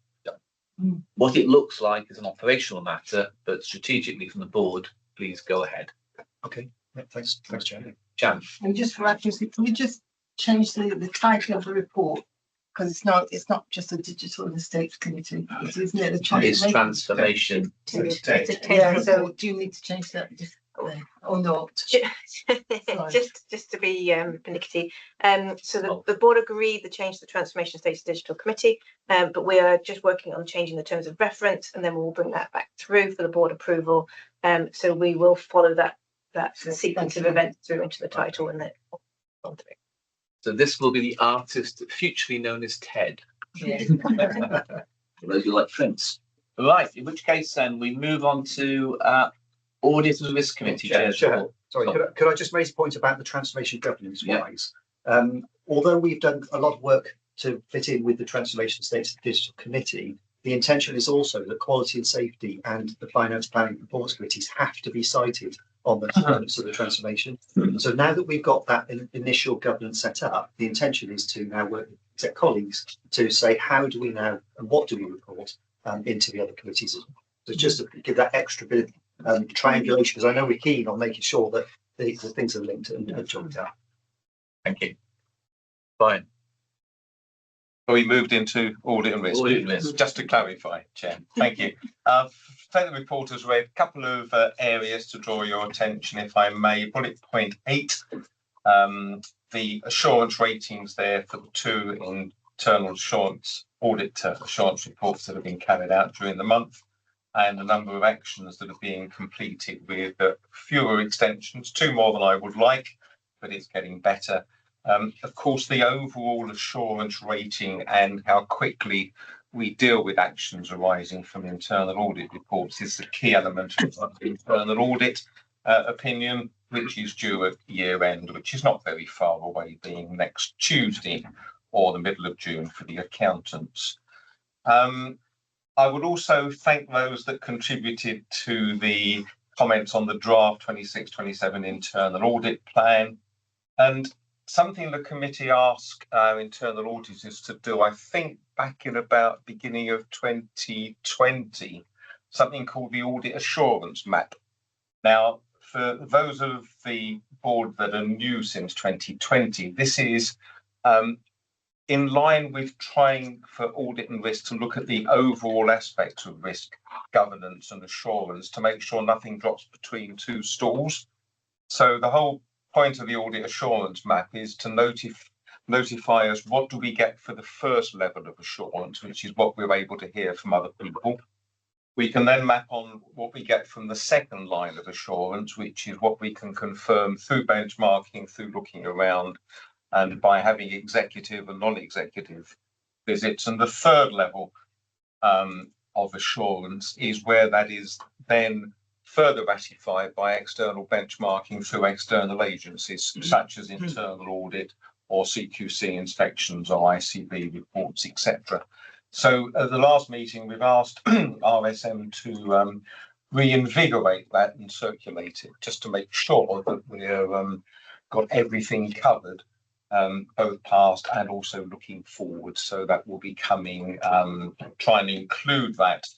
What it looks like is an operational matter, but strategically from the board, please go ahead. Okay. Yeah, thanks, Chair. Jan. And just for accuracy, can we just change the title of the report? Because it's not just a digital estates committee, isn't it? It's transformation. Yeah, so do you need to change that just or not? just to be pernickety. So the board agreed the change to the transformation status digital committee, but we are just working on changing the terms of reference, and then we'll bring that back through for the board approval. So we will follow that sequence of events through into the title and then on through. So this will be the artist futurely known as Ted. Yeah. For those who like Prince. Right, in which case then we move on to Audit and Risk Committee. Chair. Sorry, could I just raise a point about the transformation governance wise? Although we've done a lot of work to fit in with the transformation status digital committee, the intention is also that quality and safety and the finance planning performance committees have to be cited on the components of the transformation. So now that we've got that initial governance set up, the intention is to now work with exec colleagues to say how do we now and what do we report into the other committees as well. So just to give that extra bit of triangulation, because I know we're keen on making sure that the things are linked and joined up. Thank you. Fine. We moved into audit and risk. Audit and risk. Just to clarify, Chair. Thank you. Take the report as read. A couple of areas to draw your attention, if I may. Bullet point 8, the assurance ratings there for the 2 internal assurance audit assurance reports that have been carried out during the month, and the number of actions that are being completed with fewer extensions, 2 more than I would like, but it's getting better. Of course, the overall assurance rating and how quickly we deal with actions arising from internal audit reports is the key element of the internal audit opinion, which is due at year end, which is not very far away, being next Tuesday or the middle of June for the accountants. I would also thank those that contributed to the comments on the draft 26-27 internal audit plan. And something the committee asked our internal auditors to do, I think back in about beginning of 2020, something called the audit assurance map. Now, for those of the board that are new since 2020, this is in line with trying for audit and risk to look at the overall aspects of risk governance and assurance to make sure nothing drops between 2 stools. So the whole point of the audit assurance map is to notify us what do we get for the first level of assurance, which is what we're able to hear from other people. We can then map on what we get from the second line of assurance, which is what we can confirm through benchmarking, through looking around, and by having executive and non-executive visits. And the third level of assurance is where that is then further ratified by external benchmarking through external agencies, such as internal audit or CQC inspections or ICB reports, etc. So at the last meeting, we've asked RSM to reinvigorate that and circulate it, just to make sure that we're got everything covered, both past and also looking forward. So that will be coming, trying to include that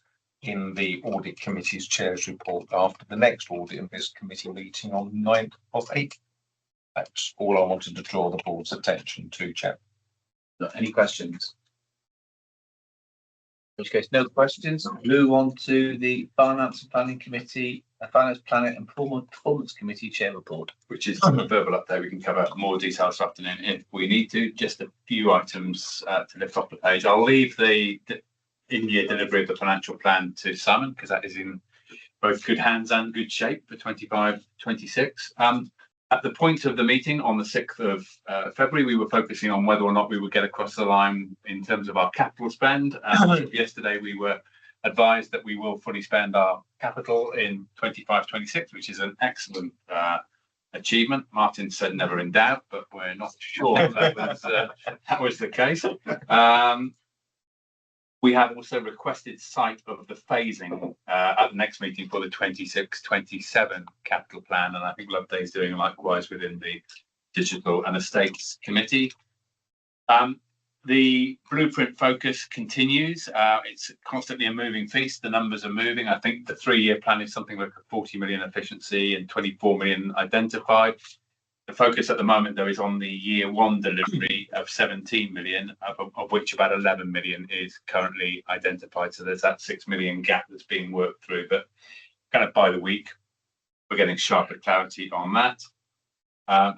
in the audit committee's chair's report after the next audit and risk committee meeting on 9th of April. That's all I wanted to draw the board's attention to, Chair. Any questions? In which case, no questions. Move on to the Finance and Planning Committee, Finance, Planning and Performance Committee Chair report. Which is a verbal update. We can cover more details this afternoon if we need to. Just a few items to lift off the page. I'll leave the in-year delivery of the financial plan to Simon, because that is in both good hands and good shape for 25-26. At the point of the meeting on the 6th of February, we were focusing on whether or not we would get across the line in terms of our capital spend. Yesterday, we were advised that we will fully spend our capital in 25-26, which is an excellent achievement. Martin said never in doubt, but we're not sure that was the case. We have also requested sight of the phasing at the next meeting for the 26-27 capital plan, and I think Loveday is doing likewise within the Digital and Estates Committee. The blueprint focus continues. It's constantly a moving feast. The numbers are moving. I think the 3-year plan is something like a 40 million efficiency and 24 million identified. The focus at the moment, though, is on the year 1 delivery of 17 million, of which about 11 million is currently identified. So there's that 6 million gap that's being worked through, but kind of by the week, we're getting sharper clarity on that.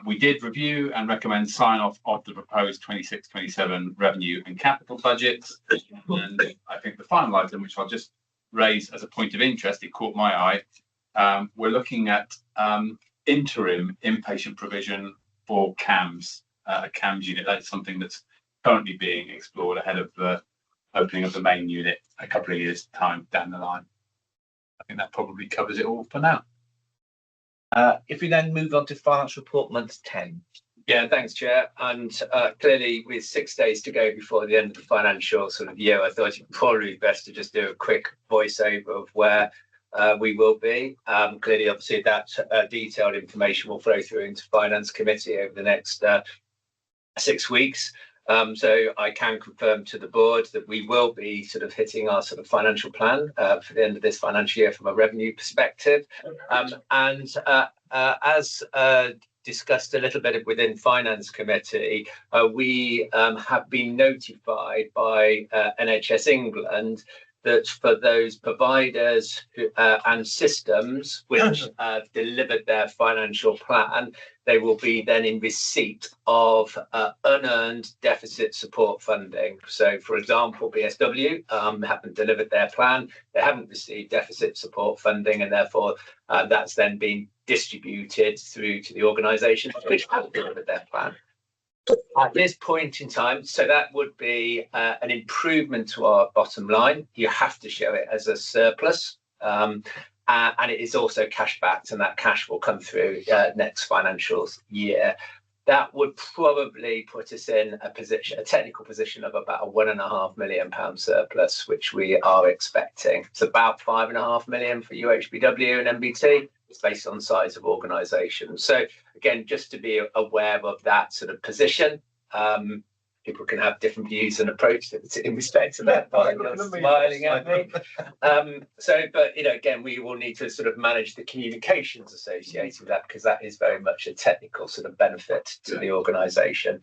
We did review and recommend sign off of the proposed 26-27 revenue and capital budgets. And I think the final item, which I'll just raise as a point of interest, it caught my eye. We're looking at interim inpatient provision for CAMS, a CAMS unit. That's something that's currently being explored ahead of the opening of the main unit a couple of years' time down the line. I think that probably covers it all for now. If we then move on to finance report month 10. Yeah, thanks, Chair. And clearly, with 6 days to go before the end of the financial sort of year, I thought it'd probably be best to just do a quick voiceover of where we will be. Clearly, obviously, that detailed information will flow through into Finance Committee over the next 6 weeks. So I can confirm to the board that we will be sort of hitting our sort of financial plan for the end of this financial year from a revenue perspective. And as discussed a little bit within Finance Committee, we have been notified by NHS England that for those providers and systems which delivered their financial plan, they will be then in receipt of unearned deficit support funding. So, for example, BSW haven't delivered their plan, they haven't received deficit support funding, and therefore that's then been distributed through to the organisations which haven't delivered their plan. At this point in time, so that would be an improvement to our bottom line. You have to show it as a surplus, and it is also cash backed, and that cash will come through next financial year. That would probably put us in a technical position of about a £1.5 million surplus, which we are expecting. It's about 5.5 million for UHBW and MBT. It's based on size of organisation. So again, just to be aware of that sort of position. People can have different views and approach in respect to that. You're smiling at me. But again, we will need to sort of manage the communications associated with that, because that is very much a technical sort of benefit to the organisation.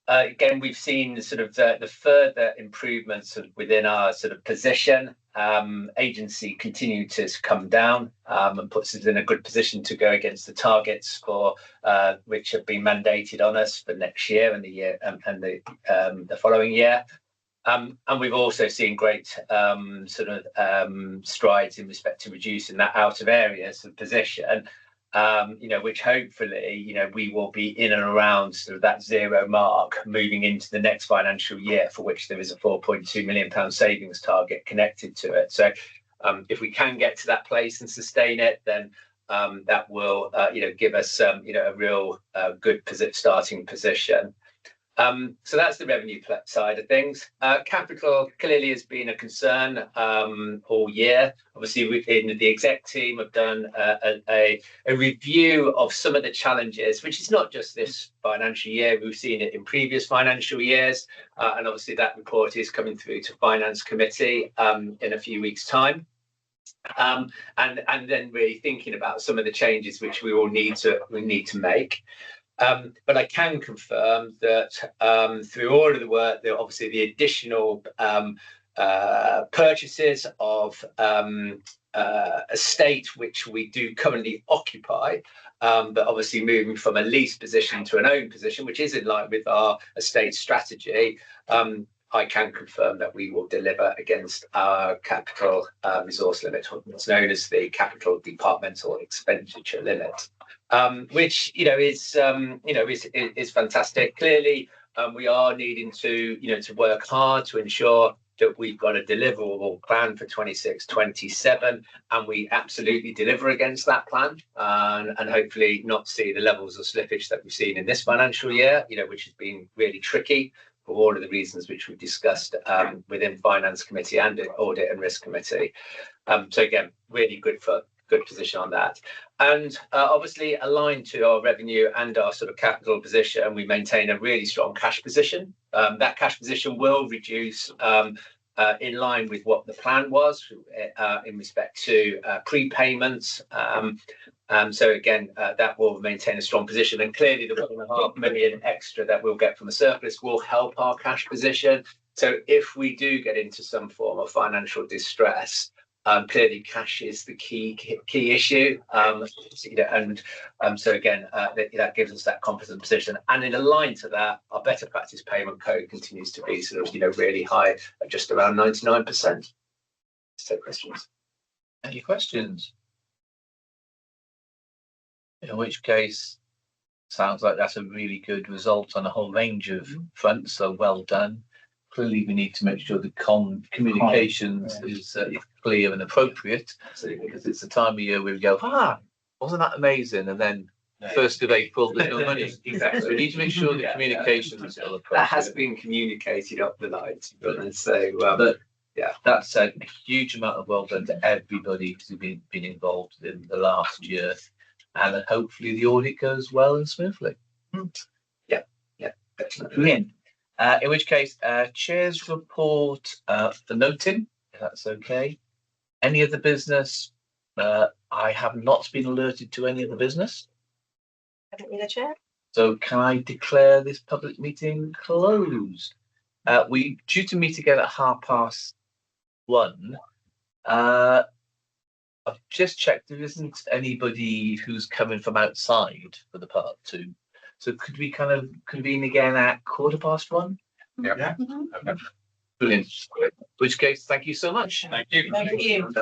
Again, we've seen sort of the further improvements within our sort of position. Agency continue to come down and puts us in a good position to go against the targets for which have been mandated on us for next year and the year and the following year. And we've also seen great strides in respect to reducing that out of areas of position. Which hopefully, we will be in and around sort of that zero mark moving into the next financial year, for which there is a £4.2 million savings target connected to it. So if we can get to that place and sustain it, then that will, give us, a real good starting position. So that's the revenue side of things. Capital clearly has been a concern all year. Obviously, in the exec team have done a review of some of the challenges, which is not just this financial year. We've seen it in previous financial years, and obviously that report is coming through to Finance Committee in a few weeks' time. And then really thinking about some of the changes which we all need to make. But I can confirm that through all of the work, that obviously the additional purchases of estate which we do currently occupy, but obviously moving from a lease position to an own position, which is in line with our estate strategy, I can confirm that we will deliver against our capital resource limit, what's known as the capital departmental expenditure limit. Which is fantastic. Clearly, we are needing to work hard to ensure that we've got a deliverable plan for 26-27, and we absolutely deliver against that plan, and hopefully not see the levels of slippage that we've seen in this financial year, which has been really tricky for all of the reasons which we've discussed within Finance Committee and Audit and Risk Committee. So again, really good position on that. And obviously aligned to our revenue and our sort of capital position, we maintain a really strong cash position. That cash position will reduce in line with what the plan was in respect to prepayments. So again, that will maintain a strong position, and clearly the 1.5 million extra that we'll get from the surplus will help our cash position. So if we do get into some form of financial distress, clearly cash is the key issue, so again that gives us that competent position, and in line to that, our better practice payment code continues to be sort of really high at just around 99%. Let's take questions. Any questions? In which case, sounds like that's a really good result on a whole range of fronts, so well done. Clearly, we need to make sure the communications is clear and appropriate, because it's the time of year where we go, wasn't that amazing? And then 1st of April, there's no money. Exactly. So we need to make sure the communication is still appropriate. That has been communicated up the night. So, but yeah, that's a huge amount of well done to everybody who's been involved in the last year, and hopefully the audit goes well and smoothly. Yeah, brilliant. In which case, Chair's report for noting, if that's okay. Any other business? I have not been alerted to any other business. Haven't you, the Chair? So can I declare this public meeting closed? We due to meet again at 1:30. I've just checked, there isn't anybody who's coming from outside for the part 2. So could we kind of convene again at 1:15? Yeah. Brilliant. In which case, thank you so much. Thank you. Thank you.